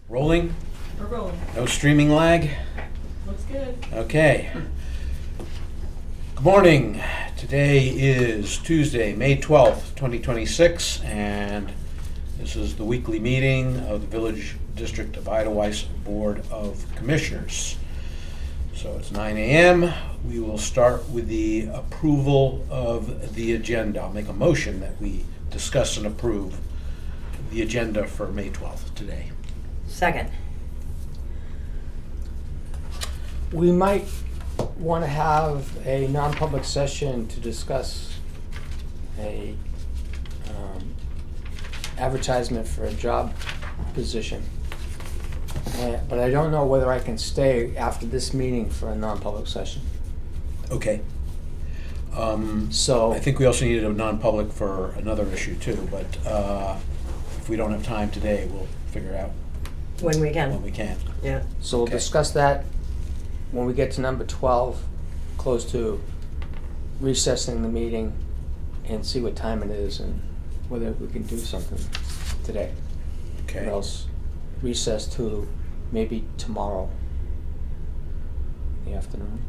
Rolling? We're rolling. No streaming lag? Looks good. Okay. Good morning. Today is Tuesday, May 12th, 2026, and this is the weekly meeting of the Village District of Eidelweiss Board of Commissioners. So it's 9 a.m. We will start with the approval of the agenda. I'll make a motion that we discuss and approve the agenda for May 12th today. Second. We might want to have a non-public session to discuss a advertisement for a job position. But I don't know whether I can stay after this meeting for a non-public session. Okay. So I think we also needed a non-public for another issue too, but if we don't have time today, we'll figure out When we can. when we can. Yeah. So we'll Okay. discuss that when we get to number 12, close to recessing the meeting, and see what time it is and whether we can do something today. Okay. Or else recess to maybe tomorrow in the afternoon.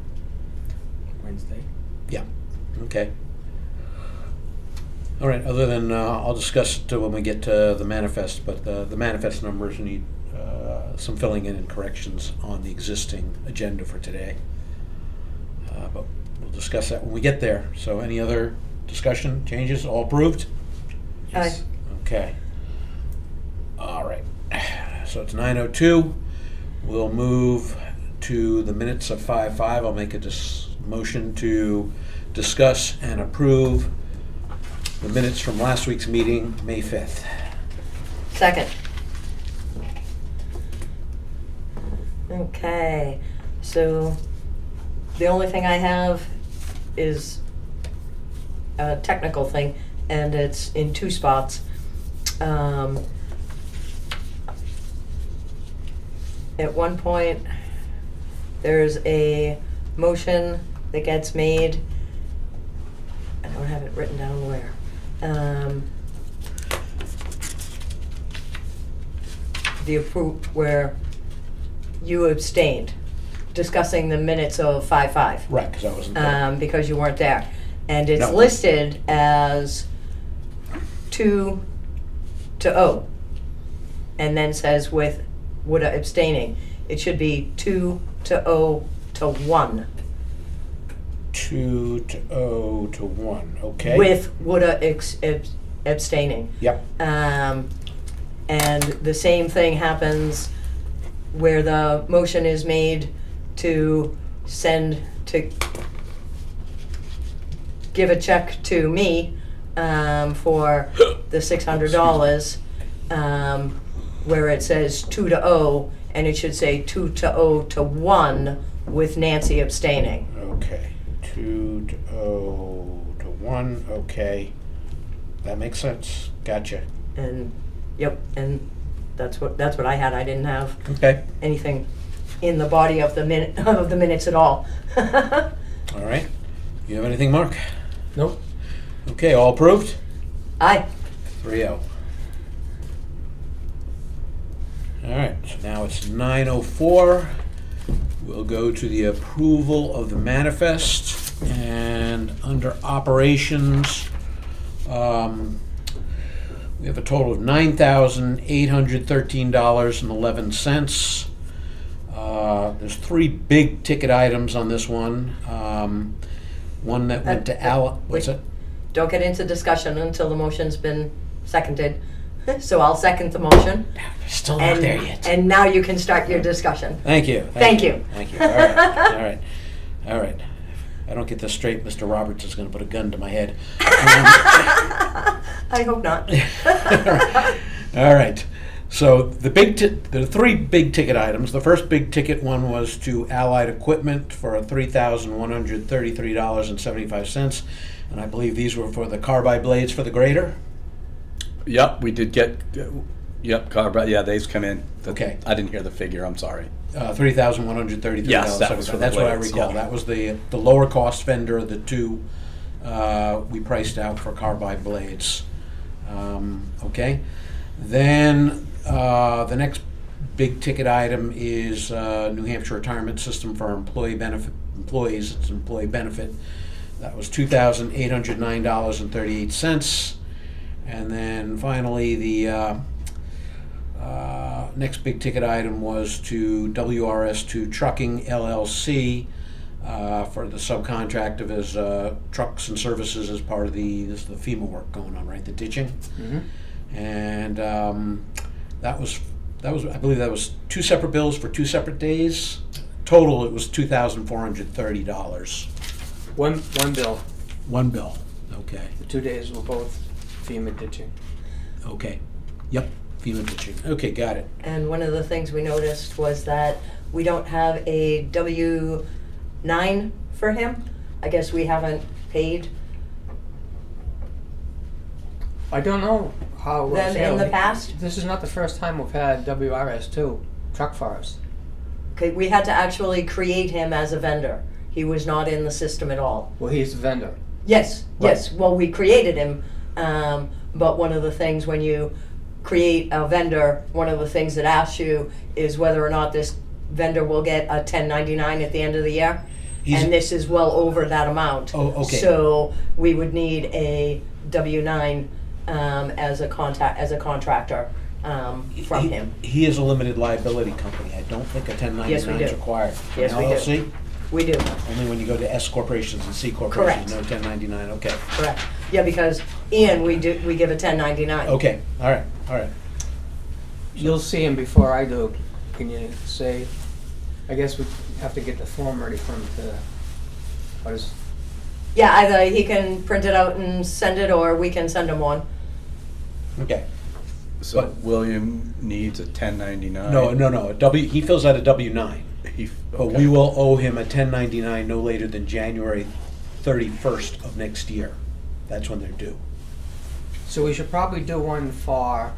Wednesday. Yeah. Okay. All right. Other than I'll discuss it when we get to the manifest, but the manifest numbers need some filling in and corrections on the existing agenda for today. But we'll discuss that when we get there. So any other discussion, changes, all approved? Aye. Okay. All right. So it's 9:02. We'll move to the minutes of 5:05. I'll make a motion to discuss and approve the minutes from last week's meeting, May 5th. Second. Okay, so the only thing I have is a technical thing, and it's in two spots. At one point, there's a motion that gets made. I don't have it written down where. The approved, where you abstained, discussing the minutes of 5-5. Right, because I wasn't there. Because you weren't there. And it's No. listed as 2-0. And then says with Woody abstaining. It should be 2-0-1. 2-0-1. Okay. With Woody abstaining. Yep. And the same thing happens where the motion is made to give a check to me for the $600, where it says 2-0, and it should say 2-0-1 with Nancy abstaining. Okay. 2-0-1. Okay. That makes sense. Gotcha. And yep, and that's what I had. I didn't have Okay. anything in the body of the minutes at all. All right. You have anything, Mark? Nope. Okay, all approved? Aye. 3-0. All right, so now it's 9:04. We'll go to the approval of the manifest, and under operations, we have a total of $9,813.11. There's three big ticket items on this one. One that went to Al. What's wait. it? Don't get into discussion until the motion's been seconded. So I'll second the motion. Still not there yet. And now you can start your discussion. Thank you. Thank you. Thank you. All right. All right. All right. If I don't get this straight, Mr. Roberts is going to put a gun to my head. I hope not. All right. So the three big ticket items. The first big ticket one was to Allied Equipment for $3,133.75, and I believe these were for the carbide blades for the grader. Yep, we did get, carbide, yeah, they's come in. Okay. I didn't hear the figure, I'm sorry. $3,133. Yes, that was for the That's what I blades, recall. yeah. That was the lower cost vendor of the two we priced out for carbide blades. Okay. Then the next big ticket item is New Hampshire Retirement System for our employees. It's employee benefit. That was $2,809.38. And then finally, the next big ticket item was to WRS2 Trucking LLC for the subcontract of his trucks and services as part of the FEMA work going on, right? The ditching. Mm-hmm. And that was I believe that was two separate bills for 2 separate days. Total, it was $2,430. One bill. One bill. Okay. The 2 days were both FEMA ditching. Okay. Yep. FEMA ditching. Okay, got it. And one of the things we noticed was that we don't have a W-9 for him. I guess we haven't paid I don't know how. them in the past. This is not the first time we've had WRS2 truck for us. Okay, we had to actually create him as a vendor. He was not in the system at all. Well, he's the vendor. Yes, yes. Well, we created him, but one of the things when you create a vendor, one of the things it asks you is whether or not this vendor will get a 1099 at the end of the year. And this is well over that amount. Oh, okay. So we would need a W-9 as a contractor from him. He is a limited liability company. I don't think a 1099 Yes, we is do. required. Yes, we do. LLC? We do, Only when you go to S corporations and C corporations, Correct. no 1099. Okay. correct. Yeah, because Ian, we give a 1099. Okay. All right. All right. You'll see him before I do. Can you say? I guess we have to get the form ready for him to. What is? Yeah, either he can print it out and send it, or we can send him one. Okay. So But- William needs a 1099. No. He fills out a W-9. But Okay. we will owe him a 1099 no later than January 31st of next year. That's when they're due. So we should probably do one for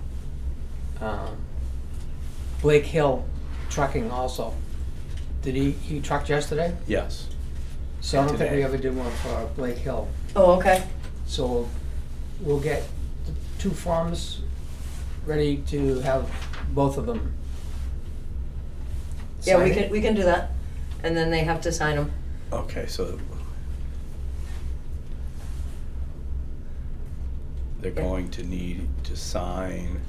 Blake Hill Trucking also. Did he trucked yesterday? Yes. So I don't think we Today. ever did one for Blake Hill. Oh, okay. So we'll get the 2 forms ready to have both of them. Yeah, sign it. we can do that, and then they have to sign them. Okay, so they're going to need to sign.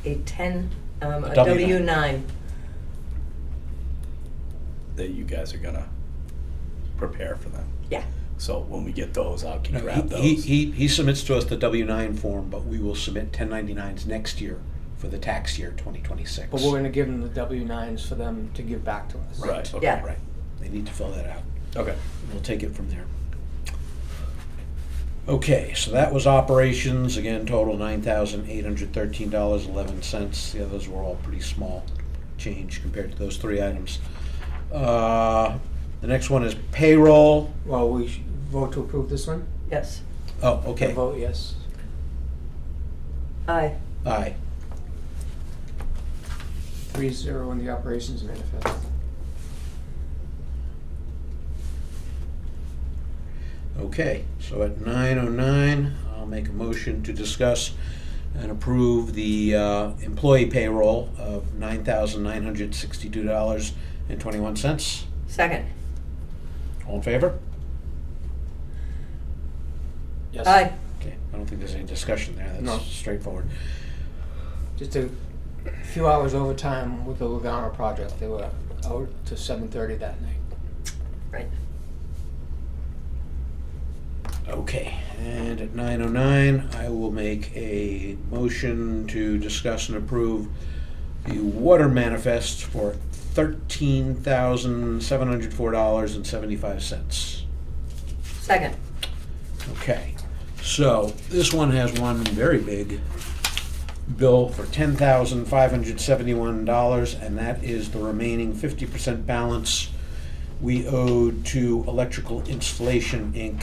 A A W-9. W-9. That you guys are gonna prepare for them. Yeah. So when we get those, I can No, grab those. he submits to us the W-9 form, but we will submit 1099s next year for the tax year 2026. But we're gonna give them the W-9s for them to give back to us. Right. Okay. Yeah. Right. They need to fill that out. Okay. We'll take it from there. Okay, so that was operations. Again, total $9,813.11. The others were all pretty small change compared to those 3 items. The next one is payroll. Well, we should vote to approve this one? Yes. Oh, okay. Vote yes. Aye. Aye. 3-0 in the operations manifest. Okay, so at 9:09, I'll make a motion to discuss and approve the employee payroll of $9,962.21. Second. All in favor? Yes. Aye. Okay, I don't think there's any discussion there. No. That's straightforward. Just a few hours overtime with the Lugano project. They were out to 7:30 that night. Right. Okay, and at 9:09, I will make a motion to discuss and approve the water manifest for $13,704.75. Second. Okay, so this one has one very big bill for $10,571, and that is the remaining 50% balance we owed to Electrical Installation, Inc.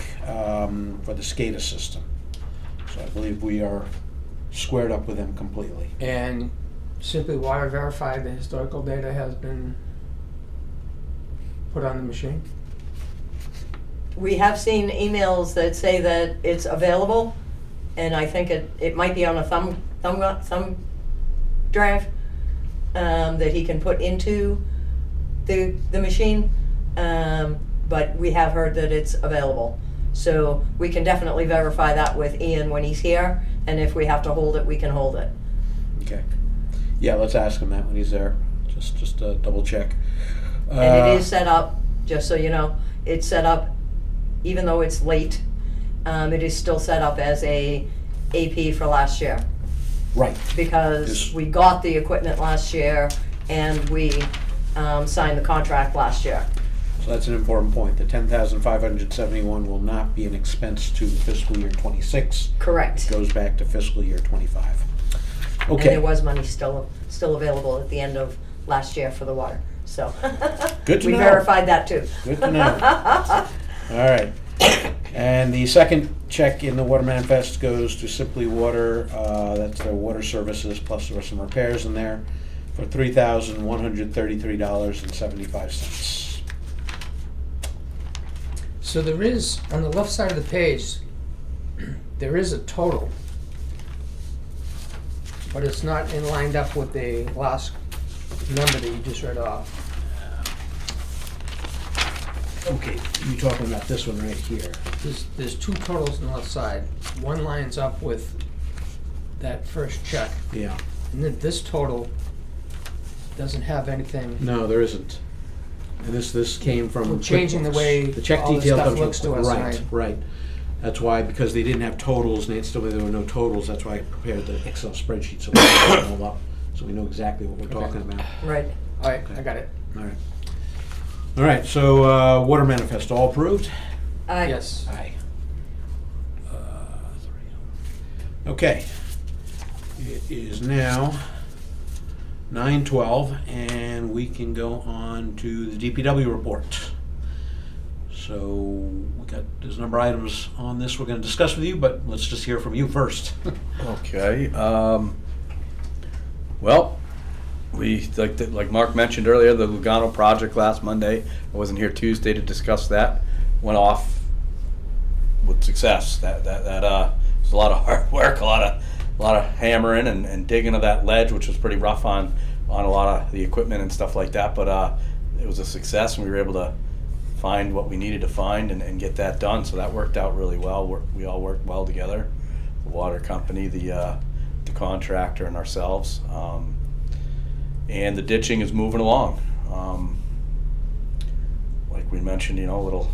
For the SCADA system. So I believe we are squared up with them completely. And Simply Water verified the historical data has been put on the machine. We have seen emails that say that it's available, and I think it might be on a thumb drive. that he can put into the machine, but we have heard that it's available. So we can definitely verify that with Ian when he's here, and if we have to hold it, we can hold it. Okay. Yeah, let's ask him that when he's there, just to double check. And it is set up, just so you know, it's set up, even though it's late, it is still set up as a AP for last year. Right. Because Yes. we got the equipment last year and we signed the contract last year. So that's an important point. The 10,571 will not be an expense to fiscal year 26. Correct. It goes back to fiscal year 25. And Okay. there was money still available at the end of last year for the water, so. Good to We know. verified that too. Good to know. All right. And the second check in the water manifest goes to Simply Water. That's their water services, plus there were some repairs in there for $3,133.75. So there is, on the left side of the page, there is a total, but it's not in lined up with the last number that you just read off. Okay, you're talking about this one right here. There's two totals on the left side. One lines up with that first check, Yeah. and then this total doesn't have anything. No, there isn't. And this came from We're changing the QuickBooks. way The check all this detail stuff comes from looks to us, right, right. right. That's why, because they didn't have totals, and there were no totals, that's why I prepared the Excel spreadsheet, so we can it all up, so we know exactly what we're talking about. Right. All right, Okay. I got it. All right. All right, so, water manifest, all approved? Yes. Aye. Okay. It is now 9:12, and we can go on to the DPW report. So, there's a number of items on this we're gonna discuss with you, but let's just hear from you first. Okay, well, we, like Mark mentioned earlier, the Lugano project last Monday, I wasn't here Tuesday to discuss that, went off with success. That was a lot of hard work, a lot of hammering and digging of that ledge, which was pretty rough on a lot of the equipment and stuff like that, but it was a success, and we were able to find what we needed to find and get that done, so that worked out really well. We all worked well together, the water company, the contractor, and ourselves. And the ditching is moving along. Like we mentioned, a little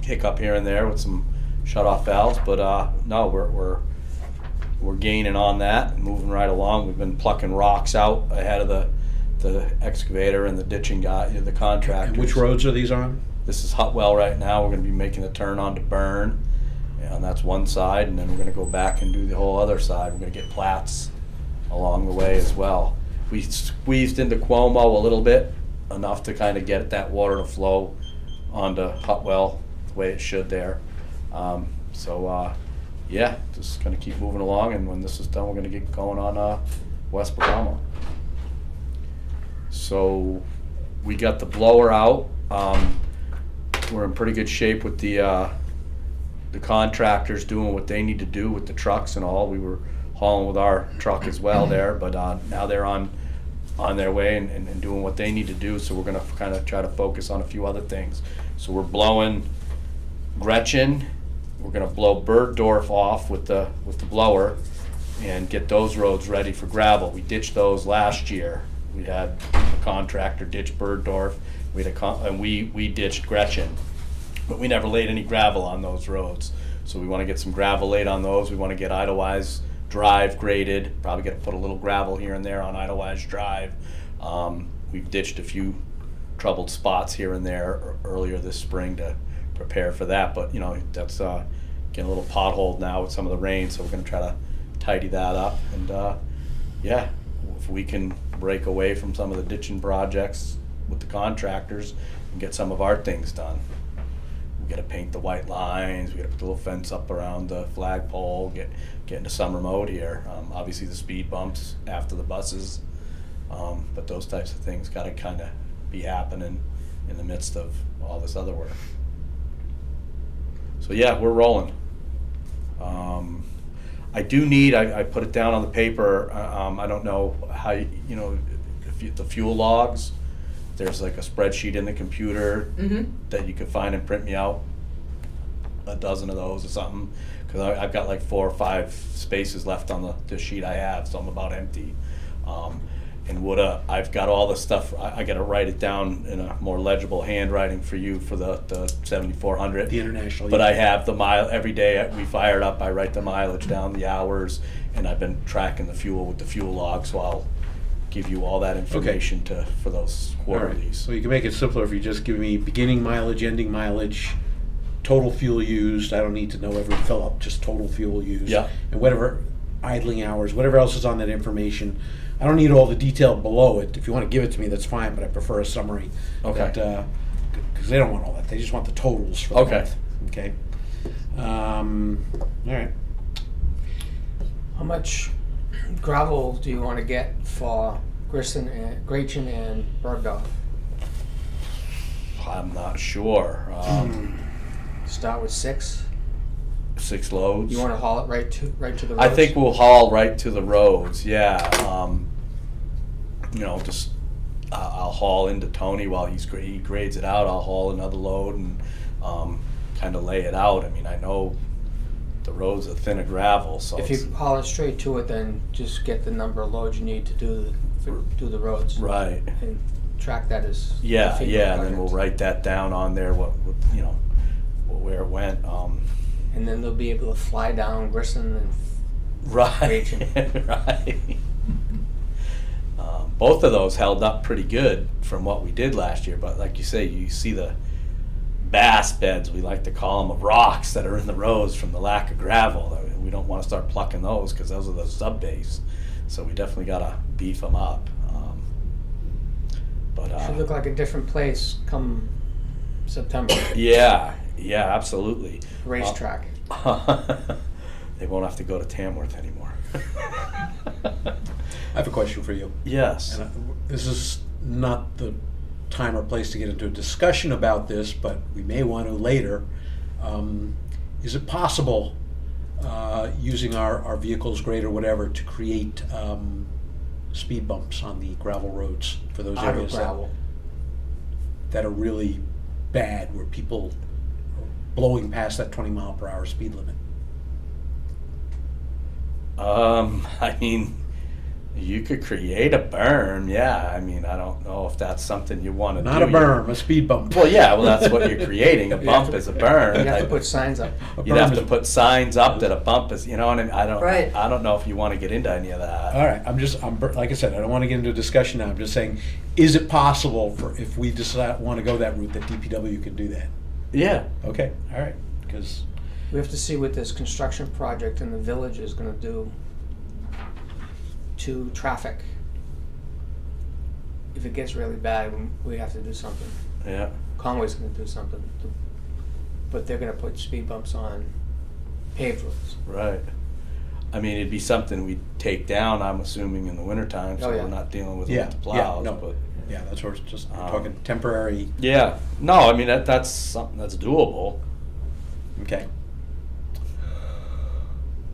hiccup here and there with some shut-off valves, but no, we're gaining on that and moving right along. We've been plucking rocks out ahead of the excavator and the ditching guy, the contractors. And which roads are these on? This is Hutwell right now. We're going to be making a turn on to Burn, and that's one side, and then we're going to go back and do the whole other side. We're going to get plats along the way as well. We squeezed into Cuomo a little bit, enough to kind of get that water to flow onto Hutwell the way it should there. Yeah, just going to keep moving along, and when this is done, we're going to get going on West Bergamo. So we got the blower out. We're in pretty good shape with the contractors doing what they need to do with the trucks and all. We were hauling with our truck as well there, but now they're on their way and doing what they need to do. So we're gonna kind of try to focus on a few other things. So we're blowing Gretchen. We're gonna blow Bergdorf off with the blower and get those roads ready for gravel. We ditched those last year. We had a contractor ditch Bergdorf. We ditched Gretchen, but we never laid any gravel on those roads. So we want to get some gravel laid on those. We want to get Eidelweiss Drive graded. Probably get to put a little gravel here and there on Eidelweiss Drive. We've ditched a few troubled spots here and there earlier this spring to prepare for that. But that's getting a little potholed now with some of the rain. So we're going to try to tidy that up. And yeah, if we can break away from some of the ditching projects with the contractors and get some of our things done. We gotta paint the white lines, we gotta put the little fence up around the flagpole, get into summer mode here. Obviously the speed bumps after the buses, but those types of things gotta kinda be happening in the midst of all this other work. So yeah, we're rolling. I do need, I put it down on the paper, I don't know how, the fuel logs. There's like a spreadsheet in the computer that you could find and print me out a dozen of those or something, because I've got like 4 or 5 spaces left on the sheet I have, so I'm about empty. And I've got all the stuff. I got to write it down in a more legible handwriting for you for the 7400. The international. But I have the mile every day. We fire it up. I write the mileage down, the hours, and I've been tracking the fuel with the fuel log. So I'll give you all that information for those All right. quarterlies. So you can make it simpler if you just give me beginning mileage, ending mileage, total fuel used. I don't need to know every fill up, just total fuel used. Yeah. And whatever idling hours, whatever else is on that information. I don't need all the detail below it. If you want to give it to me, that's fine, but I prefer a summary. Okay. Because they don't want all that. They just want the totals for the Okay. month. Okay. All right. How much gravel do you want to get for Gretchen and Bergdorf? I'm not sure. Start with 6. 6 loads. You want to haul it right to the roads? I think we'll haul right to the roads. Yeah. Just I'll haul into Tony while he grades it out. I'll haul another load and kind of lay it out. I mean, I know the roads are thin of gravel, so If you haul it straight to it, then just get the number of loads you need to do the roads. right. And track that as Yeah, a FEMA yeah, and then we'll project. write that down on there. Where it went. And then they'll be able to fly down Grissom and Right, right. Both of those held up pretty good from what we did last year, but like you say, you see the bass beds, we like to call them, of rocks that are in the roads from the lack of gravel. We don't want to start plucking those because those are the sub base, so we definitely got to beef them up. should look like a different place come September. Yeah, absolutely. Racetrack. Uh, They won't have to go to Tamworth anymore. I have a question for you. Yes. And this is not the time or place to get into a discussion about this, but we may want to later. Is it possible, using our vehicles, grade or whatever, to create speed bumps on the gravel roads for those Out of areas gravel. that are really bad, where people are blowing past that 20-mile-per-hour speed limit? I mean, you could create a berm, yeah. I mean, I don't know if that's something you want to do. Not a berm, a speed bump. Well, yeah, well, that's what you're creating. A bump is a berm. You have to put signs up. You'd have to put signs up that a bump is, and Right. I don't know if you want to get into any of that. All right, like I said, I don't want to get into a discussion now. I'm just saying, is it possible if we decide want to go that route, that DPW can do that? Yeah. Okay, all right, because We have to see what this construction project in the village is gonna do to traffic. If it gets really bad, we have to do something. Yeah. Conway's gonna do something, but they're gonna put speed bumps on paved roads. Right. I mean, it'd be something we'd take down, I'm assuming, in the wintertime, so Oh, yeah. we're not dealing with it yeah, with the yeah, plows. no, But yeah, that's what we're talking temporary. yeah. No, I mean, that's something that's doable. Okay.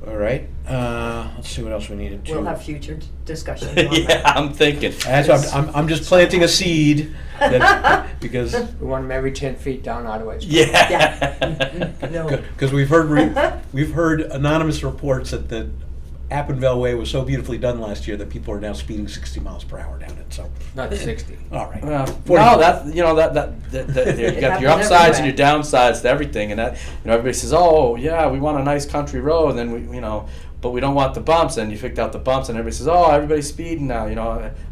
All right. Let's see what else we needed to. We'll have future discussions on that. Yeah, I'm thinking. That's what I'm just planting a seed because We want them every 10 feet down Eidelweiss. Yeah. No. because we've heard anonymous reports that the Appinville Way was so beautifully done last year that people are now speeding 60 miles per hour down it. So, Not 60. all right. Well, 40. no, that you got your happens upsides and everywhere. your downsides to everything, and that everybody says, oh yeah, we want a nice country road, and then we but we don't want the bumps, and you picked out the bumps, and everybody says, oh, everybody's speeding now,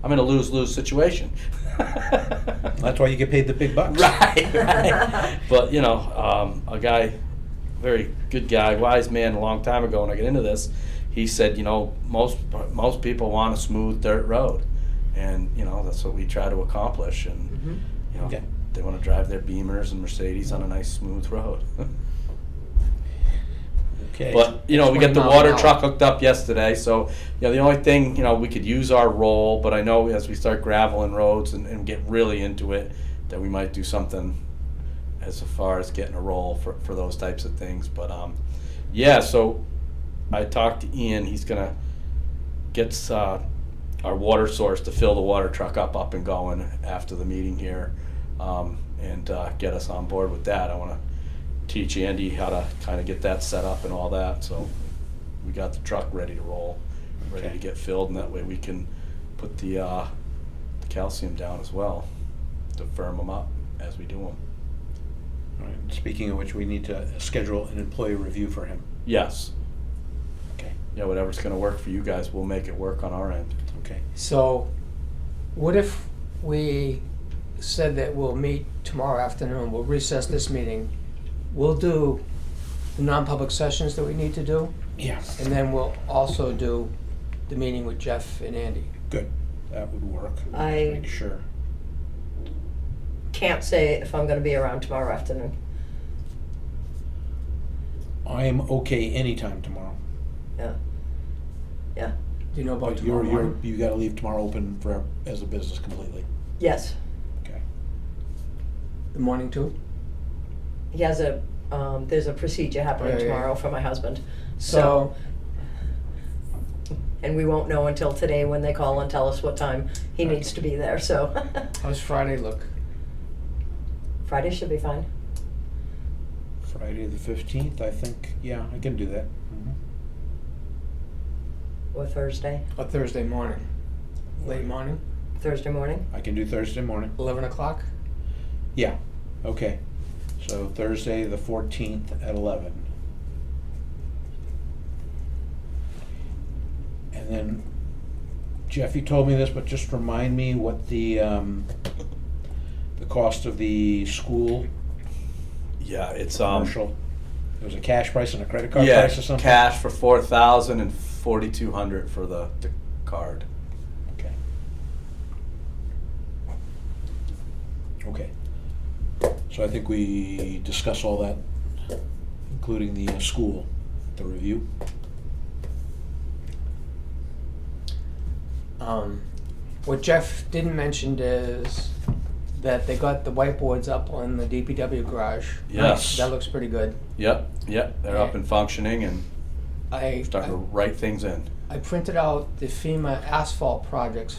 I'm in a lose-lose situation. That's why you get paid the big bucks. Right. But a guy, very good guy, wise man, a long time ago when I got into this, he said, most people want a smooth dirt road, and that's what we try to accomplish, and Okay. they want to drive their Beamers and Mercedes on a nice smooth road. Okay. But we 20 got the miles water an hour. truck hooked up yesterday, so the only thing we could use our roll, but I know as we start graveling roads and get really into it, that we might do something as far as getting a roll for those types of things. But so I talked to Ian. He's gonna get our water source to fill the water truck up and going after the meeting here, and get us on board with that. I want to teach Andy how to kind of get that set up and all that, so we got the truck ready to roll, ready Okay. to get filled, and that way we can put the calcium down as well to firm them up as we do them. All right. Speaking of which, we need to schedule an employee review for him. Yes. Okay. Yeah, whatever's going to work for you guys, we'll make it work on our end. Okay. So, what if we said that we'll meet tomorrow afternoon, we'll recess this meeting, we'll do the non-public sessions that we need to do, Yeah. and then we'll also do the meeting with Jeff and Andy. Good. That would work. I- Make sure. Can't say if I'm gonna be around tomorrow afternoon. I'm okay anytime tomorrow. Yeah. Yeah. Do you know about But tomorrow morning? you gotta leave tomorrow open for, as a business completely. Yes. Okay. The morning too? He has there's a procedure happening Oh, yeah. tomorrow for my husband. So, And we won't know until today when they call and tell us what time he needs to be there, so. how's Friday look? Friday should be fine. Friday the 15th, I think. Yeah, I can do that. Mhm. Or Thursday, Or Thursday morning? Late morning? Thursday morning. I can do Thursday morning. 11 o'clock? Yeah. Okay. So Thursday the 14th at 11. And then, Jeff, you told me this, but just remind me what the cost of the school Yeah, it's commercial. There was a cash price and a credit card yeah, price or something. cash for 4,000 and 4,200 for the card. Okay. Okay. So I think we discuss all that, including the school, the review. What Jeff didn't mention is that they got the whiteboards up on the DPW garage. Yes. That looks pretty good. Yep, they're up and functioning and I starting to write things in. I printed out the FEMA asphalt projects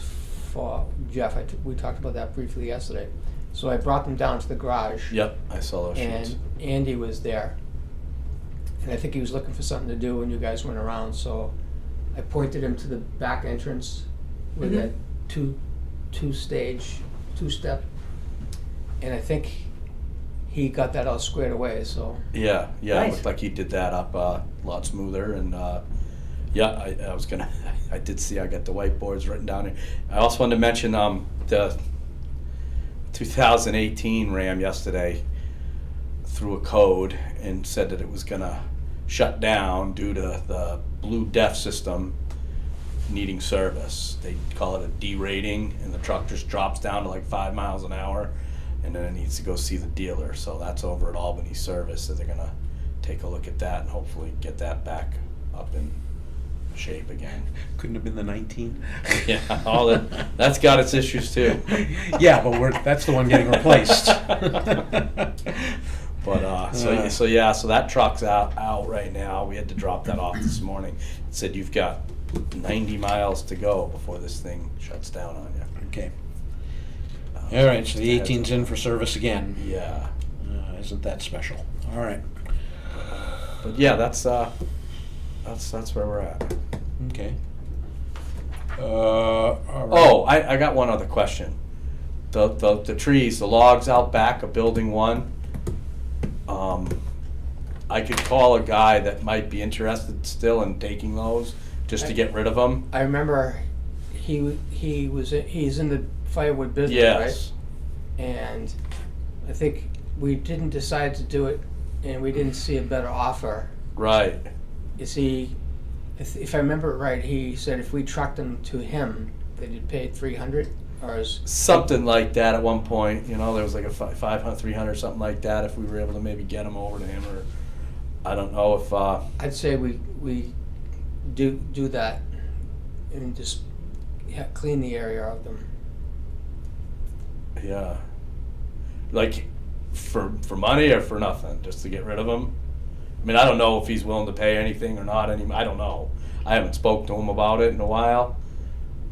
for Jeff. We talked about that briefly yesterday. So I brought them down to the garage. Yep, I saw those sheets. And Andy was there. And I think he was looking for something to do when you guys went around, so I pointed him to the back entrance with Mhm. that two-step. And I think he got that all squared away, so. Yeah, it Nice. looked like he did that up a lot smoother, and yeah, I was gonna, I did see, I got the whiteboards written down here. I also wanted to mention the 2018 Ram yesterday threw a code and said that it was gonna shut down due to the Blue Def system needing service. They call it a derating, and the truck just drops down to like 5 miles an hour, and then it needs to go see the dealer. So that's over at Albany Service, so they're gonna take a look at that and hopefully get that back up in shape again. Couldn't have been the 19. Yeah, that's got its issues too. Yeah, but that's the one getting replaced. But so that truck's out right now. We had to drop that off this morning. It said you've got 90 miles to go before this thing shuts down on you. Okay. All right, so the 18's in for service again. Yeah, Isn't that special? All right. but yeah, that's where we're at. Okay. All right. Oh, I got one other question. The trees, the logs out back of Building 1. I could call a guy that might be interested still in taking those, just to get rid of them. I remember he's in the firewood business, Yes. right? And I think we didn't decide to do it, and we didn't see a better offer. Right. Is he? If I remember it right, he said if we trucked them to him, that he'd pay $300, or is Something like that at one point. You know, there was like a 500, 300, something like that. If we were able to maybe get them over to him, or I don't know if. I'd say we do that and just clean the area of them. Yeah. Like, for money or for nothing, just to get rid of him. I mean, I don't know if he's willing to pay anything or not. I don't know. I haven't spoke to him about it in a while.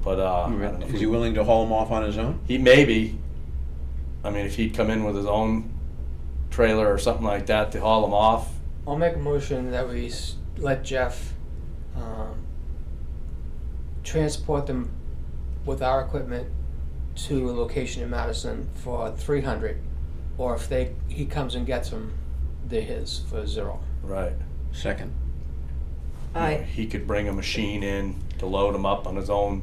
But, I don't know. Is he willing to haul them off on his own? He maybe, I mean, if he'd come in with his own trailer or something like that to haul them off. I'll make a motion that we let Jeff transport them with our equipment to a location in Madison for 300, or if he comes and gets them, they're his for 0. Right. Second. He could bring a machine in to load them up on his own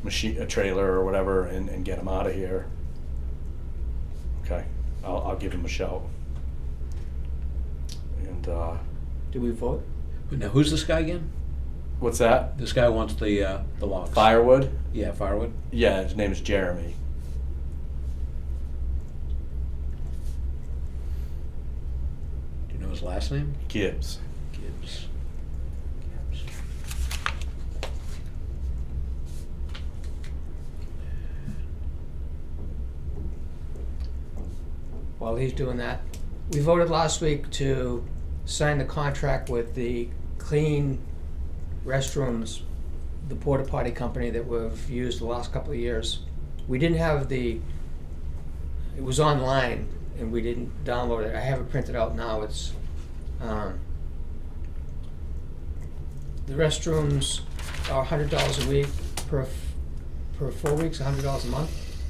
machine, a trailer or whatever, and get them out of here. Okay, I'll give him a shout. And Do we vote? Now, who's this guy again? what's that? This guy wants the logs. Firewood? Yeah, firewood. Yeah, his name is Jeremy. Do you know his last name? Gibbs. Gibbs. While he's doing that, we voted last week to sign the contract with the clean restrooms, the porta potty company that we've used the last couple of years. We didn't have it was online and we didn't download it. I have it printed out now. It's, the restrooms are $100 a week per 4 weeks, $100 a month.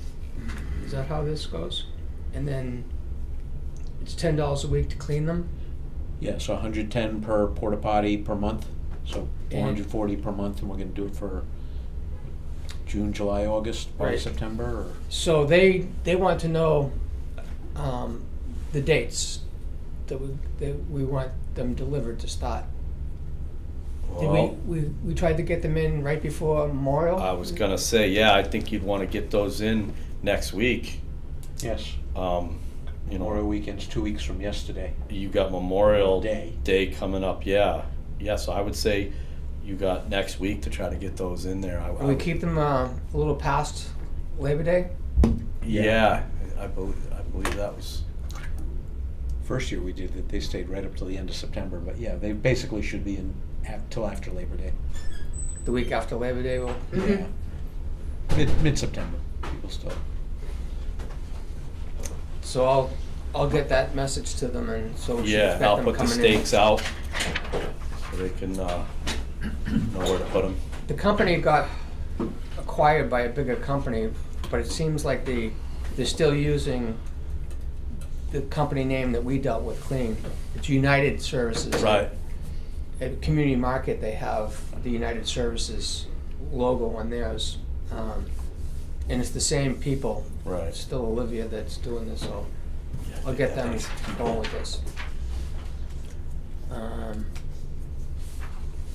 Is that how this goes? And then it's $10 a week to clean them. Yeah, so 110 per porta potty per month, so And- 440 per month, and we're gonna do it for June, July, August, probably Right. September, or? So they want to know the dates that we want them delivered to start. Did Well, we tried to get them in right before Memorial? I was gonna say, yeah, I think you'd wanna get those in next week. Yes. You Memorial know, weekend's 2 weeks from yesterday. you got Memorial Day. Day coming up, yeah. Yeah, so I would say you got next week to try to get those in there. Can we keep them a little past Labor Day? Yeah, I believe that was, First year we did it, they stayed right up till the end of September, but yeah, they basically should be in till after Labor Day. The week after Labor Day will. Yeah. Mid-September, people still. So I'll get that message to them, and so we should yeah, expect I'll them put the coming in. stakes out so they can know where to put them. The company got acquired by a bigger company, but it seems like they're still using the company name that we dealt with, Clean. It's United Services. Right. At Community Market, they have the United Services logo on theirs. And it's the same people. Right. It's still Olivia that's doing this, so I'll get them going with this.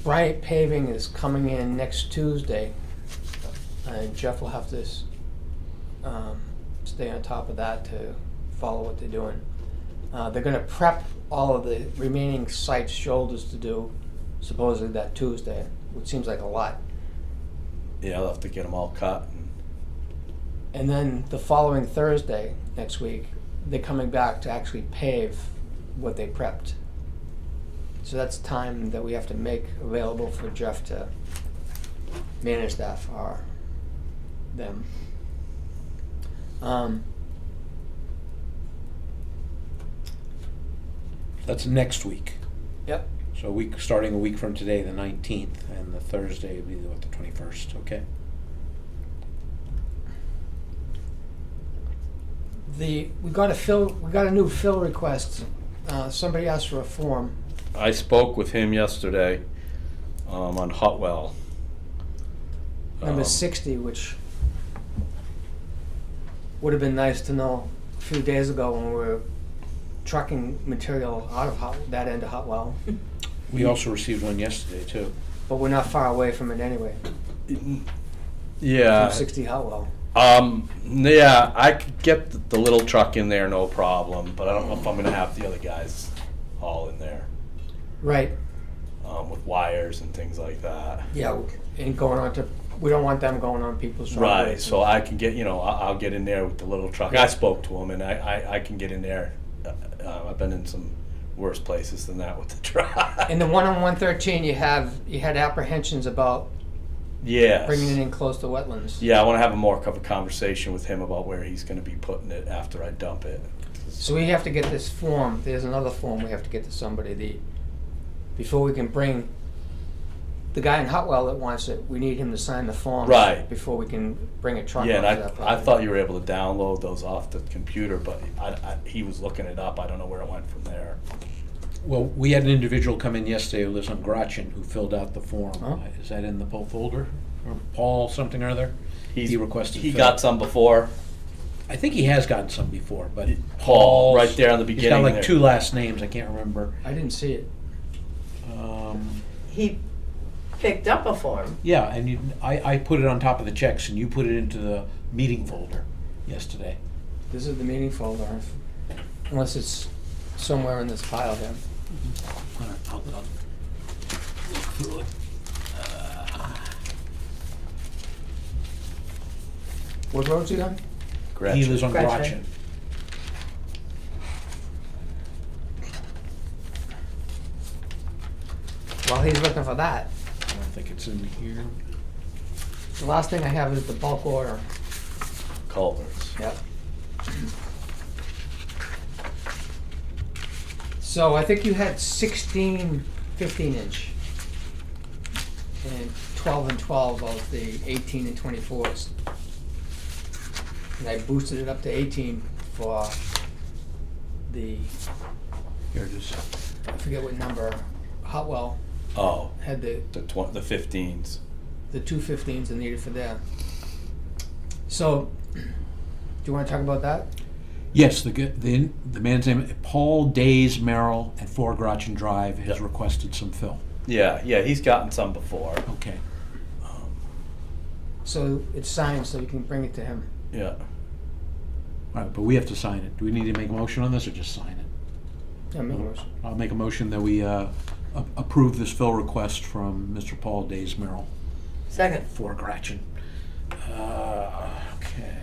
Bryant Paving is coming in next Tuesday, and Jeff will have to stay on top of that to follow what they're doing. They're gonna prep all of the remaining site shoulders to do supposedly that Tuesday, which seems like a lot. Yeah, I'll have to get them all cut. And then the following Thursday, next week, they're coming back to actually pave what they prepped. So that's time that we have to make available for Jeff to manage that for them. That's next week. Yep. So starting a week from today, the 19th, and the Thursday would be the 21st, okay? We got a new fill request. Somebody asked for a form. I spoke with him yesterday on Hotwell. Number 60, which would have been nice to know a few days ago when we were trucking material out of that end of Hotwell. We also received one yesterday, too. But we're not far away from it anyway, Yeah. from 60 Hotwell. Yeah, I could get the little truck in there, no problem, but I don't know if I'm gonna have the other guys haul in there, Right. with wires and things like that. Yeah, and we don't want them going on people's driveways. Right, so I can get, I'll get in there with the little truck. I spoke to him and I can get in there. I've been in some worse places than that with the truck. In the one on 113, you had apprehensions about Yes. bringing it in close to wetlands. Yeah, I want to have a more of a conversation with him about where he's going to be putting it after I dump it. So we have to get this form, there's another form we have to get to somebody, before we can bring, the guy in Hotwell that wants it, we need him to sign the form. Right. Before we can bring a truck Yeah, onto and that I property. thought you were able to download those off the computer, but he was looking it up. I don't know where it went from there. Well, we had an individual come in yesterday who lives on Gratian who filled out the form. Oh. Is that in the folder? Or Paul something or other? He requested. He fill. got some before. I think he has gotten some before, but Paul, Paul's- right there on the He's got beginning like there. 2 last names, I can't remember. I didn't see it. He picked up a form. Yeah, and I put it on top of the checks and you put it into the meeting folder yesterday. This is the meeting folder, unless it's somewhere in this file here. All right, I'll look through it. What road's he on? Gretchen. He lives on Gretchen. Gratian. While he's looking for that, I don't think it's in here. the last thing I have is the bulk order. Culverts. Yep. So I think you had 16 15-inch and 12 and 12 of the 18 and 24s. And I boosted it up to 18 for the, Here it is. I forget what number, Hotwell Oh, had the 15s. the 2 15s are needed for there. So, do you want to talk about that? Yes, the man's name, Paul Days Merrill at 4 Gratian Drive has Yep. requested some fill. Yeah, he's gotten some before. Okay. So it's signed, so you can bring it to him. Yeah. All right, but we have to sign it. Do we need to make a motion on this or just sign it? Yeah, make a motion. I'll make a motion that we approve this fill request from Mr. Paul Days Merrill, Second. 4 Gratian. Okay.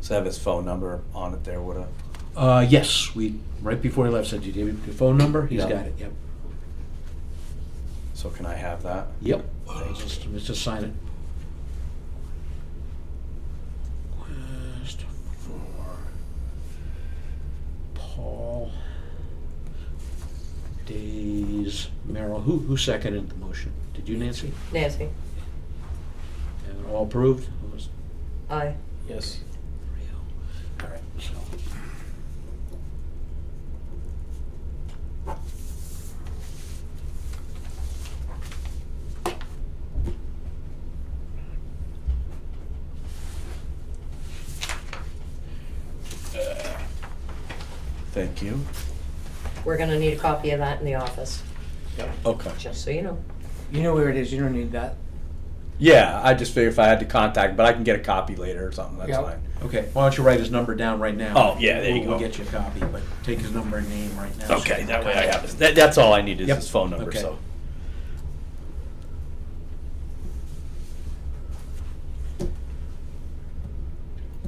So have his phone number on it there, would Yes, right before he left, said, "Did you give your phone number?" He's Yeah. got it, yep. So can I have that? Yep. Let's just sign it. Request for Paul Days Merrill. Who seconded the motion? Did you, Nancy? Nancy. And all approved? Aye. Yes. All right, so. Thank you. We're gonna need a copy of that in the office, Okay. just so you know. You know where it is, you don't need that. Yeah, I just figured if I had to contact, but I can get a copy later or something. That's Yep. fine. Okay, why don't you write his number down right now? Oh, yeah, there you We'll go. get you a copy, but take his number and name right now. so Okay, you that can way I contact have him. it. That's all I need is Yep. his phone number. Okay. So.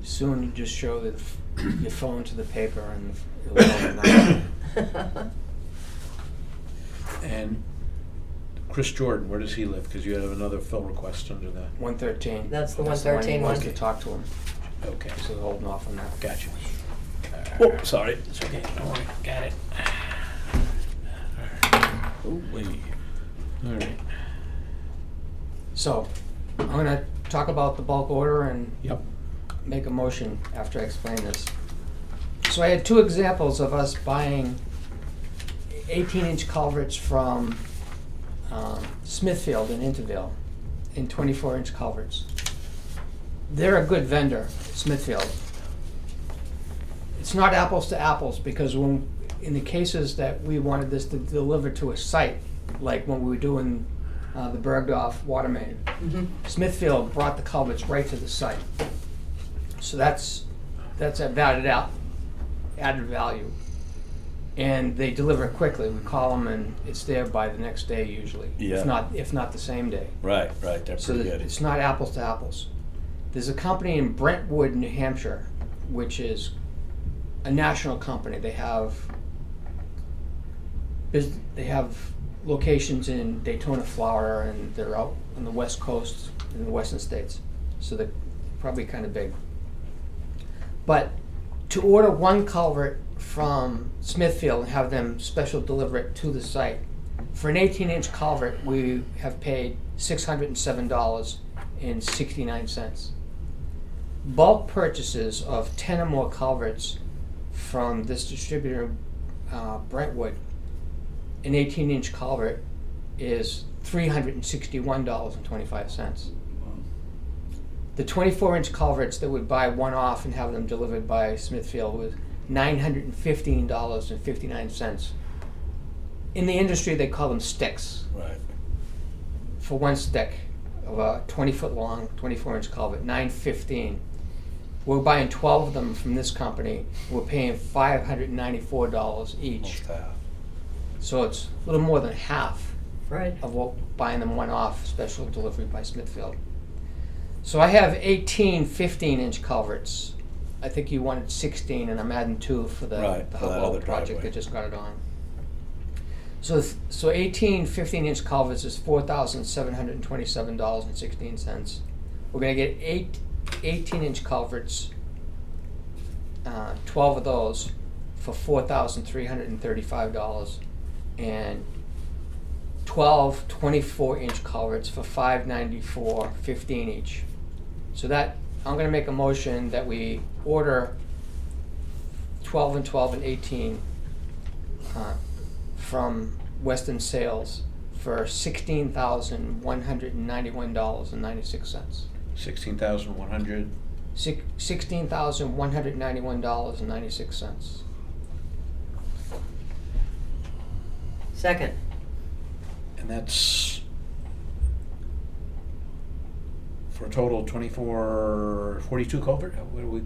Soon you just show your phone to the paper and it'll go online. And Chris Jordan, where does he live? Because you have another fill request under that. 113. That's the he 113 wants one. to talk to him, Okay, so they're holding off on that. gotcha. Oh, sorry. It's okay, don't worry, got it. Oh, wait. All right. So, I'm gonna talk about the bulk order and Yep. make a motion after I explain this. So I had 2 examples of us buying 18-inch culverts from Smithfield in Interville in 24-inch culverts. They're a good vendor, Smithfield. It's not apples to apples because when, in the cases that we wanted this to deliver to a site, like when we were doing the Bergdorf water main, Smithfield brought the culverts right to the site. So that's added value. And they deliver it quickly. We call them and it's there by the next day usually. Yeah. If not the same day. Right. They're So pretty that good. it's not apples to apples. There's a company in Brentwood, New Hampshire, which is a national company. They have locations in Daytona, Florida, and they're out on the west coast in the western states. So they're probably kind of big. But to order one culvert from Smithfield and have them special deliver it to the site, for an 18-inch culvert, we have paid $607.69. Bulk purchases of 10 or more culverts from this distributor, Brentwood, an 18-inch culvert is $361.25. The 24-inch culverts that would buy one off and have them delivered by Smithfield was $915.59. In the industry, they call them sticks. Right. For one stick of a 20-foot long, 24-inch culvert, $915. We're buying 12 of them from this company. We're paying $594 each. Almost half. So it's a little more than half Right. of what buying them one off, special delivery by Smithfield. So I have 18 15-inch culverts. I think you wanted 16, and I'm adding 2 for the Right, for that Hubwell other project driveway. that just got it on. So 18 15-inch culverts is $4,727.16. We're gonna get 18-inch culverts, 12 of those for $4,335, and 12 24-inch culverts for $594.15 each. So that, I'm gonna make a motion that we order 12 and 12 and 18 from Western Sales for $16,191.96. 16,100. $16,191.96. Second. And that's for a total of 42 culvert? What are we?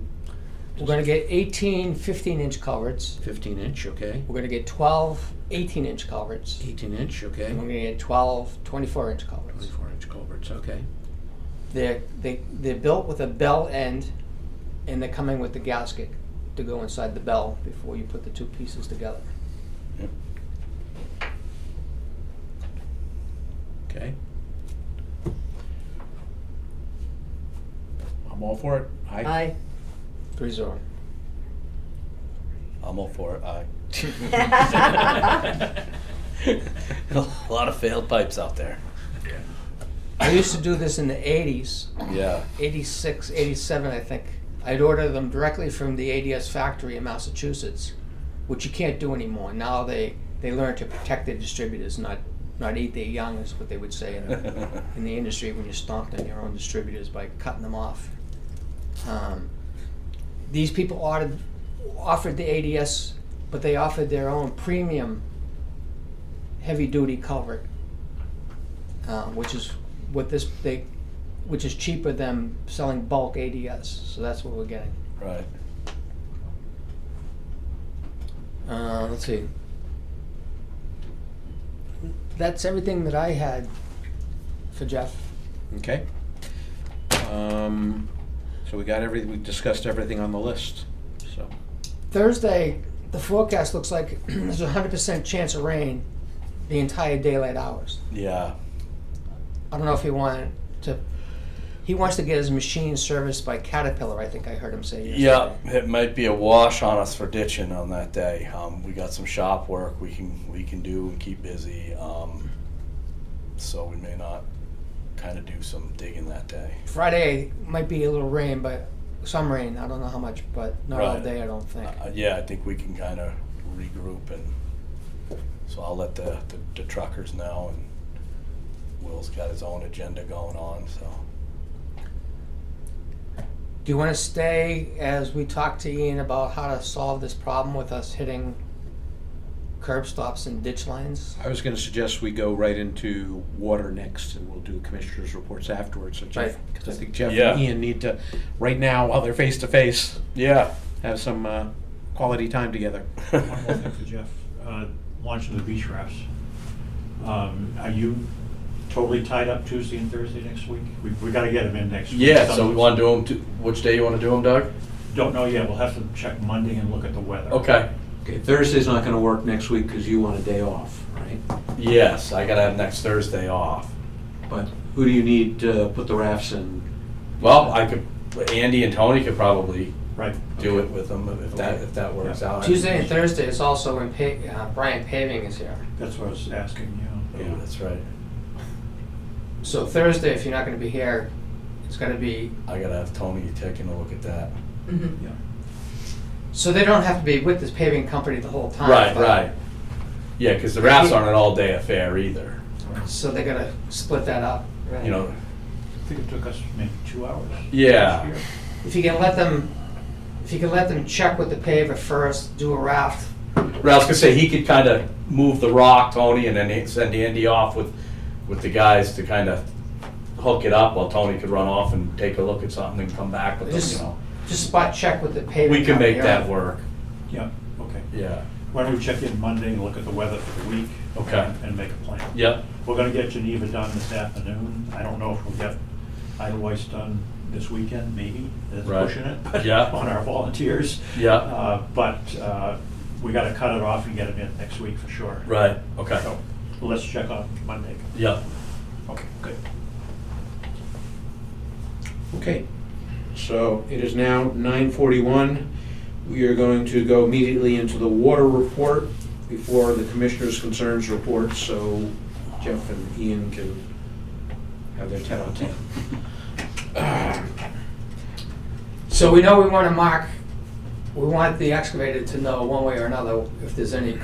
We're gonna get 18 15-inch culverts. 15-inch, okay. We're gonna get 12 18-inch culverts. 18-inch, okay. And we're gonna get 12 24-inch culverts. 24-inch culverts, okay. They're built with a bell end, and they're coming with the gasket to go inside the bell before you put the two pieces together. Yep. Okay. I'm all for it. Aye. 3-0. I'm all for it. A lot of failed pipes out there. I used to do this in the 80s, Yeah. 86, 87, I think. I'd order them directly from the ADS factory in Massachusetts, which you can't do anymore. Now they learn to protect their distributors, not eat their young, is what they would say in the industry when you stomped on your own distributors by cutting them off. These people offered the ADS, but they offered their own premium heavy-duty culvert, which is which is cheaper than selling bulk ADS. So that's what we're getting. Right. Let's see. That's everything that I had for Jeff. Okay. So we got everything, we discussed everything on the list, so. Thursday, the forecast looks like there's a 100% chance of rain the entire daylight hours. Yeah. I don't know if he wants to get his machine serviced by Caterpillar, I think I heard him say yesterday. Yeah, it might be a wash on us for ditching on that day. We got some shop work we can do and keep busy. So we may not kind of do some digging that day. Friday might be a little rain, but some rain, I don't know how much, but not all Right. day, I don't think. Yeah, I think we can kind of regroup, and so I'll let the truckers know, and Will's got his own agenda going on, so. Do you want to stay as we talk to Ian about how to solve this problem with us hitting curb stops and ditch lines? I was gonna suggest we go right into water next, and we'll do commissioners' reports afterwards, so Jeff, Right. because I think Jeff Yeah. and Ian need to, right now, while they're face to face, Yeah. have some quality time together. One more thing for Jeff, launch of the beach rafts. Are you totally tied up Tuesday and Thursday next week? We gotta get them in next week. Yeah, so we want to do them, which day you want to do them, Doug? Don't know yet, we'll have to check Monday and look at the weather. Okay. Okay, Thursday's not gonna work next week because you want a day off, right? Yes, I gotta have next Thursday off. But who do you need to put the rafts in? Well, Andy and Tony could probably Right. do okay. it with them if that works Yeah. out. Tuesday and Thursday is also when Brian Paving is here. That's what I was asking, you know. Yeah, that's right. So Thursday, if you're not gonna be here, it's gonna be, I gotta have Tony taking a look at that. Mhm. Yeah. so they don't have to be with this paving company the whole time. Right, but- right. Yeah, because the rafts aren't an all-day affair either. So they gotta split that up. You know, I think it took us maybe 2 hours. Yeah. last year. If you can let them check with the paver first, do a raft. I was gonna say, he could kind of move the rock, Tony, and then send Andy off with the guys to kind of hook it up while Tony could run off and take a look at something and come back with Just- them, you know. Just spot check with the paving We can company. make that work, Yeah, okay. yeah. Why don't we check in Monday and look at the weather for the week? Okay. And make a plan. Yep, We're gonna get Geneva done this afternoon. I don't know if we'll get Eidelweiss done this weekend, maybe. That's Right. pushing it, but Yeah. on our volunteers. yeah, But we gotta cut it off and get them in next week for sure. right, okay, So let's check on Monday. yep. Okay, good. Okay, so it is now 9:41. We are going to go immediately into the water report before the commissioners' concerns report, so Jeff and Ian can have their tete-a-tete. So we know we wanna mark, we want the excavator to know one way or another if there's any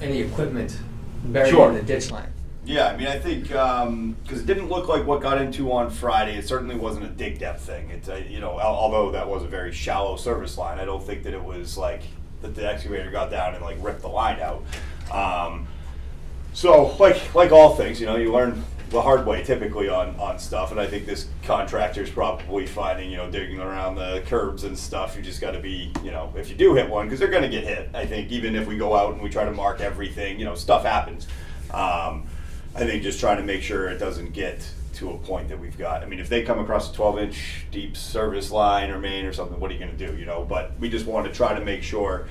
any equipment buried Sure. in the ditch line. Yeah, I mean, I think because it didn't look like what got into on Friday. It certainly wasn't a dig depth thing. It's although that was a very shallow service line, I don't think that it was like that the excavator got down and like ripped the line out. So like all things, you learn the hard way typically on stuff, and I think this contractor's probably finding digging around the curbs and stuff. You just got to be if you do hit one, because they're going to get hit. I think even if we go out and we try to mark everything, stuff happens. I think just trying to make sure it doesn't get to a point that we've got. I mean, if they come across a 12-inch deep service line or main or something, what are you going to do? But we just want to try to make sure,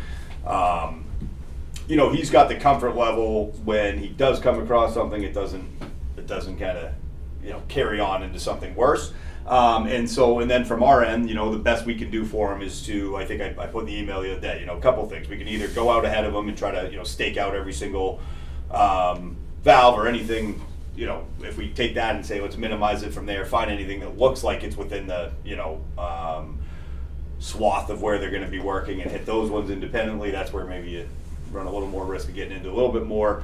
he's got the comfort level when he does come across something. It doesn't kind of, carry on into something worse. And then from our end, the best we can do for him is to, I think I put in the email the other day, a couple things. We can either go out ahead of him and try to, stake out every single valve or anything, if we take that and say, let's minimize it from there, find anything that looks like it's within the, swath of where they're going to be working and hit those ones independently. That's where maybe you run a little more risk of getting into a little bit more.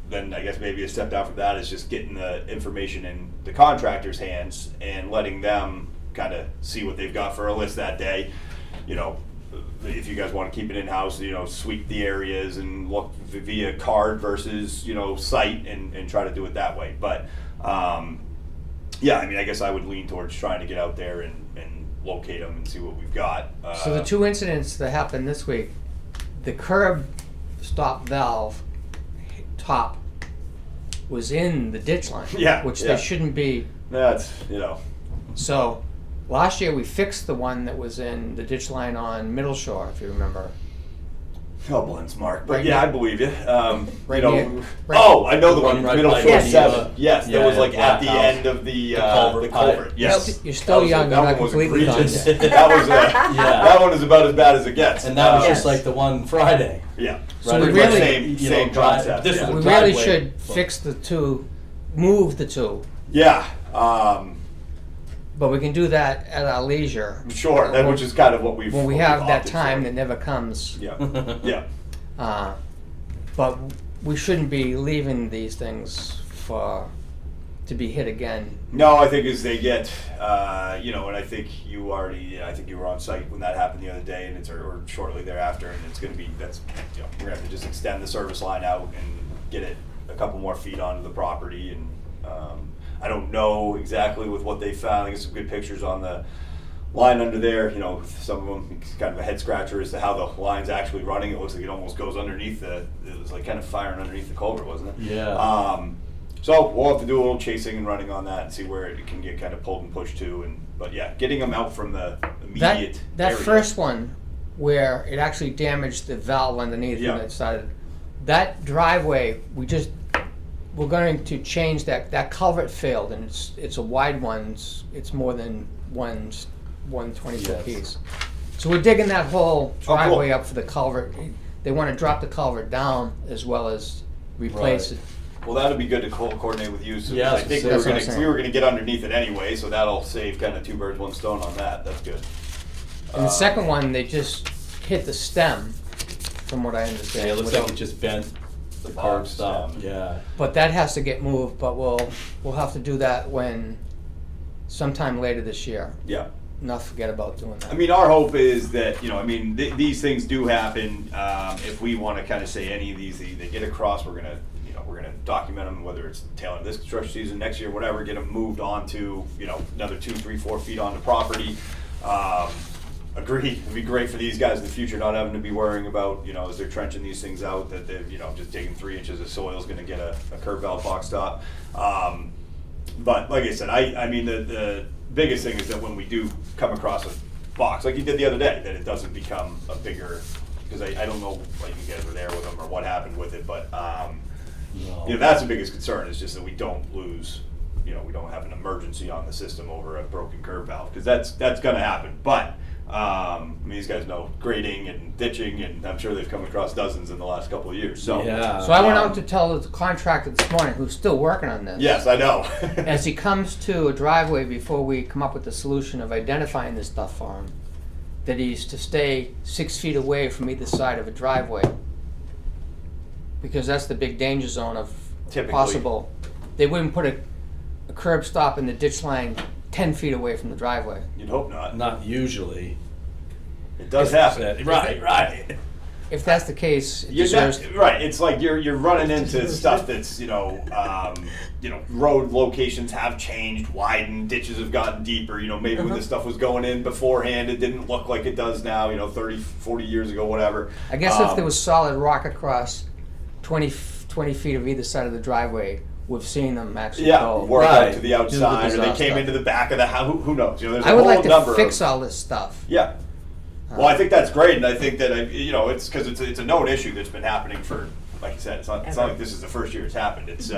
Then I guess maybe a step down from that is just getting the information in the contractor's hands and letting them kind of see what they've got for a list that day. If you guys want to keep it in-house, sweep the areas and look via card versus, site and try to do it that way. But, yeah, I mean, I guess I would lean towards trying to get out there and locate them and see what we've got. So the two incidents that happened this week, the curb stop valve top was in the ditch line. Yeah, Which yeah. they shouldn't be. That's, So last year we fixed the one that was in the ditch line on Middle Shore, if you remember. blends, Mark. But Right yeah, near- I believe you. Right you know, near- right- oh, I know the The one, one right middle by foot the, 7. Yes, that yeah, was like yeah, at the house. end of the culvert pipe. culvert. Yes, You're still That was- young, that you're one not was completely egregious. gone yet. That was Yeah. that one is about as bad as it gets. And that was Yes. just like the one Friday. yeah. So Right, we pretty much really- same concept. This yeah. was We the really driveway. should fix the two, move the two, Yeah. but we can do that at our leisure. Sure. That which is kind of what we've When we what have we've that opted time for. that never comes. Yeah. Yeah. But we shouldn't be leaving these things to be hit again. No, I think as they get, and I think you were on site when that happened the other day, and or shortly thereafter, and it's going to be, we're going to have to just extend the service line out and get it a couple more feet onto the property, and I don't know exactly with what they found. I get some good pictures on the line under there. Some of them, it's kind of a head scratcher as to how the line's actually running. It looks like it almost goes underneath it was like kind of firing underneath the culvert, wasn't it? Yeah. So we'll have to do a little chasing and running on that and see where it can get kind of pulled and pushed to. But yeah, getting them out from the immediate That area. first one where it actually damaged the valve underneath Yeah. and it started that driveway, we're going to change that culvert failed, and it's a wide one, it's more than one 20-foot Yes. piece. So we're digging that whole cool. driveway up for the culvert. They wanna drop the culvert down as well as replace Right. it. Well, that'd be good to coordinate with you. So Yeah, I think that's what I'm saying. we were gonna get underneath it anyway, so that'll save kind of two birds, one stone on that. That's good. And the second one, they just hit the stem, from what I understand. Yeah, it looks without- like it just bent the bottom curb stop, stem. yeah. But that has to get moved, but we'll have to do that sometime later this year. Yeah. Not forget about doing that. I mean, our hope is that, these things do happen. If we want to kind of say any of these, they get across, we're gonna document them, whether it's tail end of this construction season, next year, whatever, get them moved onto, another 2, 3, 4 feet onto property. Agreed, it'd be great for these guys in the future, not having to be worrying about, as they're trenching these things out, that they're, just digging 3 inches of soil is gonna get a curb valve box stop. But like I said, I mean, the biggest thing is that when we do come across a box, like you did the other day, that it doesn't become a bigger, because I don't know, like you guys were there with them or what happened with it, but, No. that's the biggest concern, is just that we don't lose, we don't have an emergency on the system over a broken curb valve, because that's gonna happen. But, these guys know grading and ditching, and I'm sure they've come across dozens in the last couple of years, so. Yeah. So I went out to tell the contractor this morning, who's still working on this. Yes, I know. As he comes to a driveway, before we come up with the solution of identifying this stuff for him, that he's to stay 6 feet away from either side of a driveway. Because that's the big danger zone of Typically. possible. They wouldn't put a curb stop in the ditch line 10 feet away from the driveway. You'd hope not. Not usually. It does happen. Right. If that's the case, it You're deserves. not, right. It's like you're running into stuff that's road locations have changed, widened, ditches have gotten deeper. Maybe when this stuff was going in beforehand, it didn't look like it does now. 30, 40 years ago, whatever. I guess if there was solid rock across 20 feet of either side of the driveway, we've seen them actually go. Work Right. out to the Do the outside, or they bizarre came stuff. into the back of the house. Who knows? There's a I would whole like to number fix of, all this stuff. Yeah. Well, I think that's great, and I think that it's because it's a known issue that's been happening for, like you said, it's not like this is the first year it's happened. It's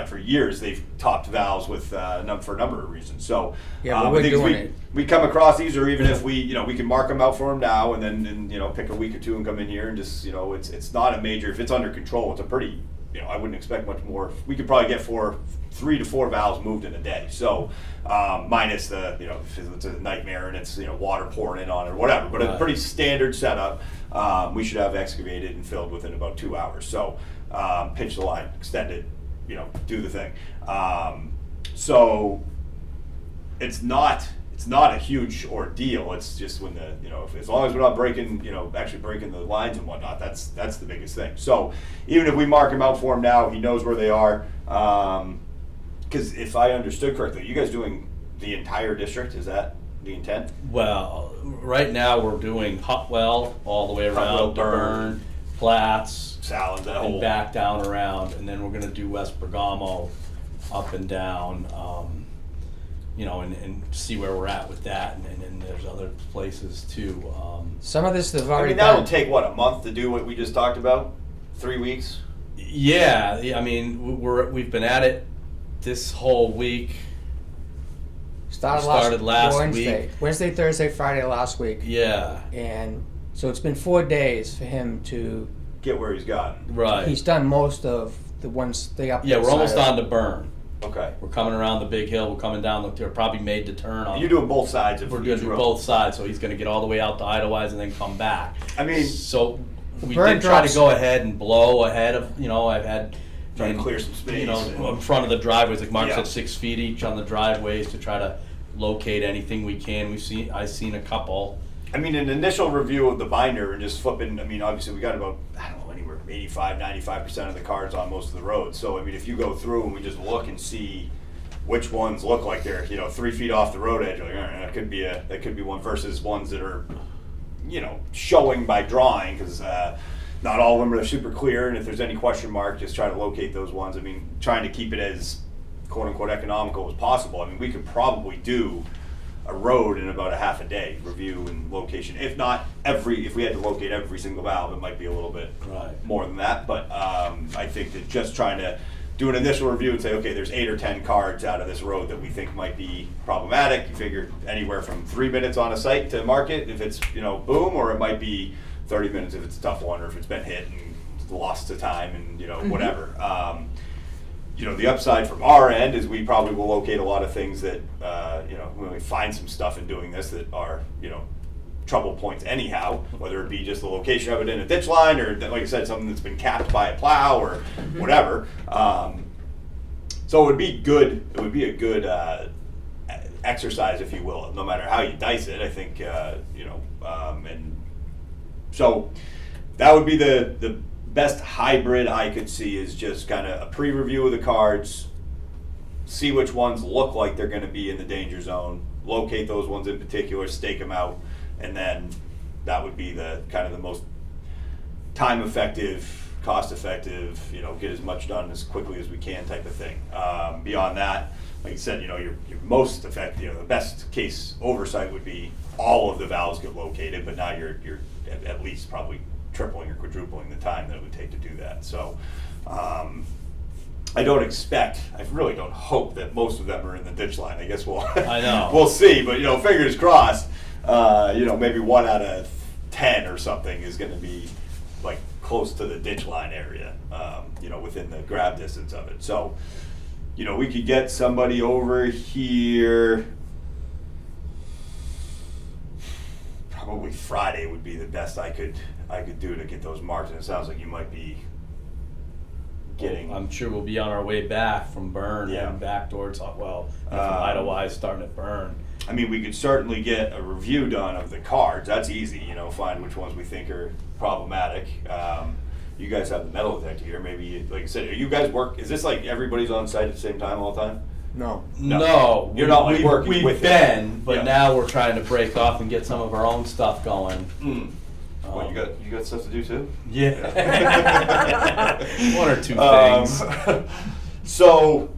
for years they've topped valves with for a number of reasons. So Yeah, but I we're think if doing it. we come across these, or even if we can mark them out for them now, and then pick a week or two and come in here and just it's not a major, if it's under control, it's a pretty I wouldn't expect much more. We could probably get 3 to 4 valves moved in a day. So minus the if it's a nightmare and it's water pouring in on it or whatever, but a pretty standard setup. We should have excavated and filled within about 2 hours. So pinch the line, extend it, do the thing. So it's not a huge ordeal. It's just when as long as we're not breaking actually breaking the lines and whatnot, that's the biggest thing. So even if we mark him out for him now, he knows where they are. Because if I understood correctly, you guys doing the entire district? Is that the intent? Well, right now we're doing Hutwell all the way Hutwell, around to Burn, Platts, Salad, that and whole back down around, and then we're gonna do West Bergamo up and down, and see where we're at with that, and then there's other places too. Some of this they've I already mean, that'll done. take what, a month to do what we just talked about? 3 weeks? Yeah, I mean, we've been at it this whole week. Started last Wednesday. week. Wednesday, Thursday, Friday last week. Yeah, And so it's been 4 days for him to. Get where he's gotten. right. He's done most of the ones they up. Yeah, we're almost side on to Burn. Okay. We're coming around the big hill. We're coming down. They're probably made to turn on. You're doing both sides of We're each going to do road. both sides, so he's going to get all the way out to Eidelweiss and then come back. I mean, So we Burn did try drops- to go ahead and blow ahead of, I've had. Trying to and, clear some space and- in front of the driveways, like Mark Yeah. said, 6 feet each on the driveways to try to locate anything we can. I've seen a couple. I mean, an initial review of the binder and just flipping, I mean, obviously we got about, I don't know, anywhere from 85, 95% of the cars on most of the roads. So, I mean, if you go through and we just look and see which ones look like they're, 3 feet off the road edge, you're like, all right, that could be one versus ones that are, showing by drawing, because not all of them are super clear. And if there's any question mark, just try to locate those ones. I mean, trying to keep it as quote unquote economical as possible. I mean, we could probably do a road in about a half a day, review and location. If not if we had to locate every single valve, it might be a little bit Right. more than that. But I think that just trying to do an initial review and say, okay, there's 8 or 10 cards out of this road that we think might be problematic. You figure anywhere from 3 minutes on a site to mark it if it's, boom, or it might be 30 minutes if it's a tough one, or if it's been hit and lost to time and, whatever. The upside from our end is we probably will locate a lot of things that, when we find some stuff in doing this that are, trouble points anyhow, whether it be just the location of it in a ditch line or, like I said, something that's been capped by a plow or whatever. So it would be good. It would be a good exercise, if you will, no matter how you dice it. I think, and so that would be the best hybrid I could see, is just kind of a pre-review of the cards, see which ones look like they're going to be in the danger zone, locate those ones in particular, stake them out, and then that would be the kind of the most time effective, cost effective, get as much done as quickly as we can type of thing. Beyond that, like you said, your most effective, the best case oversight would be all of the valves get located, but now you're at least probably tripling or quadrupling the time that it would take to do that. So I really don't hope that most of them are in the ditch line. I guess I know. we'll see, but fingers crossed. Maybe 1 out of 10 or something is going to be like close to the ditch line area, within the grab distance of it. So, we could get somebody over here. Probably Friday would be the best I could do to get those marked, and it sounds like you might be getting. I'm sure we'll be on our way back from Burn and back towards from Eidelweiss starting at Burn. I mean, we could certainly get a review done of the cards. That's easy, find which ones we think are problematic. You guys have the metal detector here. Maybe, like I said, you guys work? Is this like everybody's on site at the same time all the time? No. No, You're not like working we've with been, it. but Yeah. now we're trying to break off and get some of our own stuff going. Well, you got stuff to do too? Yeah. 1 or 2 things. So,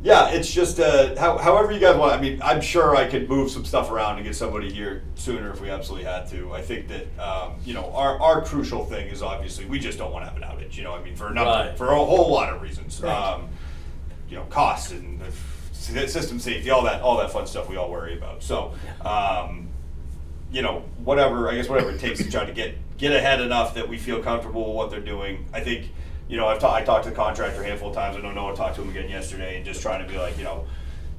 yeah, it's just however you guys want. I mean, I'm sure I could move some stuff around to get somebody here sooner if we absolutely had to. I think that our crucial thing is obviously we just don't want to have an outage. For a whole lot of reasons. Right. Costs and system safety, all that fun stuff we all worry about. So, whatever it takes to try to get ahead enough that we feel comfortable with what they're doing. I think, I talked to the contractor a handful of times. I know Noah talked to him again yesterday, and just trying to be like,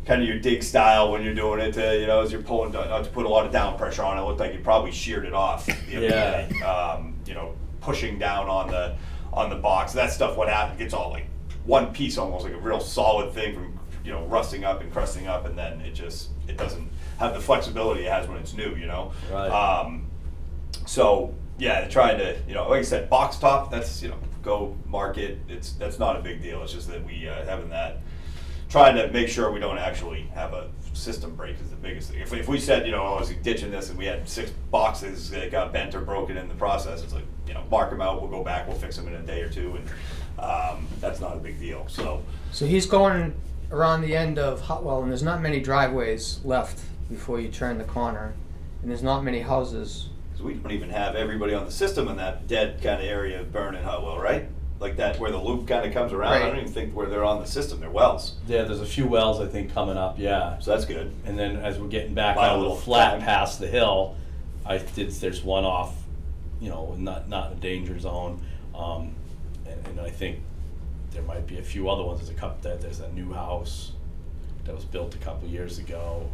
kind of your dig style when you're doing it to, as you're pulling, not to put a lot of down pressure on it. It looked like you probably sheared it off the other day. Pushing down on the box. That stuff, what happens, gets all like one piece, almost like a real solid thing from, rusting up and crusting up, and then it doesn't have the flexibility it has when it's new, Right. So yeah, trying to, like I said, box top, that's, go market. That's not a big deal. It's just that we trying to make sure we don't actually have a system break is the biggest thing. If we said, I was ditching this and we had 6 boxes that got bent or broken in the process, it's like, mark them out, we'll go back, we'll fix them in a day or two, and that's not a big deal. So he's going around the end of Hotwell, and there's not many driveways left before you turn the corner, and there's not many houses. because we don't even have everybody on the system in that dead kind of area of Burn and Hutwell, right? Like that, where the loop kind of comes around. Right. I don't even think where they're on the system. They're wells, Yeah, there's a few wells I think coming up. Yeah. so that's good. And then as we're getting back By a on the little flat time. past the hill, there's one off, not in a danger zone, and I think there might be a few other ones. There's a new house that was built a couple years ago.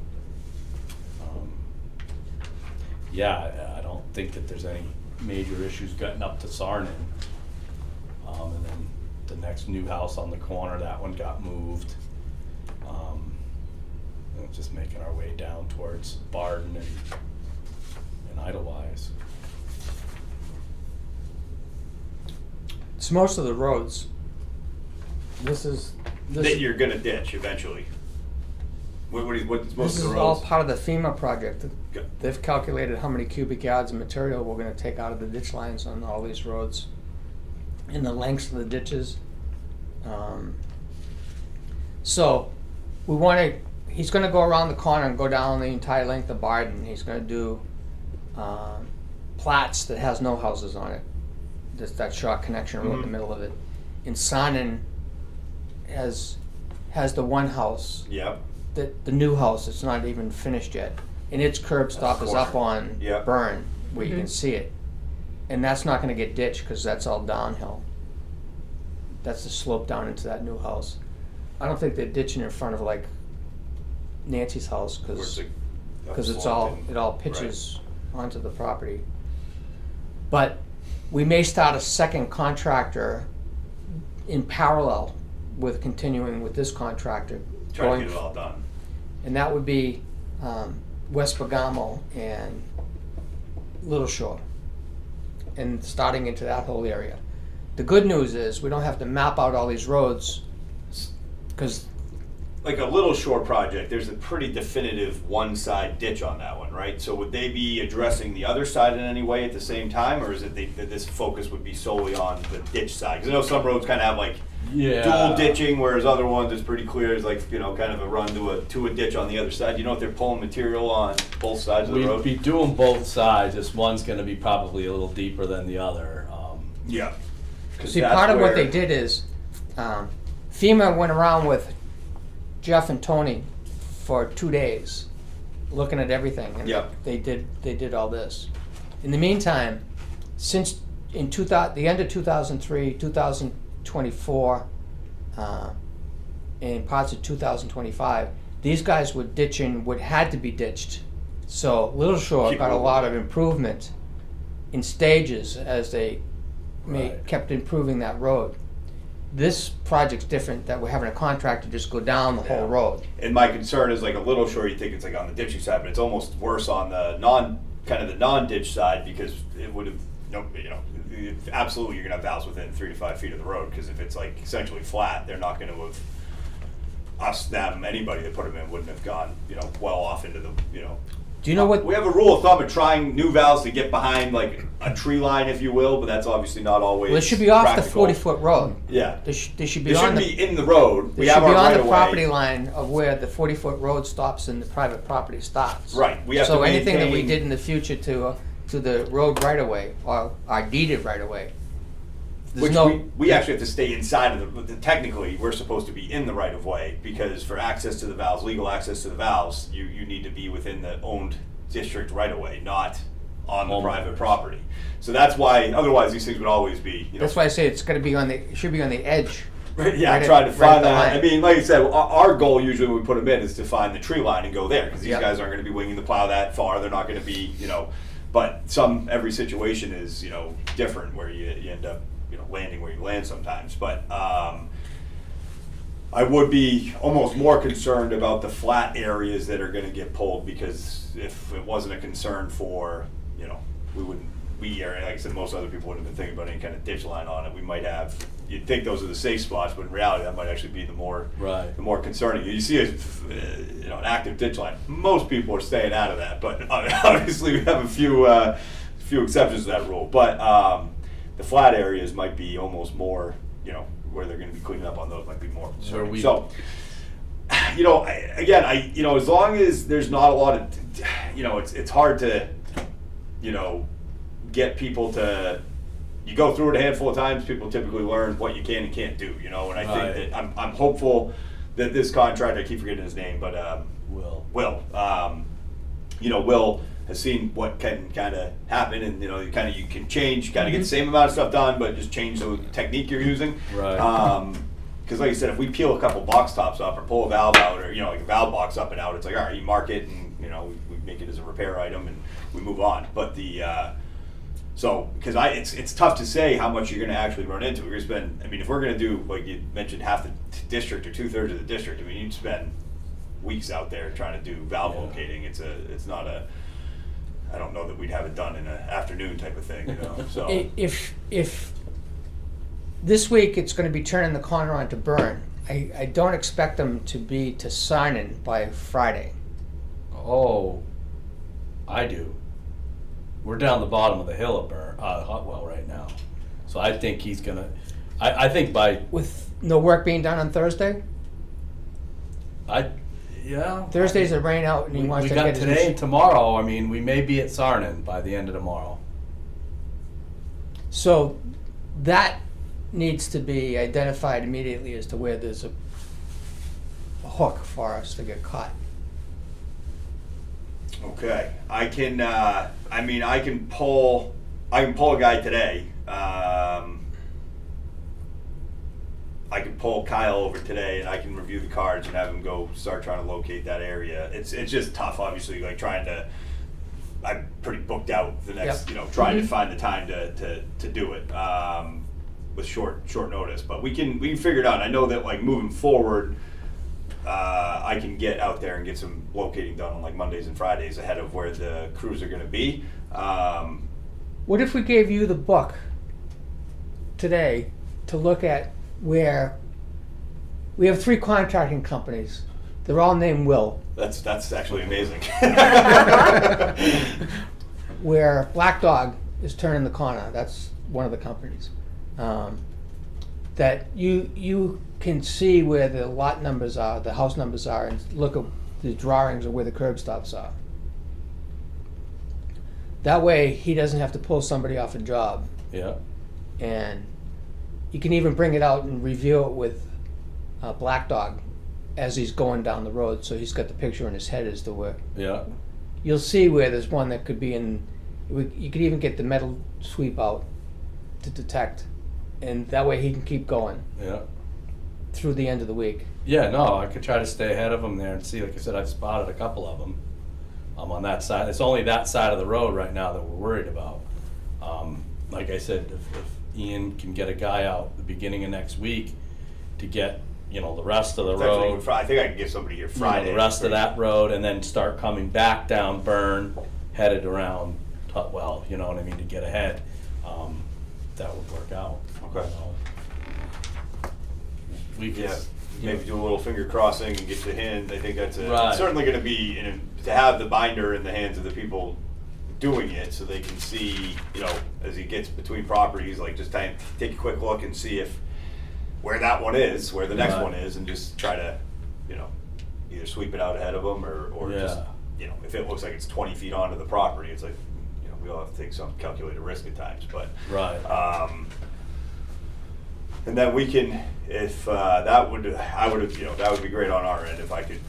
I don't think that there's any major issues getting up to Sarnin. And then the next new house on the corner, that one got moved. And just making our way down towards Barden and Eidelweiss. It's most of the roads. This That you're gonna ditch eventually. What's most this of is the all roads? part of the FEMA project. Good. They've calculated how many cubic yards of material we're gonna take out of the ditch lines on all these roads, and the lengths of the ditches. So we want to he's gonna go around the corner and go down the entire length of Barden. He's gonna do Platts that has no houses on it. Just that short connection road in the middle of it. And Sonnen has the one house, Yep. the new house. It's not even finished yet, and its curb stop is up on Yep. Burn, where you can see it, and that's not going to get ditched because that's all downhill. That's the slope down into that new house. I don't think they're ditching in front of like Nancy's house Where it's because a it's slope all and- it all pitches onto the property. But we may start a second contractor in parallel with continuing with this contractor. Try to going get it all done. And that would be West Bergamo and Little Shore, and starting into that whole area. The good news is we don't have to map out all these roads because Like a Little Shore project, there's a pretty definitive one-side ditch on that one, right? So would they be addressing the other side in any way at the same time, or is it that this focus would be solely on the ditch side? Because I know some roads kind of have like dual ditching, whereas other ones it's pretty clear. It's like, you know, kind of a run to a ditch on the other side. You know if they're pulling material on both sides of the We'd road? be doing both sides, just one's gonna be probably a little deeper than the other. Yeah. 'Cause see, that's part of what where- they did is FEMA went around with Jeff and Tony for 2 days looking at everything, and Yep. they did all this. In the meantime, since the end of 2003, 2024, and parts of 2025, these guys were ditching what had to be ditched. So Little Shore Keep got a moving. lot of improvement in stages as they Right. kept improving that road. This project's different, that we're having a contractor just go down the whole Yeah. road. And my concern is like a Little Shore, you think it's like on the ditching side, but it's almost worse on the non-ditch side, because it would have, absolutely you're gonna have valves within 3 to 5 feet of the road, because if it's like essentially flat, they're not gonna have, anybody that put them in wouldn't have gone, well off into the, Do you know what? We have a rule of thumb of trying new valves to get behind like a tree line, if you will, but that's obviously not always Well, it should be off the practical. 40-foot road. Yeah. They should be It on shouldn't the. be in the road. They We should have be our on right the of property way. line of where the 40-foot road stops and the private property stops. Right. We have So to anything that we maintain- did in the future to the road right of way or our deeded right of way. There's Which no. we actually have to stay inside of technically, we're supposed to be in the right of way, because for access to the valves, legal access to the valves, you need to be within the owned district right of way, not on the Home private owners. property. So that's why, otherwise these things would always be, That's why I say it's going to be it should be on the edge. yeah, right trying to at find the that. line. I mean, like I said, our goal usually when we put them in is to find the tree line and go there, because these Yep. guys aren't going to be winging the plow that far. They're not going to be, but every situation is, different where you end up, landing where you land sometimes. But I would be almost more concerned about the flat areas that are going to get pulled, because if it wasn't a concern for, like I said, most other people wouldn't have been thinking about any kind of ditch line on it. We might have, you'd think those are the safe spots, but in reality, that might actually be the more concerning. You see an active ditch line, most people are staying out of that, but obviously we have a few exceptions to that rule. But the flat areas might be almost more, where they're going to be cleaning up on those might be more concerning. So, as long as there's not a lot of, it's hard to, get people to, you go through it a handful of times, people typically learn what you can and can't do, and I think that I'm hopeful that this contract, I keep forgetting his name, but Will, Will has seen what can kind of happen, and you can change, kind of get the same amount of stuff done, but just change the technique you're using. Right. Because like I said, if we peel a couple box tops up or pull a valve out, or like a valve box up and out, it's like, all right, you mark it, and we make it as a repair item and we move on. But because it's tough to say how much you're going to actually run into. If we're going to do, like you mentioned, half the district or 2/3 of the district, you'd spend weeks out there trying to do valve locating. It's not a, I don't know that we'd have it done in an afternoon type of thing, So If this week it's going to be turning the corner onto Burn, I don't expect them to be to sign by Friday. Oh, I do. We're down the bottom of the hill at Hotwell right now. So I think he's gonna, I think by, With no work being done on Thursday? Yeah. Thursday's a rain out and he wants We to got get his today and tomorrow. I mean, we may be at Sarnen by the end of tomorrow. So that needs to be identified immediately as to where there's a hook for us to get caught. Okay, I can. I mean, I can pull a guy today. I can pull Kyle over today, and I can review the cards and have him go start trying to locate that area. It's just tough, obviously. Like trying to. I'm pretty booked out the next. Yep. You know, trying to find the time to do it with short notice. But we can figure it out. I know that like moving forward. I can get out there and get some locating done on like Mondays and Fridays ahead of where the crews are going to be. What if we gave you the book today to look at where we have 3 contracting companies? They're all named Will. That's actually amazing. Where Black Dog is turning the corner. That's one of the companies. That you can see where the lot numbers are, the house numbers are, and look at the drawings of where the curb stops are. That way, he doesn't have to pull somebody off a job. Yeah. And you can even bring it out and review it with Black Dog as he's going down the road, so he's got the picture in his head as to where. Yeah. You'll see where there's one that could be in. You could even get the metal sweep out to detect, and that way he can keep going Yeah. through the end of the week. Yeah, no, I could try to stay ahead of them there and see. Like I said, I've spotted a couple of them. On that side, it's only that side of the road right now that we're worried about. Like I said, if Ian can get a guy out the beginning of next week to get, the rest of the It's actually road, I think I can get somebody here Friday. the rest of that road, and then start coming back down Burn, headed around Tutwell. You know what I mean, to get ahead. That would work out. Okay. We could, Yeah, maybe do a little finger crossing and get to him. I think that's Right. certainly going to be to have the binder in the hands of the people doing it, so they can see, as he gets between properties, like just take a quick look and see where that one is, where the next Right. one is, and just try to, either sweep it out ahead of them or just, if it looks like it's 20 feet onto the property, it's like, we all have to take some calculated risk at times, but. right. And then we can, if that would be great on our end if I could,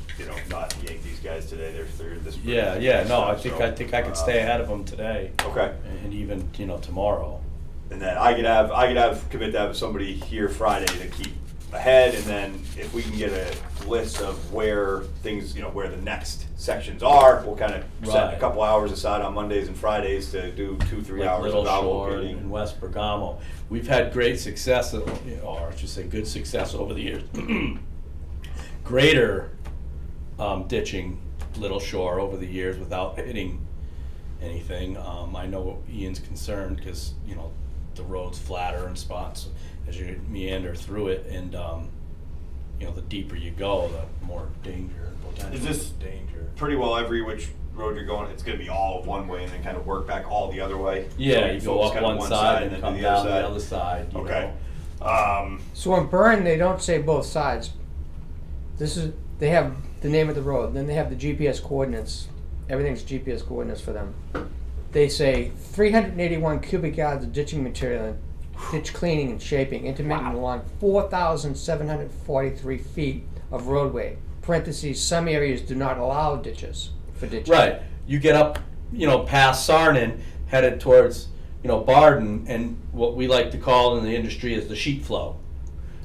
not yank these guys today. They're this. Yeah. No, I think So, I could stay ahead of them today, Okay. and even tomorrow. And then I could commit to have somebody here Friday to keep ahead, and then if we can get a list of where things, where the next sections are, we'll kind of set Right. a couple hours aside on Mondays and Fridays to do 2-3 Like hours Little of out Shore locating. and West Bergamo. We've had great success, or I should say good success over the years. Greater ditching Little Shore over the years without hitting anything. I know Ian's concerned because, the road's flatter in spots as you meander through it, and, the deeper you go, the more danger, potential Is this danger. pretty well every which road you're going, it's gonna be all one way and then kind of work back all the other way? Yeah, So you go folks up kind of one side and then come do down the other side, Okay. So in Burn, they don't say both sides. They have the name of the road, then they have the GPS coordinates. Everything's GPS coordinates for them. They say 381 cubic yards of ditching material, ditch cleaning and shaping, intermittent along 4,743 feet of roadway. Parentheses, some areas do not allow ditches for ditching. Right. You get up, past Sarnen, headed towards, Barden, and what we like to call in the industry is the sheet flow.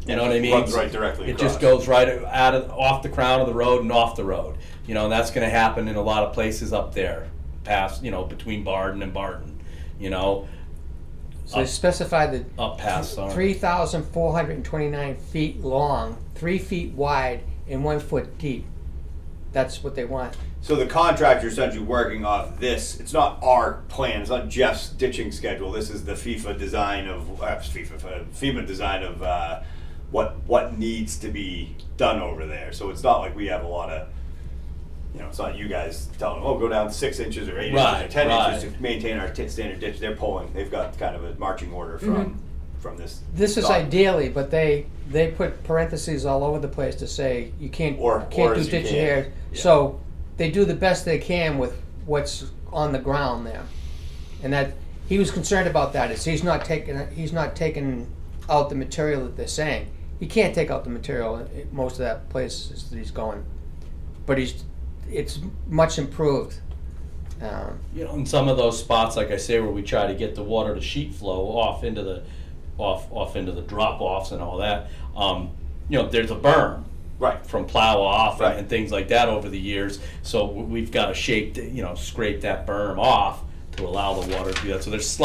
You know what I mean? Runs right directly It just across. goes right off the crown of the road and off the road. And that's going to happen in a lot of places up there, past, between Barden and Barden. So they specify that Up past Sarnen. 3,429 feet long, 3 feet wide, and 1 foot deep. That's what they want. So the contractor essentially working off this, it's not our plan, it's not Jeff's ditching schedule, this is the FEMA design of what needs to be done over there. So it's not like we have a lot of, it's not you guys telling them, go down 6 inches or 8 inches or 10 inches to maintain our standard ditch. They're pulling, they've got kind of a marching order from from this. This is done. ideally, but they put parentheses all over the place to say you can't Or do as you ditching can. here. Yeah. So they do the best they can with what's on the ground there, and that he was concerned about that. Is he's not taking out the material that they're saying. He can't take out the material in most of that place that he's going, but it's much improved. You know, in some of those spots, like I say, where we try to get the water to sheet flow off into the drop offs and all that, you know, there's a berm Right. from plow off Right. and things like that over the years. So we've got to scrape that berm off to allow the water to do that. So there's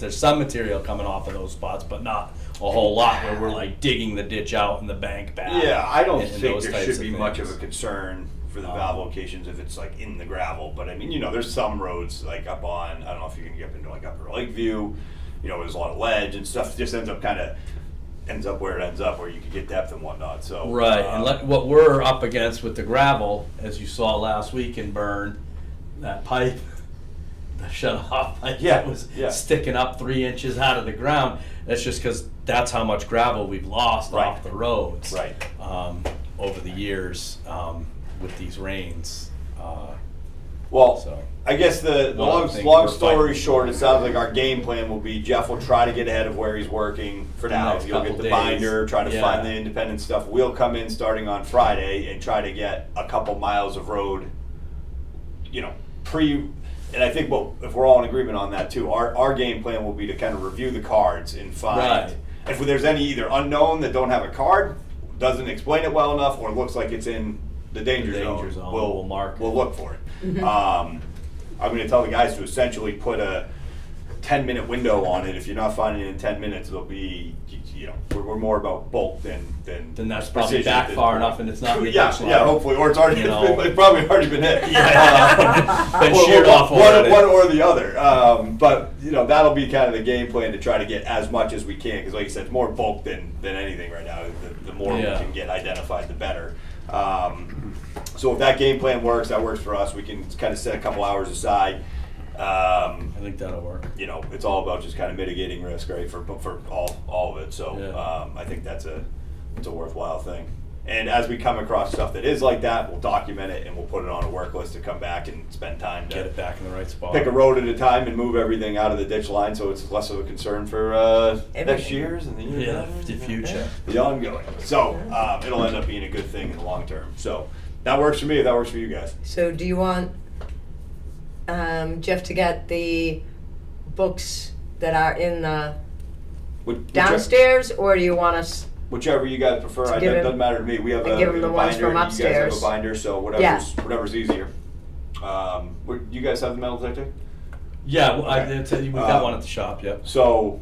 there's some material coming off of those spots, but not a whole lot where we're like digging the ditch out and the bank back. Yeah, I don't and think those there types should of be much of things. a concern for the valve locations if it's like in the gravel. But I mean, you know, there's some roads like up on, I don't know if you can get up into like Upper Lakeview, you know, there's a lot of ledge and stuff. It just ends up where it ends up, where you can get depth and whatnot. So Right, and what we're up against with the gravel, as you saw last week in Burn, that pipe, the shut-off pipe that was sticking up 3 inches out of the ground, that's just because that's how much gravel we've lost Right. off the roads Right. over the years with these rains. Well, So. I guess the One of long, the things long we're story fighting short, it for. sounds like our game plan will be Jeff will try to get ahead of where he's working for The now. next You'll get couple the days. binder, try to Yeah. find the independent stuff. We'll come in starting on Friday and try to get a couple miles of road, you know, and I think if we're all in agreement on that too, our game plan will be to kind of review the cards and find Right. if there's any either unknown that don't have a card, doesn't explain it well enough, or looks like it's in the danger zone, we'll mark it. we'll look for it. I'm going to tell the guys to essentially put a 10-minute window on it. If you're not finding it in 10 minutes, it'll be, you know, we're more about bulk than Then that's probably precision back at this far point. enough and it's not in the Yeah, ditch line. yeah, hopefully, or it's already You know. it's probably already been hit. Been Or sheared off already. one or the other. But you know, that'll be kind of the game plan to try to get as much as we can, because like you said, it's more bulk than anything right now. The more Yeah. we can get identified, the better. So if that game plan works, that works for us. We can kind of set a couple hours aside. I think that'll work. You know, it's all about just kind of mitigating risk, right, for all of it. So Yeah. I think it's a worthwhile thing. And as we come across stuff that is like that, we'll document it and we'll put it on a work list to come back and spend time Get to it back in the right spot. pick a road at a time and move everything out of the ditch line, so it's less of a concern for next years and the years Yeah, after, the future. the ongoing. So it'll end up being a good thing in the long term. So that works for me. If that works for you guys. So do you want Jeff to get the books that are in the downstairs, or do you want us? Whichever you guys prefer. To It give him- doesn't matter to me. We have and a, give him we have the a ones binder. from You guys have upstairs. a binder, so whatever's easier. You guys have the metal detector? Yeah, Okay. we got one at the shop, yep. So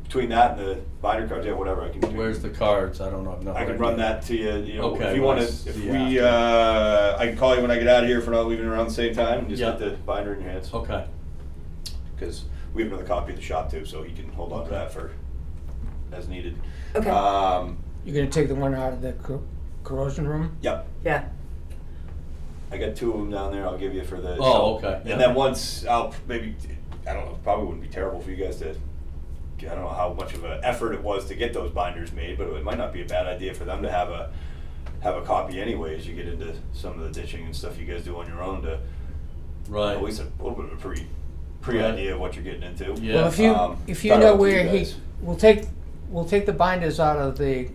between that and the binder cards, yeah, whatever I can do. Where's the cards? I don't know. I've no I can idea. run that to you. You know, Okay, if you well, want I to. If see we, I can call you when I get out of here if we're not leaving around the same time, and just Yeah. get the binder in your hands. Okay. Because we have another copy of the shop too, so you can hold on to Okay. that for as needed. Okay. You're gonna take the one out of the corrosion room? Yep. Yeah. I got 2 of them down there. I'll give you for the. Oh, okay. Yeah. And then once I don't know, probably wouldn't be terrible for you guys to. I don't know how much of an effort it was to get those binders made, but it might not be a bad idea for them to have a copy anyway as you get into some of the ditching and stuff you guys do on your own to Right. at least a little bit of a pre idea of what you're getting into. Yeah. Well, if you thought know up to where you he, guys. we'll take the binders out of the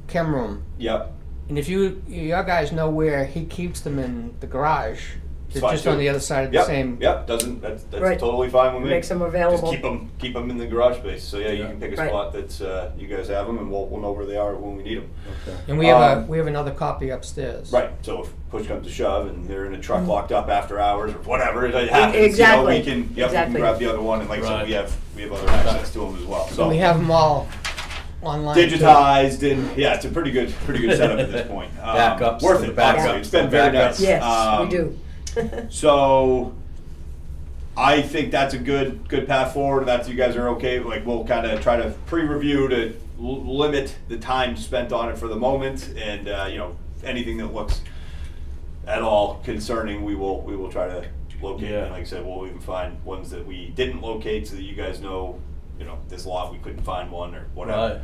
chem room, Yep. and if your guys know where he keeps them in the garage, It's they're fine, just too. on the other side of the Yep. same. Yep. That's Right. totally fine with me. Makes them Just available. keep them in the garage space. So yeah, you Yeah. can pick a Right. spot that's you guys have them, and we'll know where they are when we need them. Okay. And we have Um, we have another copy upstairs. Right. So if push comes to shove, and they're in a truck locked up after hours or whatever it happens, Exactly. we can we Exactly. can grab the other one, and like I said, Right. we have other access to them as well. So So we have them all online. too. digitized, and yeah, it's a pretty good setup at this point. Backups Worth to it. the Honestly. backups It's been to very backups. nice. Yes, we do. So I think that's a good path forward. That's you guys are okay. Like we'll kind of try to pre-review to limit the time spent on it for the moment, and you know, anything that looks at all concerning, we will try to locate. Yeah. And like I said, we'll even find ones that we didn't locate, so that you guys know this lot we couldn't find one or whatever.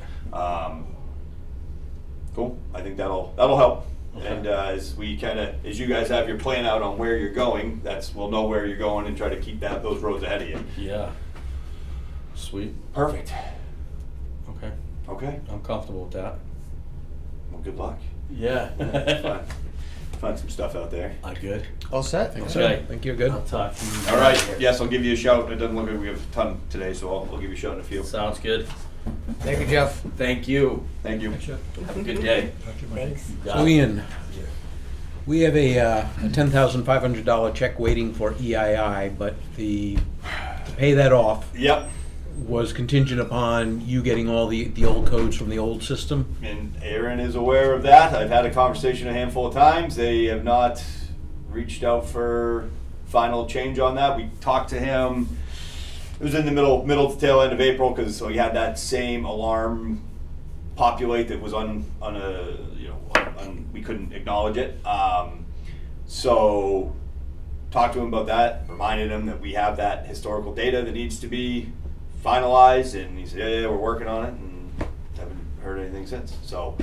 Cool. I think that'll help. Okay. And as you guys have your plan out on where you're going, we'll know where you're going and try to keep those roads ahead of you. Yeah. Sweet. Perfect. Okay. Okay. I'm comfortable with that. Well, good luck. Yeah. Find some stuff out there. I'm good. All set? Think Okay. so. Think you're good? I'll talk to you. All right. Yes, I'll give you a shout. It doesn't look like we have a ton today, so I'll give you a shout in a few. Sounds good. Thank you, Jeff. Thank you. Thank you. Have a good day. Thanks. Got So it. Ian, we have a $10,500 check waiting for EII, but to pay that off Yep. was contingent upon you getting all the old codes from the old system. And Aaron is aware of that. I've had a conversation a handful of times. They have not reached out for final change on that. We talked to him. It was in the middle to tail end of April because we had that same alarm populate that was we couldn't acknowledge it. So talked to him about that. Reminded him that we have that historical data that needs to be finalized, and he said, "Yeah, we're working on it," and haven't heard anything since. So,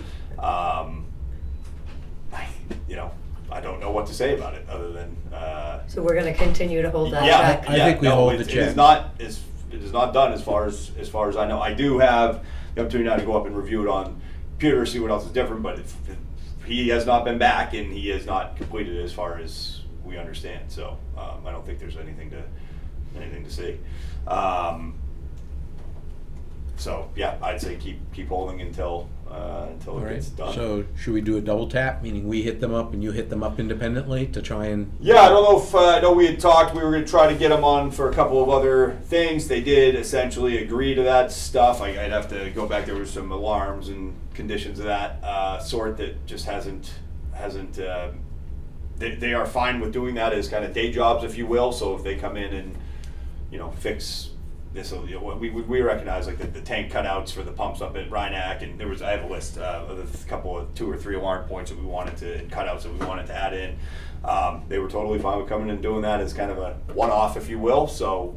I don't know what to say about it other than. So we're gonna continue to hold that Yeah, check. I think we hold the it check. It is not done as far as I know. I do have the opportunity now to go up and review it on computer, see what else is different, but he has not been back and he has not completed it as far as we understand. So I don't think there's anything to see. So yeah, I'd say keep holding until All it right. gets done. So should we do a double tap, meaning we hit them up and you hit them up independently to try and? Yeah, I don't know if I know we had talked. We were going to try to get them on for a couple of other things. They did essentially agree to that stuff. I'd have to go back. There were some alarms and conditions of that sort that just hasn't. They are fine with doing that as kind of day jobs, if you will. So if they come in and fix this, we recognize like the tank cutouts for the pumps up at Rhineac, and I have a list of a couple of 2 or 3 alarm points that we wanted to, and cutouts that we wanted to add in. They were totally fine with coming and doing that as kind of a one-off, if you will. So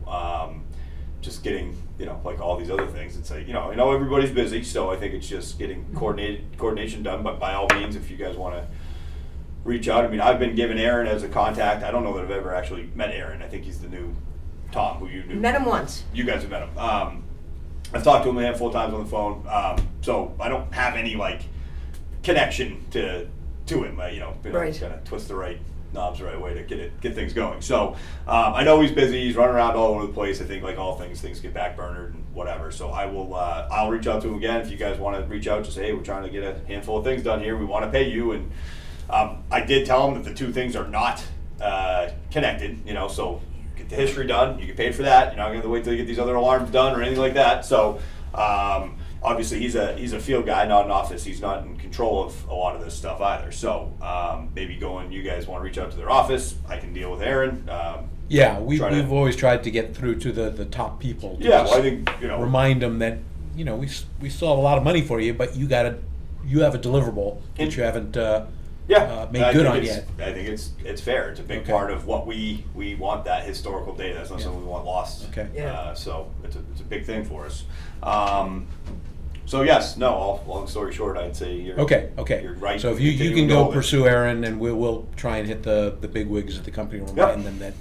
just getting like all these other things, it's like I know everybody's busy, so I think it's just getting coordination done. But by all means, if you guys want to reach out, I mean, I've been given Aaron as a contact. I don't know that I've ever actually met Aaron. I think he's the new Tom, who you knew. Met him once. You guys have met him. I've talked to him a handful of times on the phone, so I don't have any like connection to him. Right. Kind of twist the right knobs the right way to get things going. So I know he's busy. He's running around all over the place. I think like all things get backburnered and whatever. So I will. I'll reach out to him again if you guys want to reach out. Just say, hey, we're trying to get a handful of things done here. We want to pay you, and I did tell him that the 2 things are not connected. So. Get the history done, you get paid for that. You're not going to have to wait till you get these other alarms done or anything like that. So obviously he's a field guy, not an office. He's not in control of a lot of this stuff either. So maybe you guys want to reach out to their office. I can deal with Aaron. Yeah, we've always tried to get through to the top people. To Yeah, just well, I think remind them that we still have a lot of money for you, but you have a deliverable that you haven't made good on yet. I think it's fair. It's a big part of what we want, that historical data. That's not something we want lost. Okay. Yeah. So it's a big thing for us. So yes, no. Long story short, I'd say you're Okay. You're right. So if you Continue can to go there. pursue Aaron, and we'll try and hit the big wigs at the company and remind them that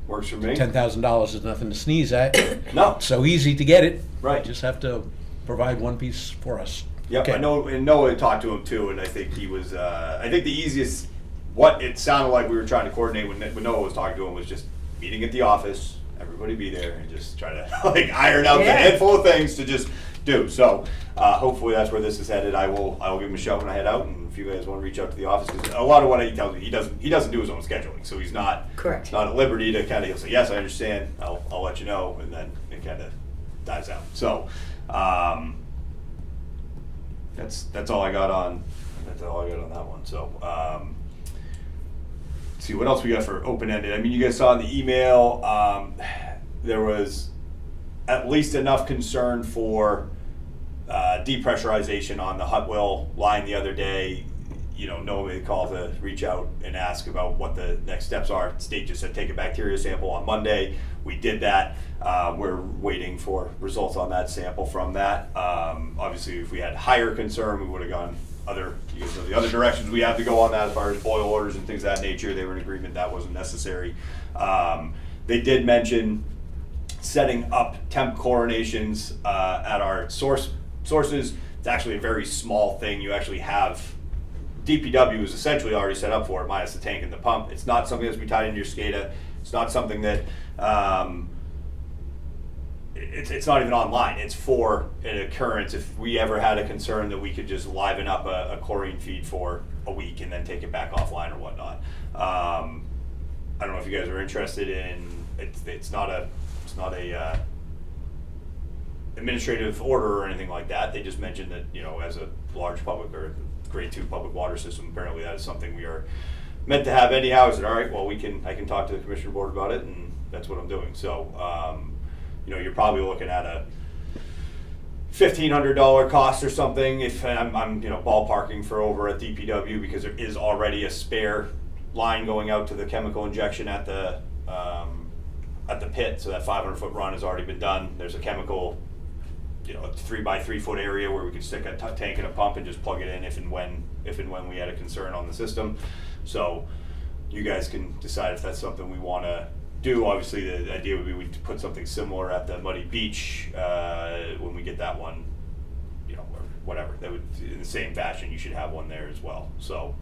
Works for me. $10,000 is nothing to sneeze at. No. So easy to get it. Right. Just have to provide one piece for us. Yep, Okay. I know, and Noah talked to him too, and I think he was. I think the easiest, what it sounded like we were trying to coordinate when Noah was talking to him was just meeting at the office, everybody be there, and just try to like iron out the handful of things to just do. So hopefully that's where this is headed. I will give him a shout when I head out, and if you guys want to reach out to the office, because a lot of what he tells me, he doesn't do his own scheduling, so he's not Correct. not at liberty to kind of. He'll say yes, I understand. I'll let you know, and then it kind of dies out. So. That's all I got on. That's all I got on that one. So, let's see what else we got for open-ended. I mean, you guys saw in the email there was at least enough concern for depressurization on the Hutwell line the other day. nobody called to reach out and ask about what the next steps are. The state just said take a bacteria sample on Monday. We did that. We're waiting for results on that sample from that. Obviously, if we had higher concern, we would have gone the other directions we have to go on that as far as boil orders and things of that nature. They were in agreement that wasn't necessary. They did mention setting up temp chlorinations at our sources. It's actually a very small thing. You actually have DPW is essentially already set up for it, minus the tank and the pump. It's not something that's be tied into your SCADA. It's not something that it's not even online. It's for an occurrence. If we ever had a concern that we could just liven up a chlorine feed for a week and then take it back offline or whatnot. I don't know if you guys are interested in. It's not a administrative order or anything like that. They just mentioned that as a large public or grade 2 public water system, apparently that is something we are meant to have anyhow. I said, all right, well I can talk to the commissioner board about it, and that's what I'm doing. So you're probably looking at a $1,500 cost or something. If I'm ballparking for over at DPW, because there is already a spare line going out to the chemical injection at the pit, so that 500-foot run has already been done. There's a chemical, a 3x3 foot area where we could stick a tank and a pump and just plug it in if and when we had a concern on the system. So you guys can decide if that's something we want to do. Obviously, the idea would be we'd put something similar at the Muddy Beach when we get that one, or whatever. That would, in the same fashion, you should have one there as well. So.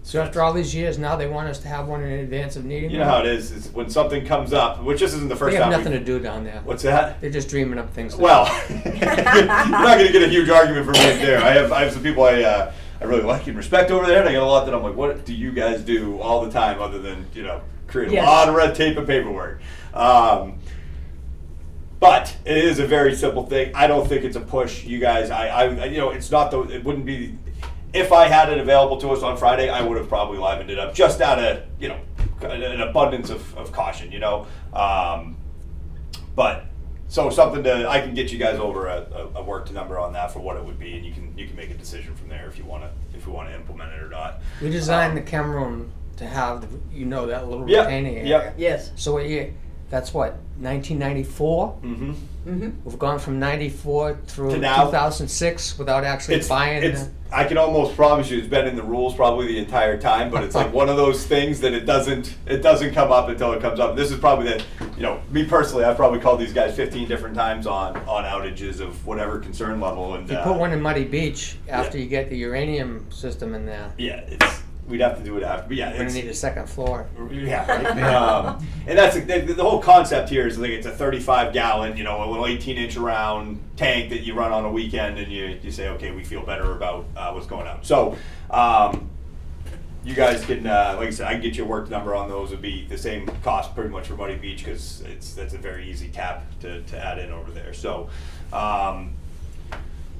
So after all these years, now they want us to have one in advance of needing You know how it is. It's when something comes up, which this isn't the first They time. have nothing to do down there. What's that? They're just dreaming up things. Well, you're not going to get a huge argument from me there. I have some people I really like and respect over there, and I got a lot that I'm like, what do you guys do all the time other than create a lot of red tape and paperwork? But it is a very simple thing. I don't think it's a push. You guys, it's not it wouldn't be. If I had it available to us on Friday, I would have probably livened it up just out of an abundance of caution, But so something I can get you guys over a worked number on that for what it would be, and you can make a decision from there if you want to implement it or not. We designed the chem room to have that little Yep, retaining area. yep. Yes. So that's what 1994. Mm-hmm. Mm-hmm. We've gone from 94 through To now. 2006 without actually buying. I can almost promise you it's been in the rules probably the entire time, but it's like one of those things that it doesn't come up until it comes up. This is probably me personally, I've probably called these guys 15 different times on outages of whatever concern level. And If you put one in Muddy Beach after yeah. you get the uranium system in there, Yeah, we'd have to do it after. But yeah, we're gonna need a second floor. Yeah, right. And that's the whole concept here is like it's a 35-gallon, a little 18-inch around tank that you run on a weekend, and you say, okay, we feel better about what's going on. So, you guys can, like I said, I can get you a work number on those. It'd be the same cost pretty much for Muddy Beach because that's a very easy tap to add in over there. So,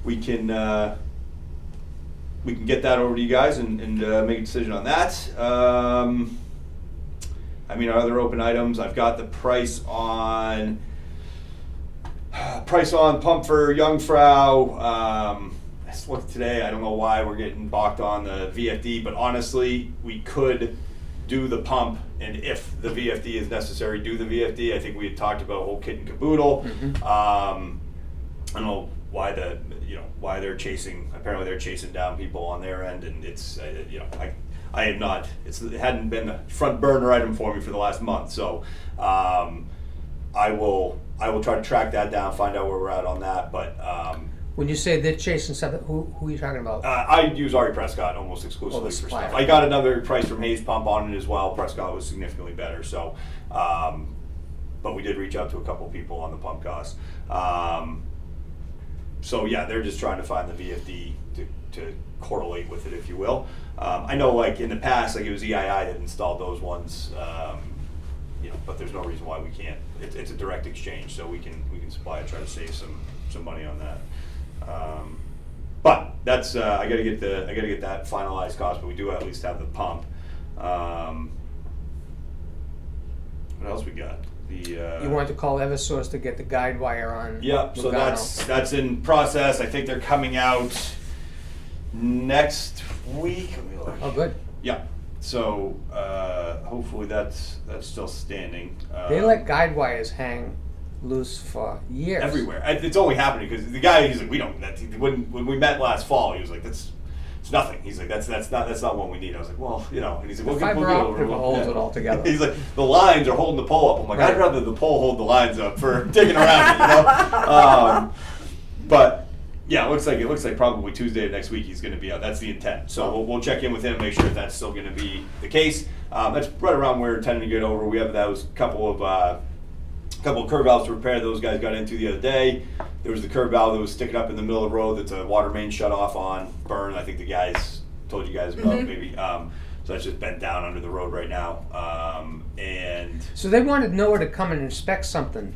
we can get that over to you guys and make a decision on that. Our other open items, I've got the price on pump for Jungfrau. I looked today, I don't know why we're getting balked on the VFD, but honestly, we could do the pump, and if the VFD is necessary, do the VFD. I think we had talked about whole kit and caboodle. Mm-hmm. I don't know why they're chasing. Apparently, they're chasing down people on their end, and it's I have not. It hadn't been a front burner item for me for the last month, so I will try to track that down, find out where we're at on that. But When you say they're chasing something, who are you talking about? I use Ari Prescott almost exclusively for supplier. stuff. I got another price from Hayes Pump on it as well. Prescott was significantly better, so but we did reach out to a couple people on the pump costs. So yeah, they're just trying to find the VFD to correlate with it, if you will. I know, like in the past, like it was EII that installed those ones, but there's no reason why we can't. It's a direct exchange, so we can supply it, try to save some money on that. But that's I gotta get that finalized cost, but we do at least have the pump. What else we got? You wanted to call Eversource to get the guide wire on. Yep, so Lugano. that's in process. I think they're coming out Next week, let me look. Oh, good. Yeah, so, hopefully that's still standing. They let guide wires hang loose for years. Everywhere. It's only happening because the guy, he's like, we don't, when we met last fall, he was like, it's nothing. He's like, that's not what we need. I was like, well, and he's like, The we'll fiber get optic holds it all together. He's like, the lines are holding the pole up. I'm like, Right. I'd rather the pole hold the lines up for digging around it, But yeah, it looks like probably Tuesday of next week he's going to be out. That's the intent. So we'll check in with him, make sure if that's still going to be the case. That's right around where we're intending to get over. We have those couple of curb valves to repair. Those guys got into the other day. There was the curb valve that was sticking up in the middle of the road. That's a water main shut off on burn. I think the guys told you guys about maybe. So that's just bent down under the road right now. And So they wanted NOAA to come and inspect something.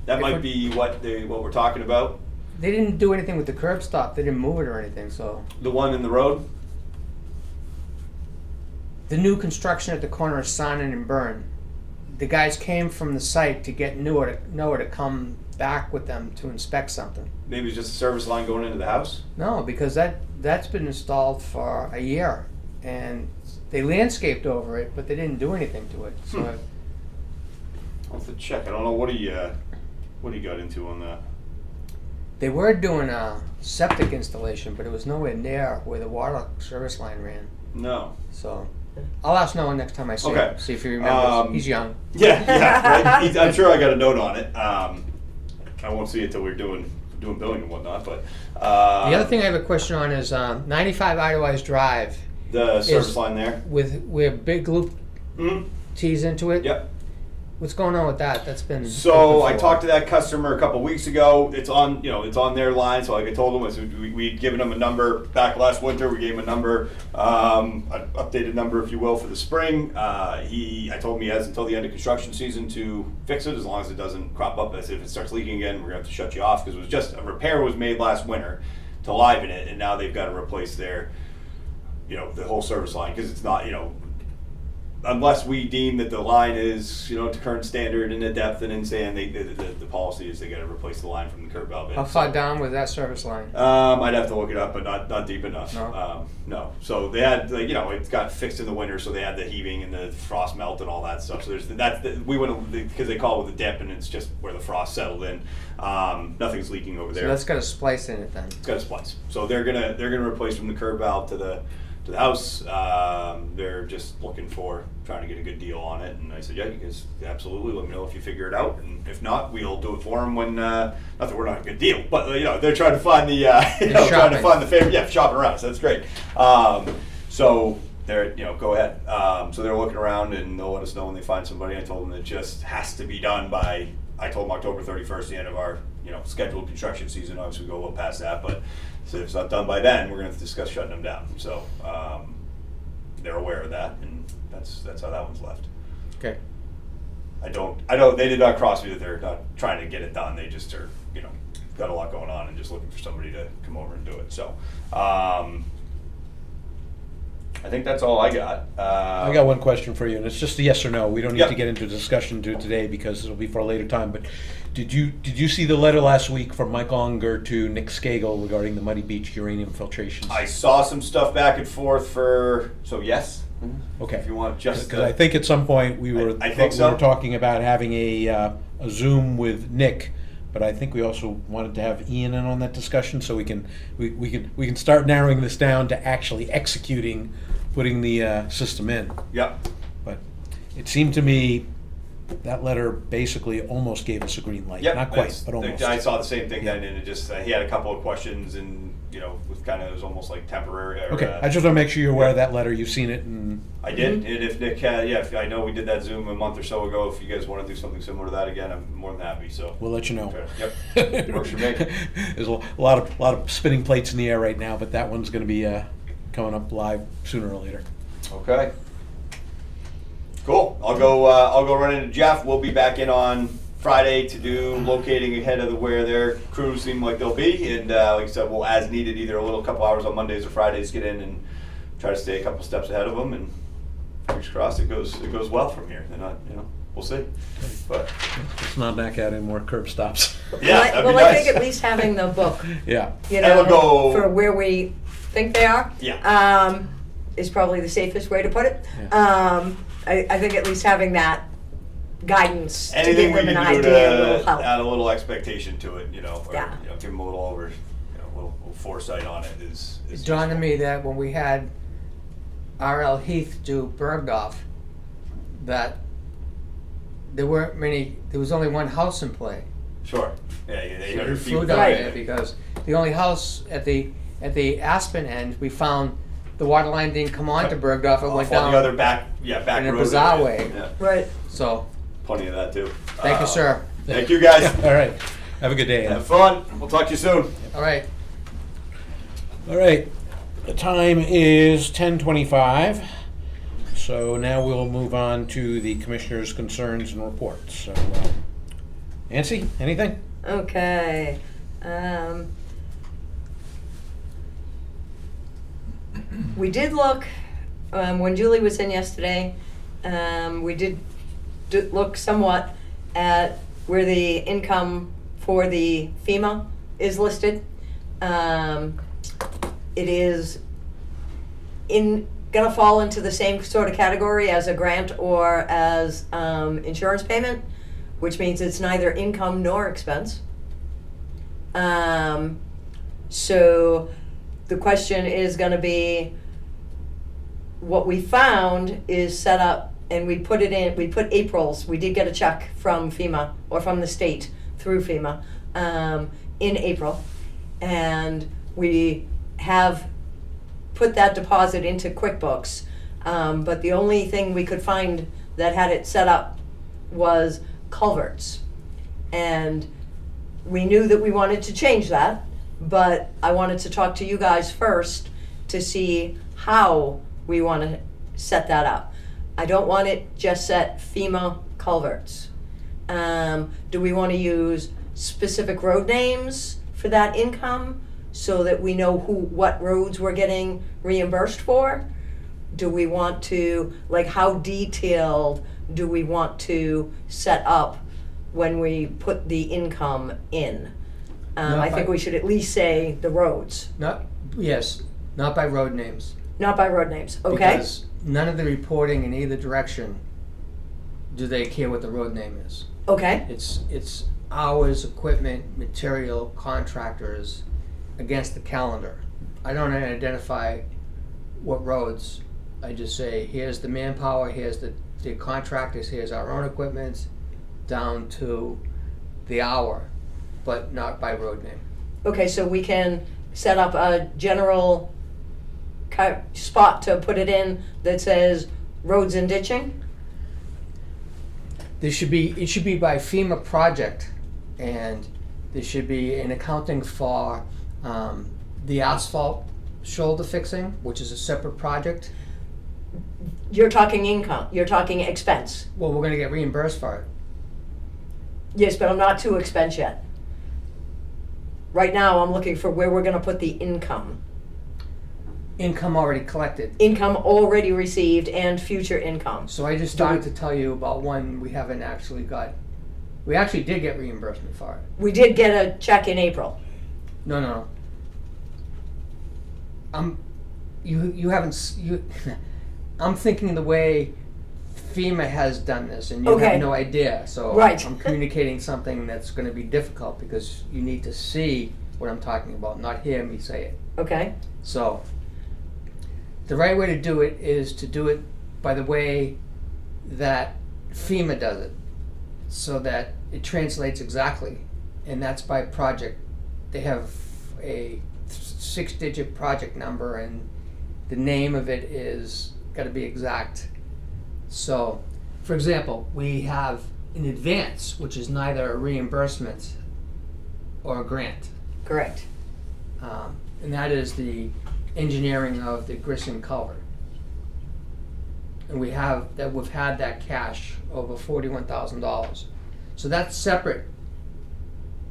that If might we- be what we're talking about. They didn't do anything with the curb stop. They didn't move it or anything. So The one in the road. the new construction at the corner of Sonnen and Burn, the guys came from the site to get NOAA to come back with them to inspect something. Maybe it's just a service line going into the house. No, because that's been installed for a year, and they landscaped over it, but they didn't do anything to it. So I'll have to check. I don't know what he got into on that. they were doing a septic installation, but it was nowhere near where the water service line ran. No. So I'll ask Noah next time I see Okay. him, see if he remembers. He's young. Yeah, right. I'm sure I got a note on it. I won't see it till we're doing billing and whatnot. But The other thing I have a question on is 95 Eidelweiss Drive the service is- line there. with where Big Loop Mm-hmm. tees into it. Yep. What's going on with that? That's been So open I for a talked to that customer a couple weeks ago. It's on their line. So like I told them, we'd given them a number back last winter. We gave him a number, an updated number, if you will, for the spring. I told him he has until the end of construction season to fix it, as long as it doesn't crop up. As if it starts leaking again, we're gonna have to shut you off, because it was just a repair was made last winter to liven it, and now they've got to replace their, the whole service line, because it's not, unless we deem that the line is, to current standard in the depth and in sand, the policy is they got to replace the line from the curb valve in. How far down was that service line? I'd have to look it up, but not deep enough. No? No. So they had, it got fixed in the winter, so they had the heaving and the frost melt and all that stuff. So we went, because they call it with the dip, and it's just where the frost settled in. Nothing's leaking over there. So that's got a splice in it then. It's got a splice. So they're gonna replace from the curb valve to the house. They're just trying to get a good deal on it. And I said, yeah, you guys absolutely let me know if you figure it out, and if not, we'll do it for them when. Not that we're not a good deal, but they're trying to find the trying to find the favorite. Yeah, shopping around. So that's great. So they're go ahead. So they're looking around, and they'll let us know when they find somebody. I told them it just has to be done by. I told them October 31st, the end of our scheduled construction season. Obviously, we go a little past that, but so if it's not done by then, we're going to discuss shutting them down. So they're aware of that, and that's how that one's left. Okay. I don't. They did not cross me that they're not trying to get it done. They just are, got a lot going on and just looking for somebody to come over and do it. So I think that's all I got. I got one question for you, and it's just a yes or no. We don't need Yep. to get into a discussion today because it'll be for a later time. But did you see the letter last week from Mike Unger to Nick Skagel regarding the Muddy Beach uranium filtrations? I saw some stuff back and forth so yes. Okay. If you want just Because I think at some point we were I think so. we were talking about having a Zoom with Nick, but I think we also wanted to have Ian in on that discussion so we can start narrowing this down to actually executing, putting the system in. Yep. But it seemed to me that letter basically almost gave us a green light. Yep. Not quite, but almost. I saw the same thing then, and it just he had a couple of questions, and with it was almost like temporary. Okay, I just want to make sure you're aware of that letter. You've seen it, and I did, and if Nick if I know we did that Zoom a month or so ago. If you guys want to do something similar to that again, I'm more than happy. So we'll let you know. Okay. Yep, works for me. There's a lot of spinning plates in the air right now, but that one's going to be coming up live sooner or later. Okay. Cool. I'll go run into Jeff. We'll be back in on Friday to do locating ahead of where their crews seem like they'll be, and like I said, we'll as needed either a couple hours on Mondays or Fridays get in and try to stay a couple steps ahead of them, and fingers crossed it goes well from here. They're not, we'll see. But Let's not back out any more curb stops. yeah, that'd be Well, nice. I think at least having the book, Yeah. And we'll go- for where we think they are. Yeah. Is probably the safest way to put it. Yeah. I think at least having that guidance to Anything give we them an can do idea will to help. add a little expectation to it, or Yeah. give them a little a little foresight on it is. It dawned on me that when we had R.L. Heath do Bergdorf, that there was only one house in play. Sure. Yeah, 800 So feet. we flew down Right. there because the only house at the Aspen end, we found the water line didn't come on to Bergdorf, it went Off on the other down. back in a road bizarre area. way. Yeah, Right. So, plenty of that too. thank you, sir. Thank you, guys. All right. Have a good day. Have fun. We'll talk to you soon. All right. All right. The time is 10:25. So now we'll move on to the commissioners' concerns and reports. So, Nancy, anything? Okay. We did look, when Julie was in yesterday, we did look somewhat at where the income for the FEMA is listed. It is gonna fall into the same sort of category as a grant or as insurance payment, which means it's neither income nor expense. So the question is gonna be, what we found is set up, and we put April's, we did get a check from FEMA, or from the state through FEMA, in April. And we have put that deposit into QuickBooks. But the only thing we could find that had it set up was culverts. And we knew that we wanted to change that, but I wanted to talk to you guys first to see how we want to set that up. I don't want it just set FEMA culverts. Do we want to use specific road names for that income so that we know what roads we're getting reimbursed for? Do we want to, how detailed do we want to set up when we put the income in? I think we should at least say the roads, Not by road names. not by road names, okay? Because none of the reporting in either direction do they care what the road name is. Okay, It's hours, equipment, material, contractors against the calendar. I don't identify what roads. I just say, here's the manpower, here's the contractors, here's our own equipment, down to the hour, but not by road name. okay, so we can set up a general spot to put it in that says roads and ditching? It should be by FEMA project, and there should be an accounting for the asphalt shoulder fixing, which is a separate project. You're talking income, you're talking expense. Well, we're gonna get reimbursed for it. Yes, but I'm not to expense yet. Right now, I'm looking for where we're gonna put the income. Income already collected. Income already received and future income. So I just started to tell you about one we haven't actually got. We actually did get reimbursement for it. We did get a check in April. No. You haven't. I'm thinking the way FEMA has done this, and you Okay. have no idea. So Right. I'm communicating something that's going to be difficult because you need to see what I'm talking about, not hear me say it. Okay, So the right way to do it is to do it by the way that FEMA does it, so that it translates exactly, and that's by project. They have a 6-digit project number, and the name of it is got to be exact. So, for example, we have an advance, which is neither a reimbursement or a grant. correct. And that is the engineering of the Grissom culvert. And we've had that cash over $41,000. So that's separate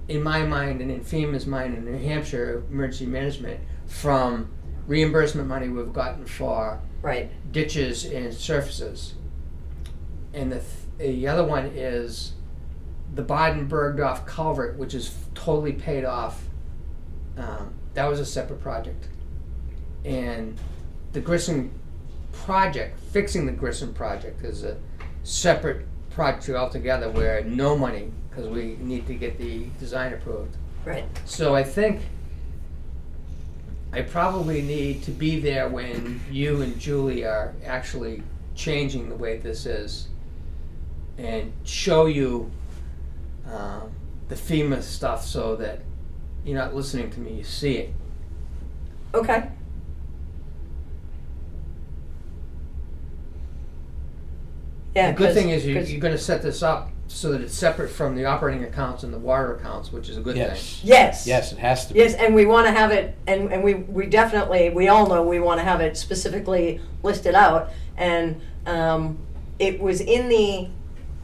in my mind and in FEMA's mind in New Hampshire emergency management from reimbursement money we've gotten for Right, ditches and surfaces. And the other one is the Baden-Bergdorf culvert, which is totally paid off. That was a separate project. And the Grissom project, fixing the Grissom project, is a separate project altogether where no money, because we need to get the design approved. Right. So I think I probably need to be there when you and Julie are actually changing the way this is and show you the FEMA stuff so that you're not listening to me, you see it. Okay. Yeah. The good thing is 'cause- you're gonna set this up so that it's separate from the operating accounts and the water accounts, which is a good thing. Yes. Yes. Yes, it has to be. Yes, and we want to have it, and we definitely, we all know we want to have it specifically listed out. And it was in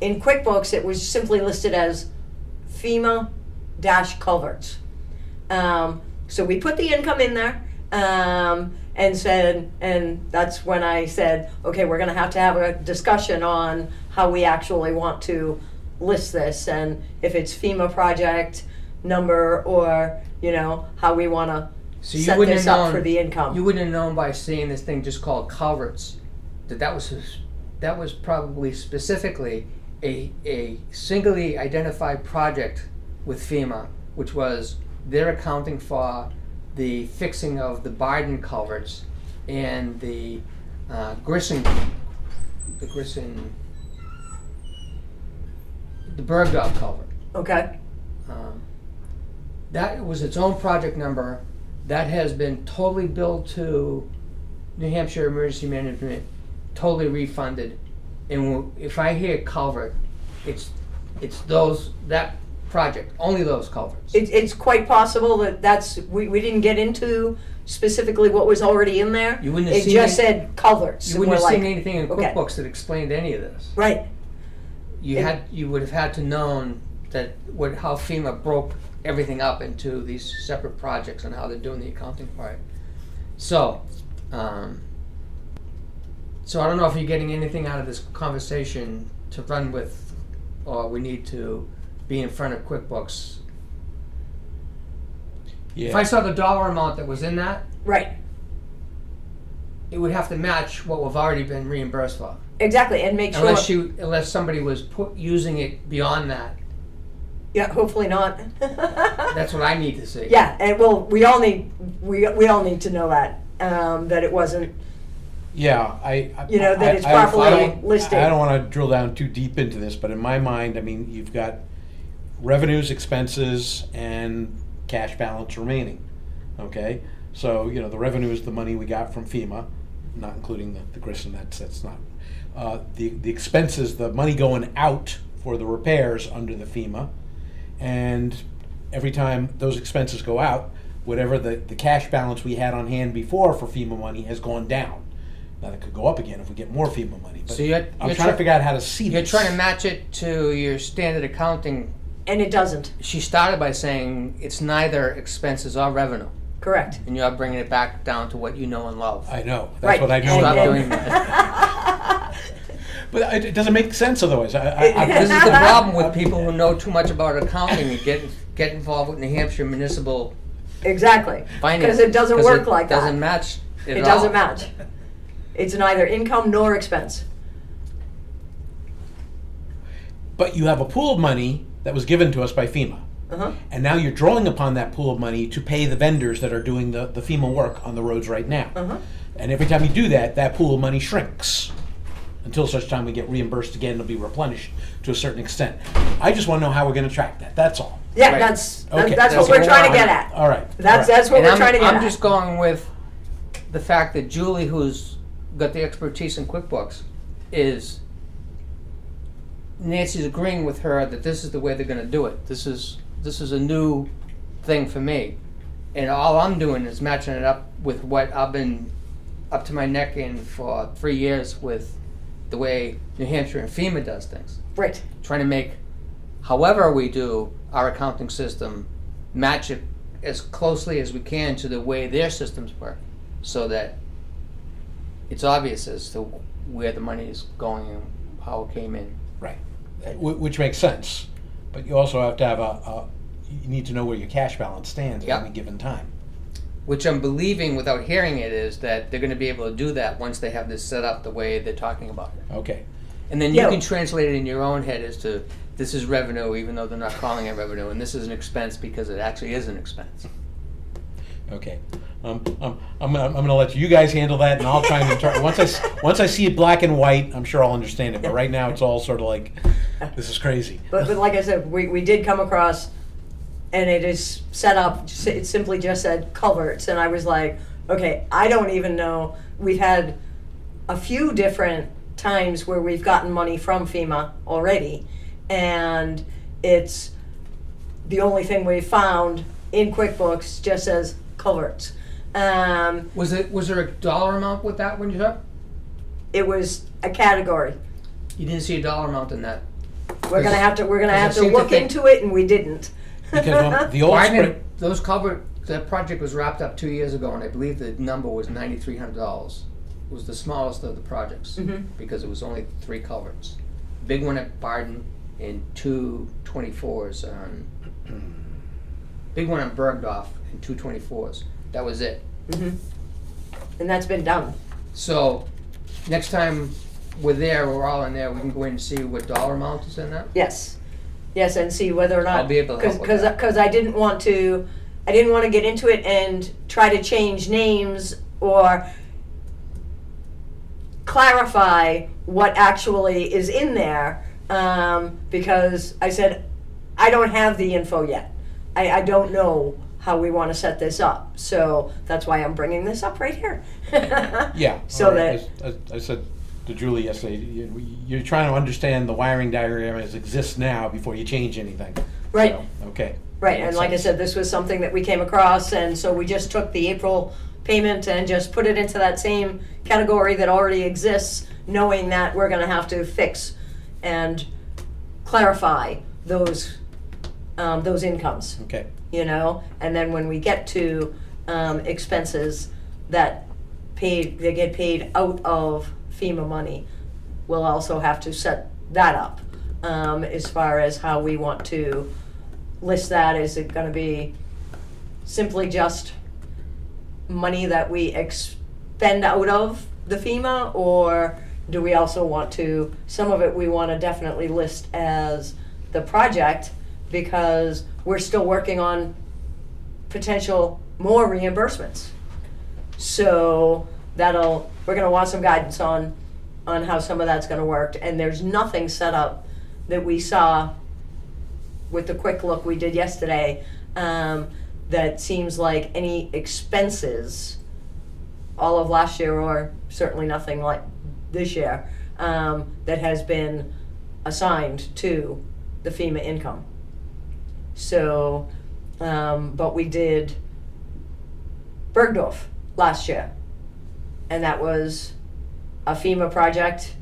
QuickBooks, it was simply listed as FEMA-culverts. So we put the income in there, and said, and that's when I said, okay, we're gonna have to have a discussion on how we actually want to list this, and if it's FEMA project number, or, you know, how we wanna So you set wouldn't this have up known, for the income. You wouldn't have known by seeing this thing just called culverts that was probably specifically a singly identified project with FEMA, which was they're accounting for the fixing of the Biden culverts and the Grissom, the Bergdorf culvert. Okay, That was its own project number. That has been totally billed to New Hampshire Emergency Management, totally refunded. And if I hear culvert, it's that project, only those culverts. it's quite possible that we didn't get into specifically what was already in there. You wouldn't have It seen just any- said culverts. You and wouldn't we're have seen like, anything in okay. QuickBooks that explained any of this. Right, You would have had to known that how FEMA broke everything up into these separate projects and how they're doing the accounting part. So, so I don't know if you're getting anything out of this conversation to run with, or we need to be in front of QuickBooks. If I Yeah, saw the dollar amount that was in that, right, it would have to match what we've already been reimbursed for. exactly, and make sure. Unless somebody was using it beyond that. Yeah, hopefully not. That's what I need to see. Yeah, and well, we all need to know that, that it wasn't, yeah, you know, that it's I don't- properly listed. I don't wanna drill down too deep into this, but in my mind, I mean, you've got revenues, expenses, and cash balance remaining, okay? So, you know, the revenue is the money we got from FEMA, not including the Grissom, that's not. The expenses, the money going out for the repairs under the FEMA, and every time those expenses go out, whatever the cash balance we had on hand before for FEMA money has gone down. Now, it could go up again if we get more FEMA money, but So you're I'm trying to figure out how to see You're this. trying to match it to your standard accounting. And it doesn't, She started by saying it's neither expenses or revenue, correct. and you're bringing it back down to what you know and love. I know, Right, that's what I know. Stop and- doing that. But it doesn't make sense otherwise. This is the problem with people who know too much about accounting and get involved with New Hampshire municipal Exactly, finance. because it doesn't work like that. Doesn't match it It at all. doesn't match. It's neither income nor expense. But you have a pool of money that was given to us by FEMA. Uh-huh. And now you're drawing upon that pool of money to pay the vendors that are doing the FEMA work on the roads right now. Uh-huh. And every time you do that, that pool of money shrinks. Until such time we get reimbursed again, it'll be replenished to a certain extent. I just want to know how we're going to track that, that's all. Yeah, Right. that's Okay. that's what That's we're what trying to we're get on. at. All right. That's what And we're trying to get I'm at. just going with the fact that Julie, who's got the expertise in QuickBooks, is Nancy's agreeing with her that this is the way they're going to do it. This is a new thing for me, and all I'm doing is matching it up with what I've been up to my neck in for 3 years with the way New Hampshire and FEMA does things. Right. Trying to make, however we do our accounting system, match it as closely as we can to the way their systems work, so that it's obvious as to where the money is going and how it came in. Right. Which makes sense. But you also have to have you need to know where your cash balance stands Yep. at any given time. which I'm believing without hearing it is that they're gonna be able to do that once they have this set up the way they're talking about it. Okay, And then you Yeah. can translate it in your own head as to, this is revenue, even though they're not calling it revenue, and this is an expense because it actually is an expense. okay. I'm gonna let you guys handle that, and I'll try and interpret. Once I see it black and white, I'm sure I'll understand it. But right now, it's all sort of like, this is crazy. But like I said, we did come across, and it is set up, it simply just said culverts, and I was like, okay, I don't even know. We've had a few different times where we've gotten money from FEMA already, and it's the only thing we've found in QuickBooks just says culverts. Was there a dollar amount with that when you took? It was a category. You didn't see a dollar amount in that? We're gonna have to Because I seem to look think- into it, and we didn't. Because the old Why spread, didn't those that project was wrapped up 2 years ago, and I believe the number was $9,300. It was the smallest of the projects Mhm. because it was only 3 culverts. Big one at Barden and 2 24s on. Big one on Bergdorf and 2 24s. That was it. Mhm. And that's been done. So next time we're there, we're all in there. We can go in and see what dollar amount is in that. Yes, yes, and see whether or not. I'll be able to help with that. Because I didn't want to get into it and try to change names or clarify what actually is in there, because I said, I don't have the info yet. I don't know how we want to set this up, so that's why I'm bringing this up right here. yeah. So all right. that, I said to Julie yesterday, you're trying to understand the wiring diagram as it exists now before you change anything. Right. So, okay. right, Makes and like I sense. said, this was something that we came across, and so we just took the April payment and just put it into that same category that already exists, knowing that we're gonna have to fix and clarify those incomes, Okay. you know? And then when we get to expenses that they get paid out of FEMA money, we'll also have to set that up, as far as how we want to list that. Is it gonna be simply just money that we expend out of the FEMA, or do we also want to, some of it we want to definitely list as the project, because we're still working on potential more reimbursements. So we're gonna want some guidance on how some of that's gonna work, and there's nothing set up that we saw with the quick look we did yesterday, that seems like any expenses all of last year, or certainly nothing like this year, that has been assigned to the FEMA income. So, but we did Bergdorf last year, and that was a FEMA project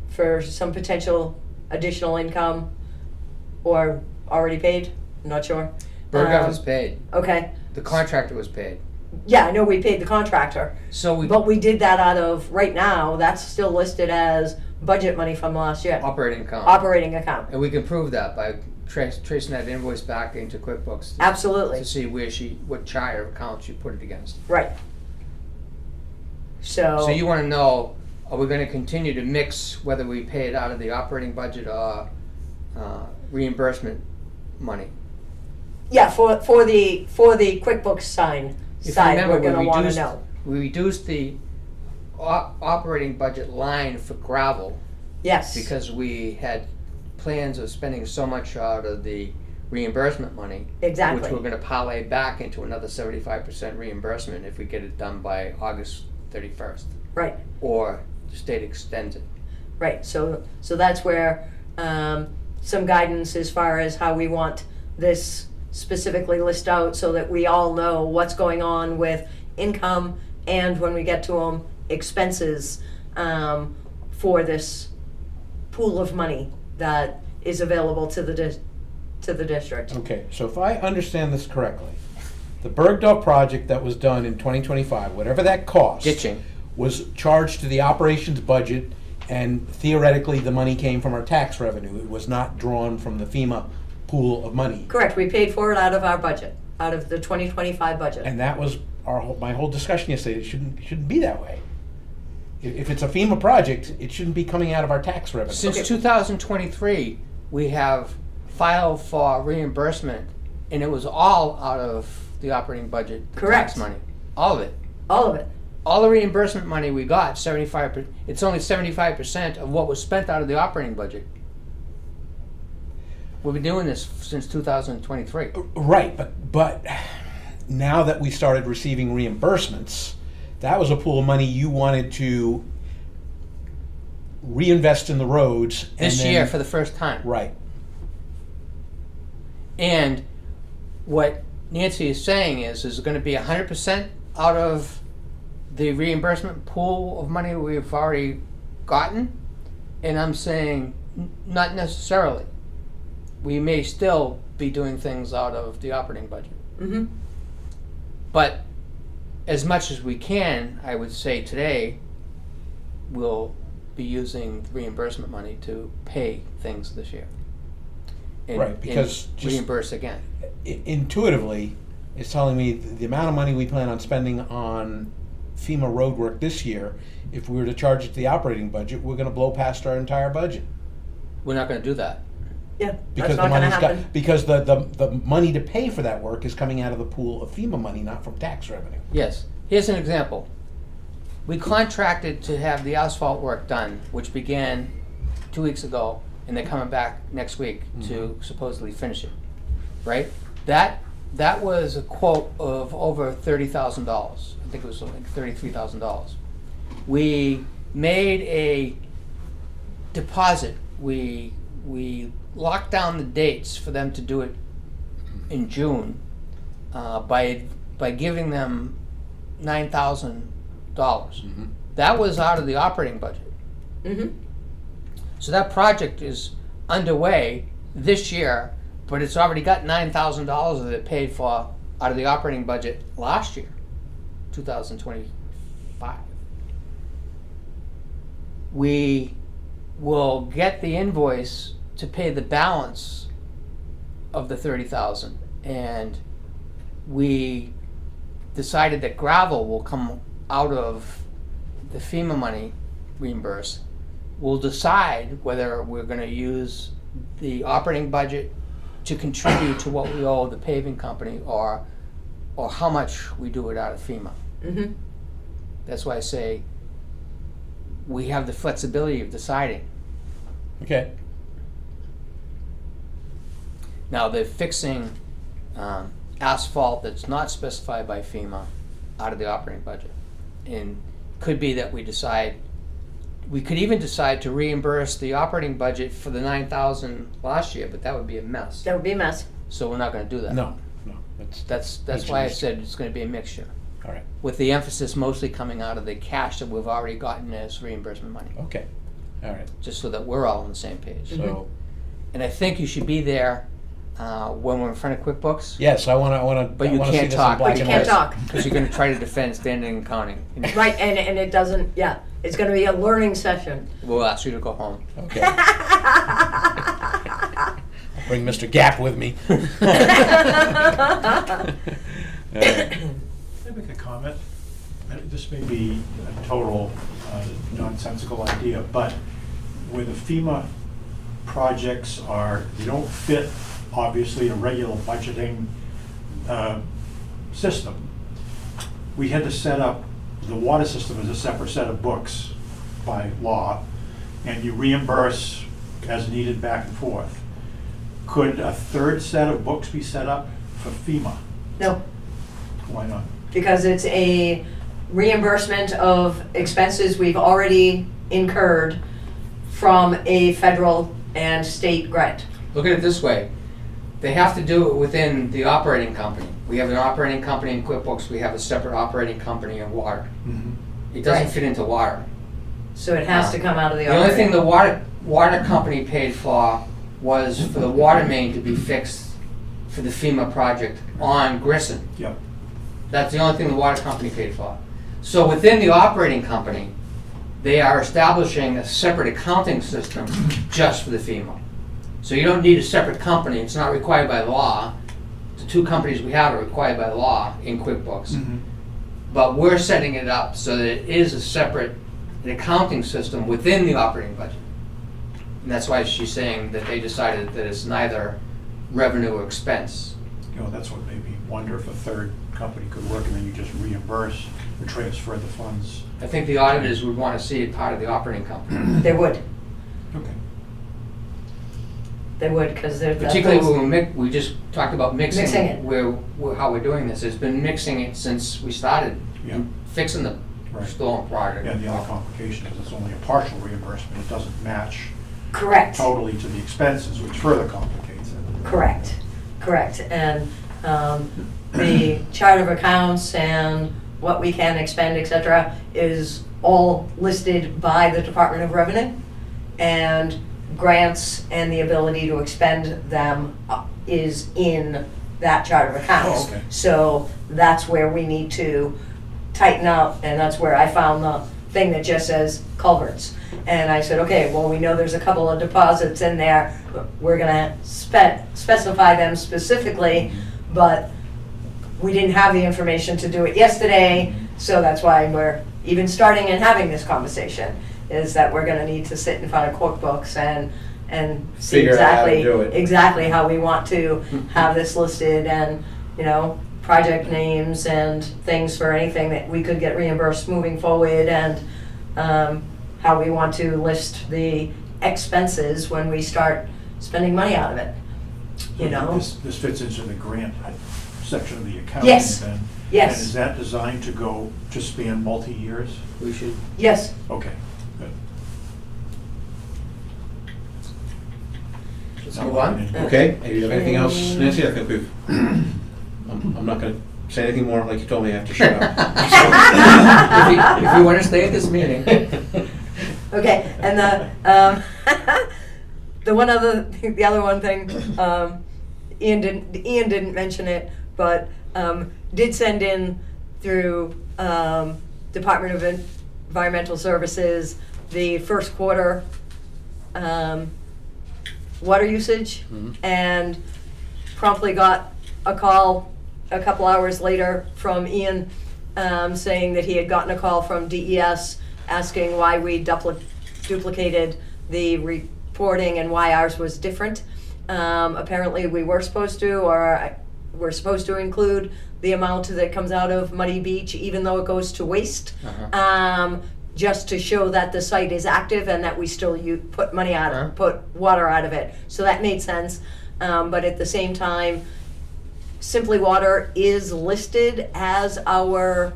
for some potential additional income, or already paid, I'm not sure. Bergdorf was paid. Okay, The contractor was paid. yeah, I know we paid the contractor, So but we did that out of, right now, that's still listed as budget money from last year, operating account. operating account, And we can prove that by tracing that invoice back into QuickBooks absolutely, to see what chart of accounts you put it against. right. So you want to know, are we going to continue to mix whether we pay it out of the operating budget or reimbursement money? Yeah, for the QuickBooks side, If you we're remember, gonna wanna know. we reduced the operating budget line for gravel Yes, because we had plans of spending so much out of the reimbursement money, exactly. which we're going to parlay back into another 75% reimbursement if we get it done by August 31st, Right, or the state extends it. right, so that's where, some guidance as far as how we want this specifically list out, so that we all know what's going on with income, and when we get to them, expenses, for this pool of money that is available to the district. Okay, so if I understand this correctly, the Bergdorf project that was done in 2025, whatever that cost, Ditching. was charged to the operations budget, and theoretically, the money came from our tax revenue. It was not drawn from the FEMA pool of money. Correct, we paid for it out of our budget, out of the 2025 budget. And that was my whole discussion yesterday, it shouldn't be that way. If it's a FEMA project, it shouldn't be coming out of our tax revenue. Since 2023, we have filed for reimbursement, and it was all out of the operating budget, the Correct. tax money, all of it. All of it. All the reimbursement money we got, 75%, it's only 75% of what was spent out of the operating budget. We've been doing this since 2023. Right, but now that we started receiving reimbursements, that was a pool of money you wanted to reinvest in the roads. And This then- year for the first time. Right. And what Nancy is saying is it going to be 100% out of the reimbursement pool of money we've already gotten? And I'm saying not necessarily. We may still be doing things out of the operating budget. Mm-hmm. But as much as we can, I would say today, we'll be using reimbursement money to pay things this year. And, Right, because and just- reimburse again. Intuitively, it's telling me the amount of money we plan on spending on FEMA road work this year, if we were to charge it to the operating budget, we're gonna blow past our entire budget. We're not going to do that. Yeah, Because that's the not gonna money's got, happen. because the money to pay for that work is coming out of the pool of FEMA money, not from tax revenue. Yes. Here's an example. We contracted to have the asphalt work done, which began 2 weeks ago, and they're coming back next week to supposedly finish it. Right? That was a quote of over $30,000. I think it was like $33,000. We made a deposit. We locked down the dates for them to do it in June by giving them $9,000. That was out of the operating budget. Mm-hmm. So that project is underway this year, but it's already got $9,000 of it paid for out of the operating budget last year, 2025. We will get the invoice to pay the balance of the $30,000, and we decided that gravel will come out of the FEMA money reimbursed. We'll decide whether we're going to use the operating budget to contribute to what we owe the paving company, or how much we do it out of FEMA. Mm-hmm. That's why I say we have the flexibility of deciding. Okay. Now, they're fixing asphalt that's not specified by FEMA out of the operating budget. And could be that we could even decide to reimburse the operating budget for the $9,000 last year, but that would be a mess. That would be a mess. So we're not gonna do that. No. That's why I said it's gonna be a mixture, All right. with the emphasis mostly coming out of the cash that we've already gotten as reimbursement money, Okay. All right. just so that we're all on the same page. So, And I think you should be there when we're in front of QuickBooks. yes, I wanna. But I you wanna can't see this in talk. black But you and can't white. talk. Because you're gonna try to defend standing and counting. And Right, and it doesn't, yeah, it's gonna be a learning session. we'll ask you to go home. Okay. Bring Mr. Gap with me. All right. Can I make a comment? This may be a total nonsensical idea, but where the FEMA projects are, they don't fit, obviously, a regular budgeting system. We had to set up the water system as a separate set of books by law, and you reimburse as needed back and forth. Could a third set of books be set up for FEMA? No, Why not? because it's a reimbursement of expenses we've already incurred from a federal and state grant. Look at it this way. They have to do it within the operating company. We have an operating company in QuickBooks. We have a separate operating company in water. It doesn't Right. fit into water. So it has to come out of the The only thing operating. the water company paid for was for the water main to be fixed for the FEMA project on Grissom. Yep. That's the only thing the water company paid for. So within the operating company, they are establishing a separate accounting system just for the FEMA. So you don't need a separate company. It's not required by law. The two companies we have are required by law in QuickBooks. but we're setting it up so that it is a separate an accounting system within the operating budget. And that's why she's saying that they decided that it's neither revenue or expense. You know, that's what made me wonder if a third company could work and then you just reimburse or transfer the funds. I think the auditors would want to see it part of the operating company. They would, Okay. because they're. Particularly when we just talked about mixing Mixing it. how we're doing this. It's been mixing it since we started Yeah. fixing the Right. storm project. And the other complication is it's only a partial reimbursement. It doesn't match Correct. totally to the expenses, which further complicates it. Correct. And the chart of accounts and what we can expend, et cetera, is all listed by the Department of Revenue. And grants and the ability to expend them is in that chart of accounts. Oh, okay. So that's where we need to tighten up, and that's where I found the thing that just says culverts. And I said, okay, well, we know there's a couple of deposits in there. We're gonna specify them specifically, but we didn't have the information to do it yesterday, so that's why we're even starting and having this conversation, is that we're gonna need to sit in front of QuickBooks and see Figure out how to exactly, do it. exactly how we want to have this listed, and, you know, project names and things for anything that we could get reimbursed moving forward, and how we want to list the expenses when we start spending money out of it, you know? This fits into the grant section of the accounting Yes. then? Yes. And is that designed to go, to span multi-years? We should. Yes, Okay, good. Let's move on. Okay, do you have anything else, Nancy? I think we've, I'm not gonna say anything more, like you told me I have to shut up. If you want to stay at this meeting. okay, and the other one thing, Ian didn't mention it, but did send in through Department of Environmental Services the first quarter water usage, and promptly got a call a couple hours later from Ian saying that he had gotten a call from DES asking why we duplicated the reporting and why ours was different. Apparently we were supposed to, or we're supposed to include the amount that comes out of Muddy Beach, even though it goes to waste, just to show that the site is active and that we still put money out, put water out of it. So that made sense. But at the same time, Simply Water is listed as our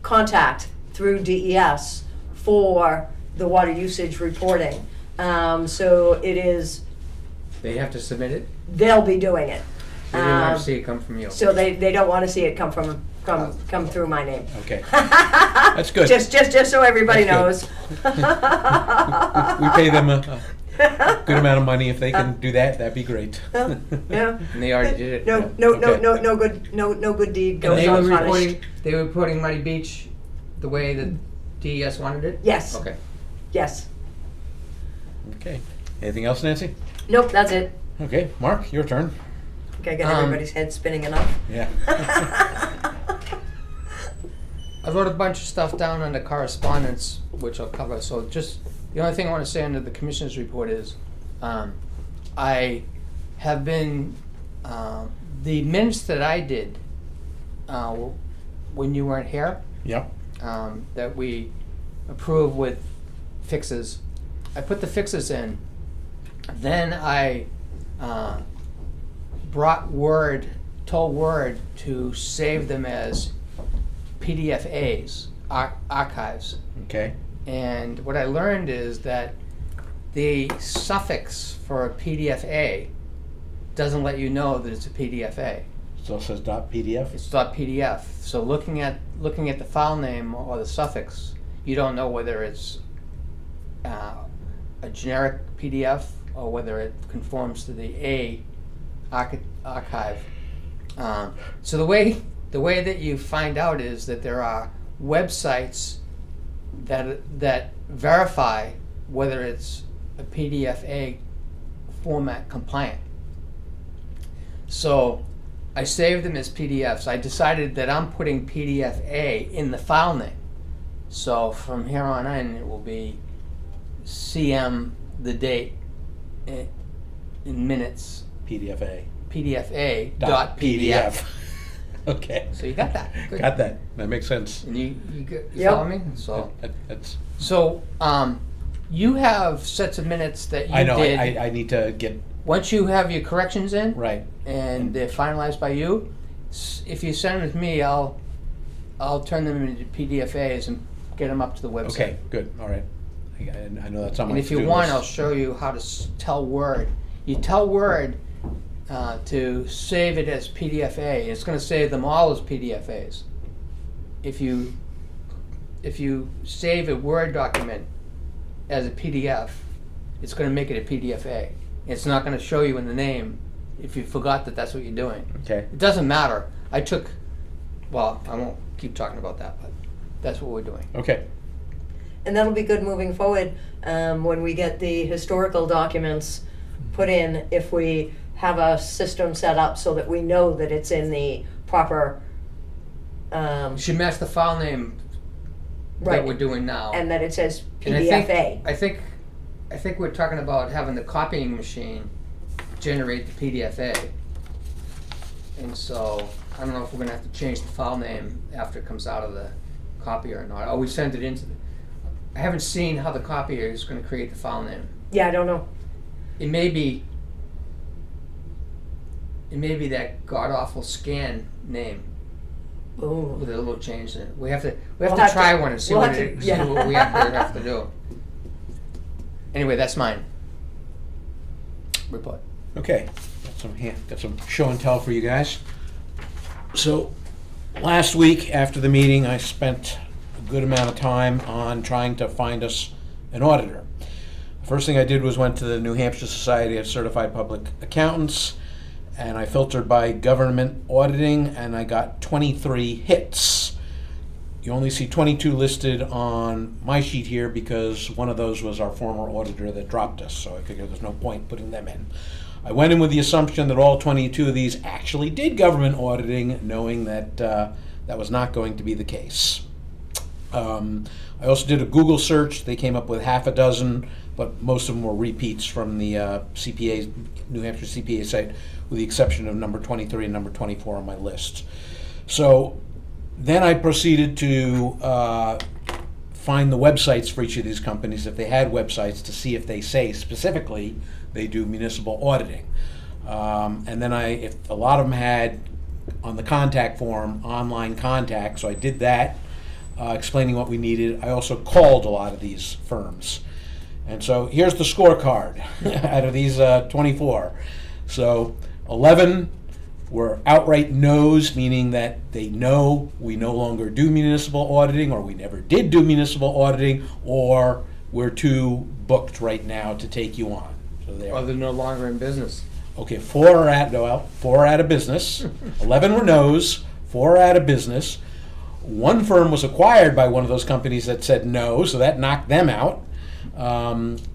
contact through DES for the water usage reporting. So it is, They have to submit it. they'll be doing it. They didn't want to see it come from you. So they don't want to see it come through my name. Okay, that's good. Just so everybody knows. That's We pay them a good amount of money. If they can do that, that'd be great. Yeah. And they already did it. No good deed And goes they were unpunished. reporting Muddy Beach the way that DES wanted it? Yes. Okay. Yes. Okay, anything else, Nancy? Nope, that's it. Okay, Mark, your turn. Okay, got everybody's head spinning enough. Yeah. I wrote a bunch of stuff down under correspondence, which I'll cover. So just, the only thing I want to say under the commissioner's report is, I have been, the minutes that I did when you weren't here, Yep. that we approved with fixes, I put the fixes in. Then I told Word to save them as PDFAs, archives. Okay. And what I learned is that the suffix for a PDFA doesn't let you know that it's a PDFA. Still says .pdf. It's .pdf. So looking at the file name or the suffix, you don't know whether it's a generic PDF or whether it conforms to the A archive. So the way that you find out is that there are websites that verify whether it's a PDFA format compliant. So I saved them as PDFs. I decided that I'm putting PDF A in the file name. So from here on in, it will be CM the date in minutes, PDFA. PDFA dot PDF. Okay. So you got that. Good. Got that. That makes sense. And you Yep. follow me? So That's. you have sets of minutes that you I know. did. I need to get Once you have your corrections in, right. and they're finalized by you, if you send them to me, I'll turn them into PDFAs and get them up to the website. Okay. Good. All right. I know that's on my And if you to-do want, list. I'll show you how to tell Word. You tell Word to save it as PDFA. It's going to save them all as PDFAs. If you save a Word document as a PDF, it's going to make it a PDFA. It's not going to show you in the name if you forgot that that's what you're doing. Okay. It doesn't matter. I won't keep talking about that, but that's what we're doing. Okay. And that'll be good moving forward, when we get the historical documents put in, if we have a system set up so that we know that it's in the proper, You should match the file name right, that we're doing now. and that it says And PDFA. I think we're talking about having the copying machine generate the PDFA. And so, I don't know if we're gonna have to change the file name after it comes out of the copier or not. Or we send it into I haven't seen how the copier is gonna create the file name. Yeah, I don't know. It may be that god-awful scan name Ooh. with a little change in it. We have to We'll have try to- one and see we'll what have to- see yeah. what we have to do. Anyway, that's mine. Report. Okay, got some show and tell for you guys. So, last week after the meeting, I spent a good amount of time on trying to find us an auditor. First thing I did was went to the New Hampshire Society of Certified Public Accountants, and I filtered by government auditing, and I got 23 hits. You only see 22 listed on my sheet here because one of those was our former auditor that dropped us, so I figured there's no point putting them in. I went in with the assumption that all 22 of these actually did government auditing, knowing that that was not going to be the case. I also did a Google search. They came up with half a dozen, but most of them were repeats from the CPA, New Hampshire CPA site, with the exception of number 23 and number 24 on my list. So then I proceeded to find the websites for each of these companies, if they had websites, to see if they say specifically they do municipal auditing. And then if a lot of them had on the contact form, online contact, so I did that, explaining what we needed. I also called a lot of these firms. And so here's the scorecard out of these 24. So 11 were outright no's, meaning that they know we no longer do municipal auditing, or we never did do municipal auditing, or we're too booked right now to take you on. So there. Or they're no longer in business. Okay, 4 are out of business. 11 were no's, 4 are out of business. One firm was acquired by one of those companies that said no, so that knocked them out.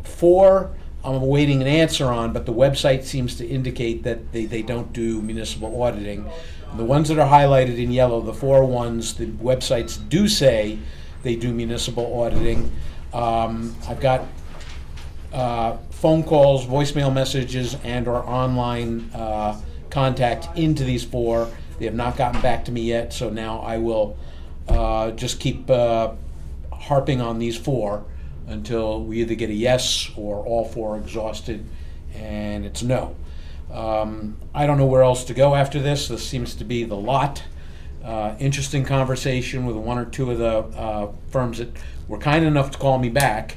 4 I'm awaiting an answer on, but the website seems to indicate that they don't do municipal auditing. The ones that are highlighted in yellow, the 4 ones, the websites do say they do municipal auditing. I've got phone calls, voicemail messages, and or online contact into these 4. They have not gotten back to me yet, so now I will just keep harping on these 4 until we either get a yes or all 4 are exhausted and it's no. I don't know where else to go after this. This seems to be the lot. Interesting conversation with 1 or 2 of the firms that were kind enough to call me back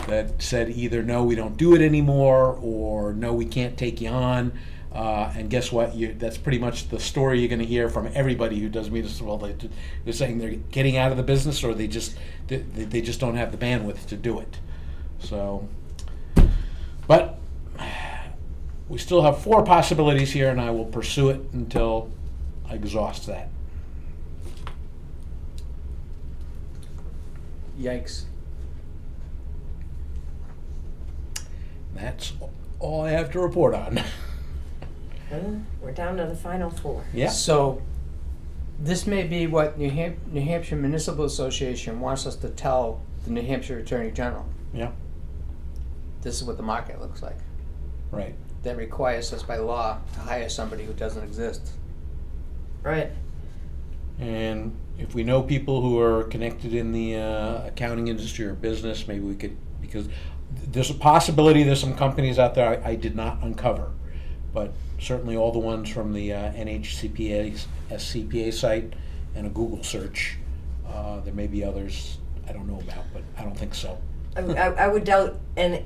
that said either no, we don't do it anymore, or no, we can't take you on. And guess what? That's pretty much the story you're going to hear from everybody who does municipal. They're saying they're getting out of the business, or they just don't have the bandwidth to do it. So, but we still have 4 possibilities here, and I will pursue it until I exhaust that. Yikes. That's all I have to report on. We're down to the final four. Yeah. So, this may be what New Hampshire Municipal Association wants us to tell the New Hampshire Attorney General. Yeah. This is what the market looks like. Right. That requires us by law to hire somebody who doesn't exist. Right. And if we know people who are connected in the accounting industry or business, maybe we could, because there's a possibility there's some companies out there I did not uncover, but certainly all the ones from the NHCPA, SCPA site and a Google search. There may be others I don't know about, but I don't think so. I would doubt, and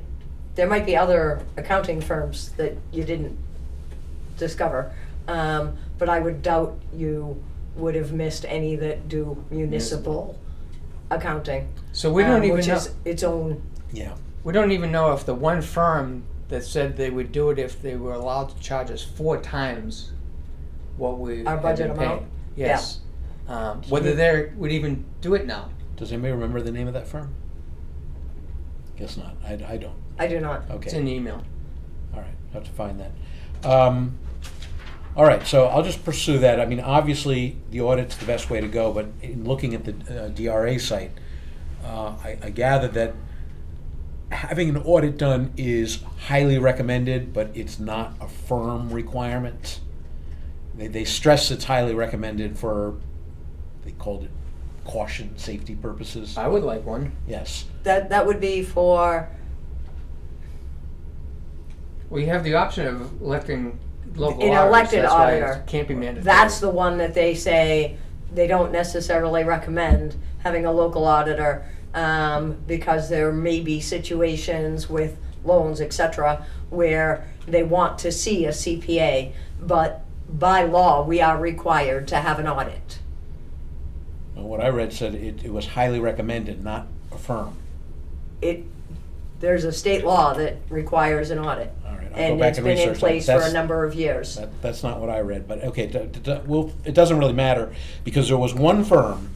there might be other accounting firms that you didn't discover, but I would doubt you would have missed any that do municipal accounting. So we don't even which know. is its own. Yeah. We don't even know if the one firm that said they would do it if they were allowed to charge us 4 times what we Our had budget been paying. amount? Yes. Whether they would even do it now. Does anybody remember the name of that firm? Guess not. I don't. I do not. Okay. It's in the email. All right, I'll have to find that. All right, so I'll just pursue that. I mean, obviously, the audit's the best way to go, but in looking at the DRA site, I gather that having an audit done is highly recommended, but it's not a firm requirement. They stress it's highly recommended for, they called it caution, safety purposes. I would like one. Yes. That would be for. Well, you have the option of electing local An auditors. elected That's why auditor. it can't be mandatory. That's the one that they say they don't necessarily recommend having a local auditor, because there may be situations with loans, etc., where they want to see a CPA, but by law, we are required to have an audit. Well, what I read said it was highly recommended, not a firm. There's a state law that requires an audit. All right, I'll go And back it's and been in research that. place for a That's- number of years. That's not what I read, but okay, well, it doesn't really matter, because there was one firm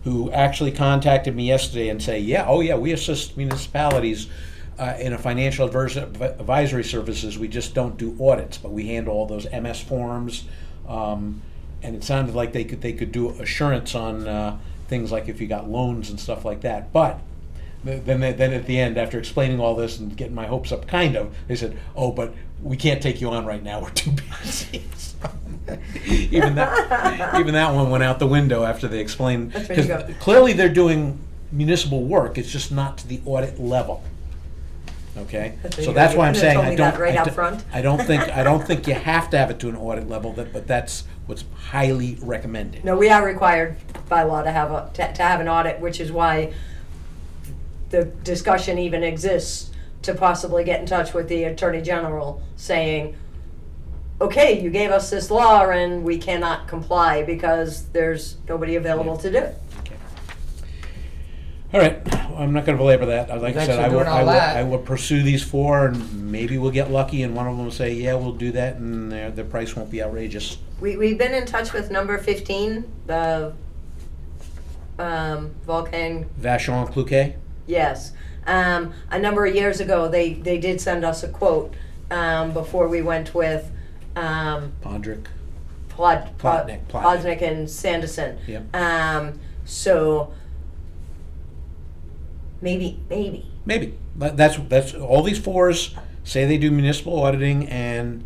who actually contacted me yesterday and say, we assist municipalities in a financial advisory services, we just don't do audits, but we handle all those MS forms, and it sounded like they could do assurance on things like if you got loans and stuff like that, but then at the end, after explaining all this and getting my hopes up, kind of, they said, but we can't take you on right now, we're too busy. So, even that one went out the window after they explained, That's where you because go. clearly they're doing municipal work, it's just not to the audit level. Okay, That's where so you that's go. why You I'm could've saying told I me don't. that right up front. I don't think you have to have it to an audit level, but that's what's highly recommended. No, we are required by law to have to have an audit, which is why the discussion even exists to possibly get in touch with the Attorney General saying, okay, you gave us this law and we cannot comply because there's nobody available to do it. Okay. All right, I'm not going to belabor that. Like I Thanks said, for I will, doing all I will, that. I will pursue these 4, and maybe we'll get lucky, and one of them will say, yeah, we'll do that, and the price won't be outrageous. We've been in touch with number 15, the Vulcan. Vachon Cloquet? Yes. A number of years ago, they did send us a quote before we went with Pondrick? Plotnick Plotnick. and Sanderson. Yep. So maybe. Maybe. But that's all these 4s say they do municipal auditing, and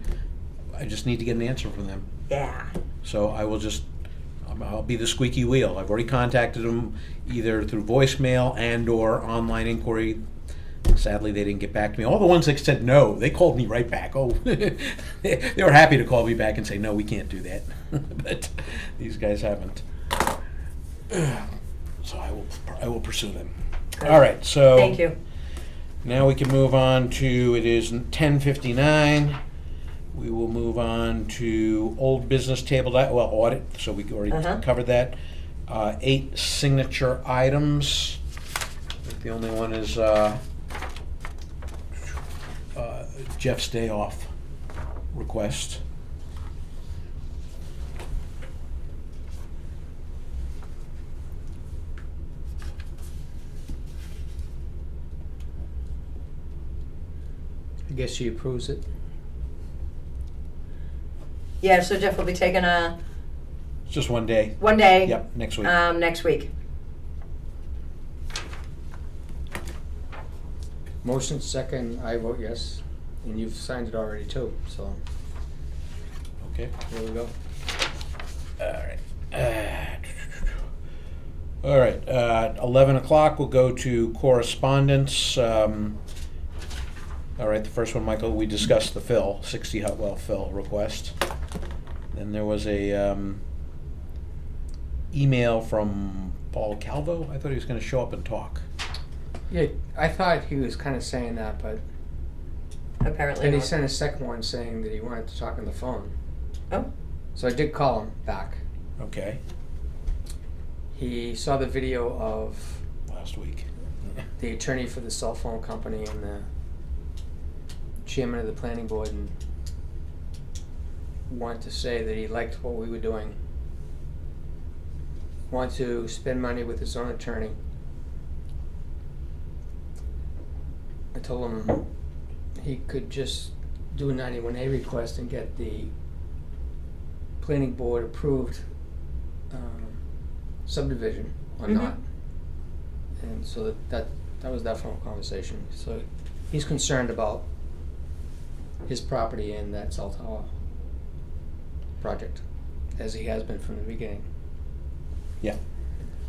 I just need to get an answer from them. Yeah. So I'll be the squeaky wheel. I've already contacted them either through voicemail and or online inquiry. Sadly, they didn't get back to me. All the ones that said no, they called me right back. They were happy to call me back and say, no, we can't do that. But these guys haven't. So I will pursue them. Good. All right, so. Thank you. Now we can move on to, it is 10:59. We will move on to old business table, audit, so we already covered that. 8 signature items. I think the only one is Jeff's day off request. I guess she approves it. Yeah, so Jeff will be taking a It's just one day. one day. Yep, next week. Next week. Motion second, I vote yes, and you've signed it already too, so Okay. there we go. All right, 11 o'clock, we'll go to correspondence. All right, the first one, Michael, we discussed the fill, 60 hot well fill request. Then there was a email from Paul Calvo. I thought he was gonna show up and talk. Yeah, I thought he was kind of saying that, but Apparently then he not. sent a second one saying that he wanted to talk on the phone. Oh, So I did call him back. Okay, He saw the video of last week. the attorney for the cell phone company and the chairman of the planning board, and wanted to say that he liked what we were doing. Wanted to spend money with his own attorney. I told him he could just do a 91A request and get the planning board approved subdivision or Mhm. not. And so that was that phone conversation. So he's concerned about his property and that cell tower project, as he has been from the beginning. Yeah,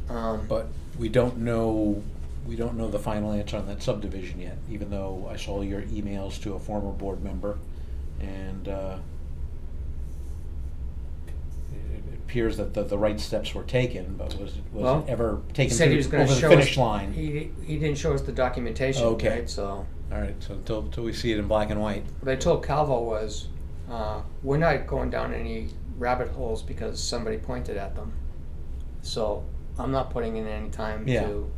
But but we don't know the final answer on that subdivision yet, even though I saw your emails to a former board member, and it appears that the right steps were taken, but was Well, it ever he taken said he was to going over to the show finish us, line? He didn't show us the documentation, Okay. right? So All right, so until we see it in black and white. what I told Calvo was, we're not going down any rabbit holes because somebody pointed at them. So I'm not putting in any time Yeah. to.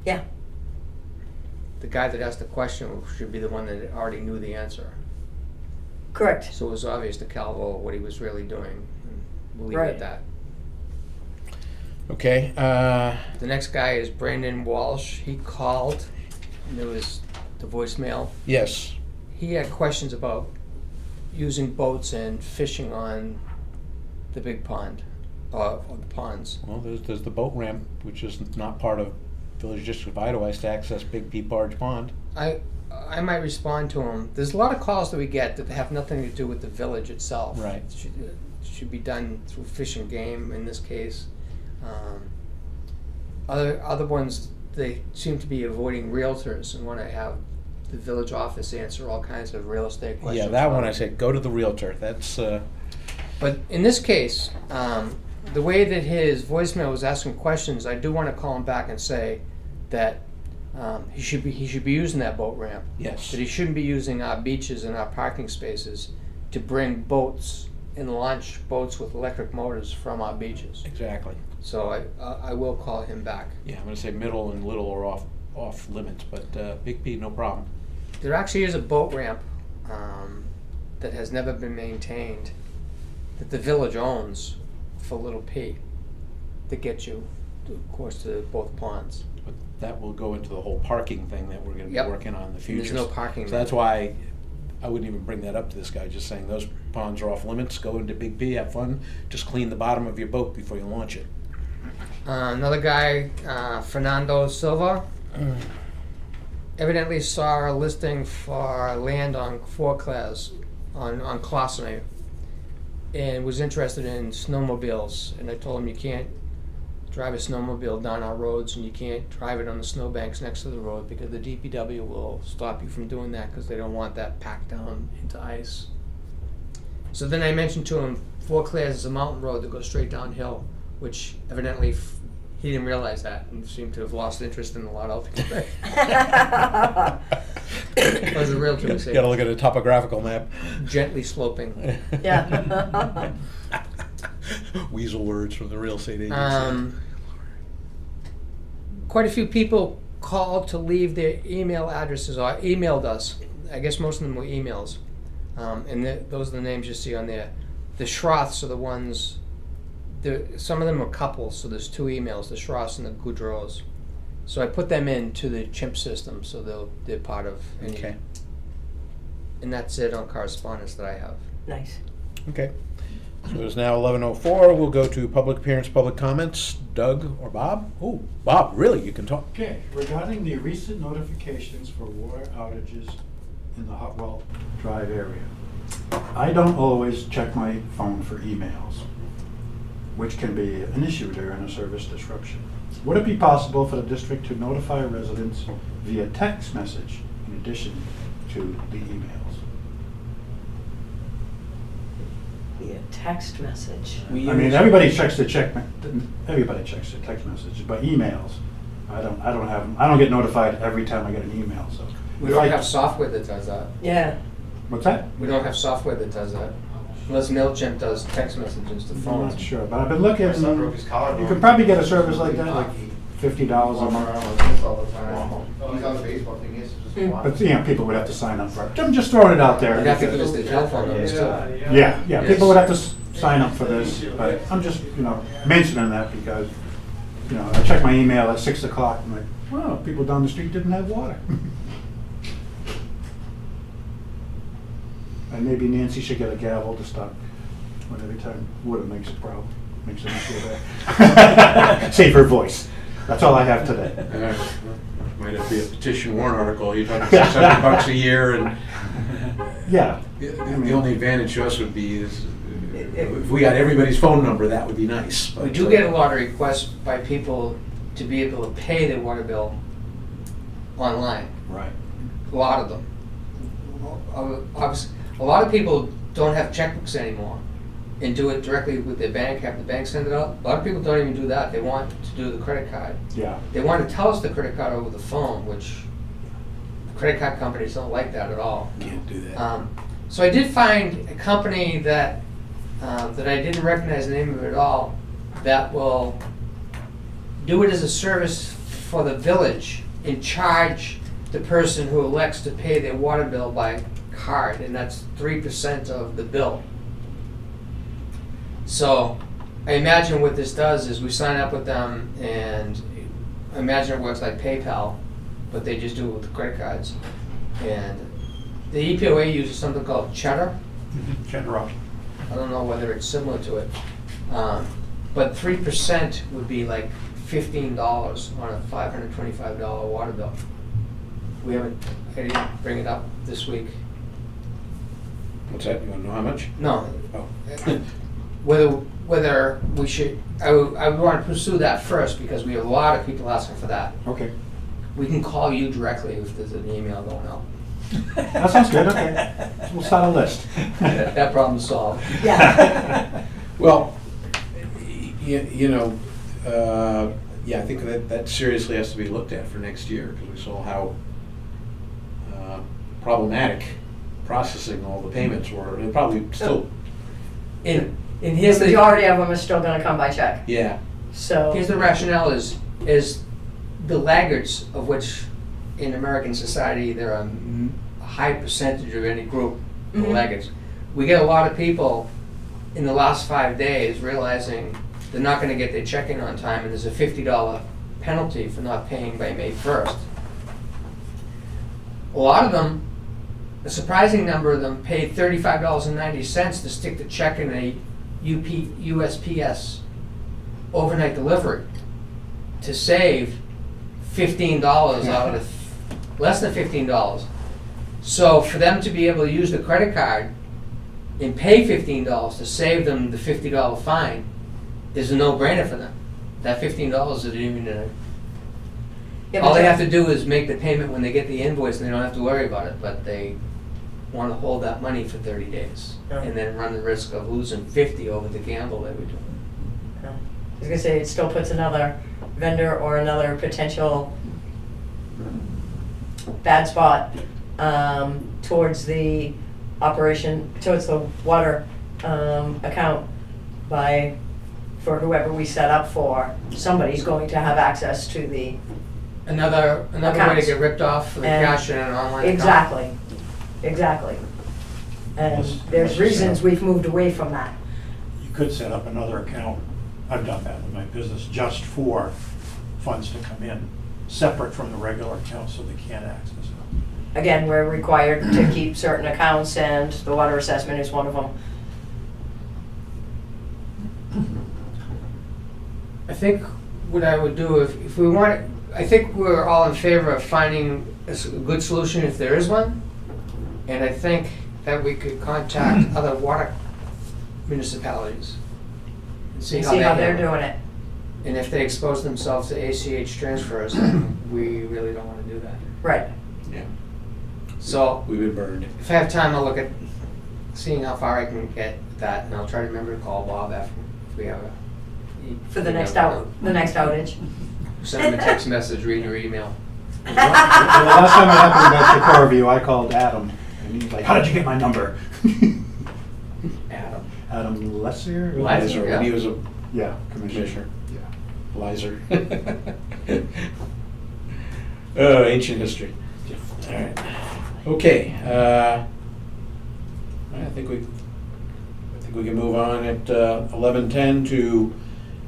yeah. The guy that asked the question should be the one that already knew the answer. Correct. So it was obvious to Calvo what he was really doing. And we'll leave it Right. at that. Okay, The next guy is Brandon Walsh. He called, and there was the voicemail. yes, He had questions about using boats and fishing on the big pond, or the ponds. well, there's the boat ramp, which is not part of Village District of Eidelweiss to access Big Pea Barge Pond. I might respond to him. There's a lot of calls that we get that have nothing to do with the village itself. Right. It should be done through Fish and Game in this case. Other ones, they seem to be avoiding realtors and want to have the village office answer all kinds of real estate questions. Yeah, that one for I them. said, go to the Realtor, that's, But in this case, the way that his voicemail was asking questions, I do want to call him back and say that he should be using that boat ramp. yes. That he shouldn't be using our beaches and our parking spaces to bring boats and launch boats with electric motors from our beaches. Exactly. So I will call him back. Yeah, I'm gonna say Middle and Little are off limits, but Big P, no problem. There actually is a boat ramp that has never been maintained that the village owns for Little P that gets you, of course, to both ponds. But that will go into the whole parking thing that we're gonna be Yep. working on in the And future. there's no parking So there. that's why I wouldn't even bring that up to this guy, just saying those ponds are off limits, go into Big P, have fun, just clean the bottom of your boat before you launch it. Another guy, Fernando Silva, evidently saw a listing for land on Foreclass, on Clausen, and was interested in snowmobiles. And I told him you can't drive a snowmobile down our roads, and you can't drive it on the snowbanks next to the road because the DPW will stop you from doing that because they don't want that packed down into ice. So then I mentioned to him, Foreclass is a mountain road that goes straight downhill, which evidently he didn't realize that and seemed to have lost interest in the lot altogether. As a realtor would say, Gotta look at a topographical map. gently sloping. Yeah. Weasel words from the real estate agency. Quite a few people called to leave their email addresses or emailed us. I guess most of them were emails. And those are the names you see on there. The Schroths are the ones, some of them are couples, so there's two emails, the Schroths and the Goudreaus. So I put them into the chimp system so they're part of any. Okay. And that's it on correspondence that I have. Nice. Okay. So it is now 11:04. We'll go to public appearance, public comments. Doug or Bob? Oh, Bob, really? You can talk. Okay, regarding the recent notifications for water outages in the Hotwell Drive area, I don't always check my phone for emails, which can be an issue during a service disruption. Would it be possible for the district to notify residents via text message in addition to the emails? Via text message. I mean, everybody checks their everybody checks their text message, but emails, I don't have them. I don't get notified every time I get an email, so. We if don't I- have software that does that. Yeah. What's that? We don't have software that does that. Unless MailChimp does text messages to I'm phones. not sure, but I've been looking, My son broke his collarbone. you could probably get a service like that, like $50 a month. All the time. He's on the baseball team, he has to just watch. But, people would have to sign up for it. I'm just throwing it out there. You'd have to give us the telephone numbers too. Yeah, people would have to sign up for this, but I'm just, mentioning that because, I check my email at 6 o'clock, and like, well, people down the street didn't have water. And maybe Nancy should get a gavel to stop when every time water makes a problem, makes them feel bad. Save her voice. That's all I have today. Might have to be a petition warrant article. You're talking $600 a year, and Yeah. the only advantage to us would be is if we got everybody's phone number, that would be nice. We do get a lot of requests by people to be able to pay their water bill online. Right. A lot of them. Obviously, a lot of people don't have checkbooks anymore and do it directly with their bank, have the bank send it out. A lot of people don't even do that. They want to do the credit card. Yeah. They want to tell us the credit card over the phone, which the credit card companies don't like that at all. Can't do that. So I did find a company that that I didn't recognize the name of it at all, that will do it as a service for the village and charge the person who elects to pay their water bill by card, and that's 3% of the bill. So I imagine what this does is we sign up with them, and I imagine it works like PayPal, but they just do it with the credit cards. And the EPOA uses something called Cheddar. Cheddar up. I don't know whether it's similar to it. But 3% would be like $15 on a $525 water bill. I didn't bring it up this week. What's that? You want to know how much? No. Oh. Whether we should, I would want to pursue that first because we have a lot of people asking for that. Okay. We can call you directly if there's an email going out. That sounds good, okay. We'll start a list. That problem's solved. Yeah. Well, yeah, I think that seriously has to be looked at for next year because we saw how problematic processing all the payments were. And probably still, And The here's the majority of them are still gonna come by check, yeah. so. Here's the rationale is the laggards, of which in American society there are a high percentage of any group of Mhm. laggards. We get a lot of people in the last 5 days realizing they're not gonna get their check in on time, and there's a $50 penalty for not paying by May 1st. A lot of them, a surprising number of them, paid $35.90 to stick the check in a USPS overnight delivery to save $15 out of less than $15. So for them to be able to use the credit card and pay $15 to save them the $50 fine is a no-brainer for them. That $15 isn't even Yeah, all but they you- have to do is make the payment when they get the invoice, and they don't have to worry about it, but they want to hold that money for 30 days Yeah. and then run the risk of losing 50 over the gamble they were doing. I was gonna say, it still puts another vendor or another potential bad spot towards the operation, towards the water account for whoever we set up for. Somebody's going to have access to the, Another way to Accounts. get ripped off for the And- cash in an online account. exactly. And Yes, there's yes, reasons so. we've moved away from that. You could set up another account, I've done that with my business, just for funds to come in, separate from the regular account so they can't access it. again, we're required to keep certain accounts, and the water assessment is one of them. I think what I would do if we want, I think we're all in favor of finding a good solution if there is one. And I think that we could contact other water municipalities and see how they're handle doing it. And if they expose themselves to ACH transfers, then we really don't want to do that. Right. Yeah, So we've been burned. if I have time, I'll look at seeing how far I can get that, and I'll try to remember to call Bob after if we have a. For the next outage. Send him a text message, read your email. Well, the last time it happened at the car review, I called Adam, and he's like, how did you get my number? Adam. Adam Lesser? Lesser, When he was a Yeah, commissioner. commissioner. Yeah. Lizer. Oh, ancient history. All right. Okay. I think we can move on at 11:10 to.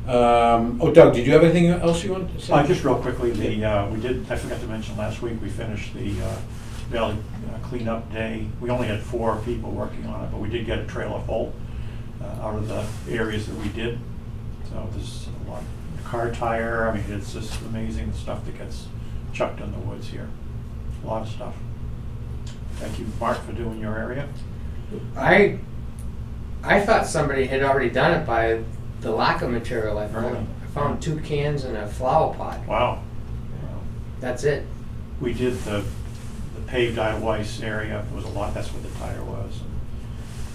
Doug, did you have anything else you wanted to say? Just real quickly, I forgot to mention last week, we finished the Valley cleanup day. We only had 4 people working on it, but we did get a trailer full out of the areas that we did. So there's a lot, car tire, I mean, it's just amazing the stuff that gets chucked in the woods here. A lot of stuff. Thank you, Mark, for doing your area. I thought somebody had already done it by the lack of material I found. Really? I found 2 cans and a flower pot. Wow. That's it. We did the paved Eidelweiss area, it was a lot, that's where the tire was.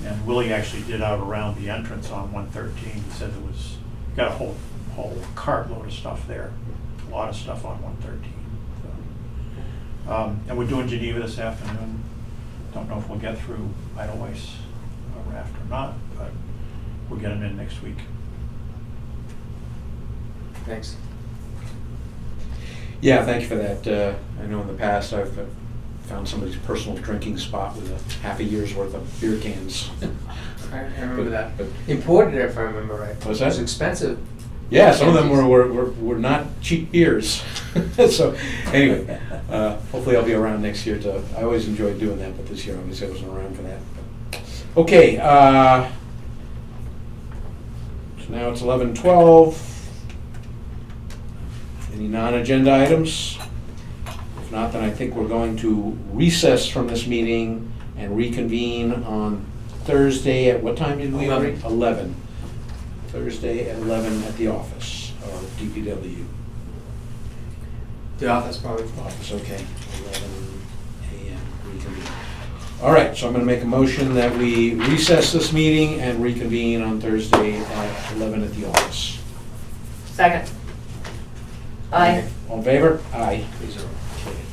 And Willie actually did out around the entrance on 113, he said there was, got a whole cartload of stuff there, a lot of stuff on 113. So, and we're doing Geneva this afternoon, don't know if we'll get through Eidelweiss raft or not, but we'll get them in next week. Thanks. Yeah, thank you for that. I know in the past I've found somebody's personal drinking spot with a half a year's worth of beer cans. I remember that. But- Imported it, if I remember right. What's It was that? expensive. Yeah, some of them were not cheap beers. So anyway, hopefully I'll be around next year to. I always enjoyed doing that, but this year obviously I wasn't around for that. Okay, so now it's 11:12. Any non-agenda items? If not, then I think we're going to recess from this meeting and reconvene on Thursday at what time did we agree? 11. Thursday at 11 at the office, or DPW. The office probably. Office, okay. 11 a.m. reconvene. All right, so I'm going to make a motion that we recess this meeting and reconvene on Thursday at 11 at the office. Second. Aye. All in favor? Aye. 3-0.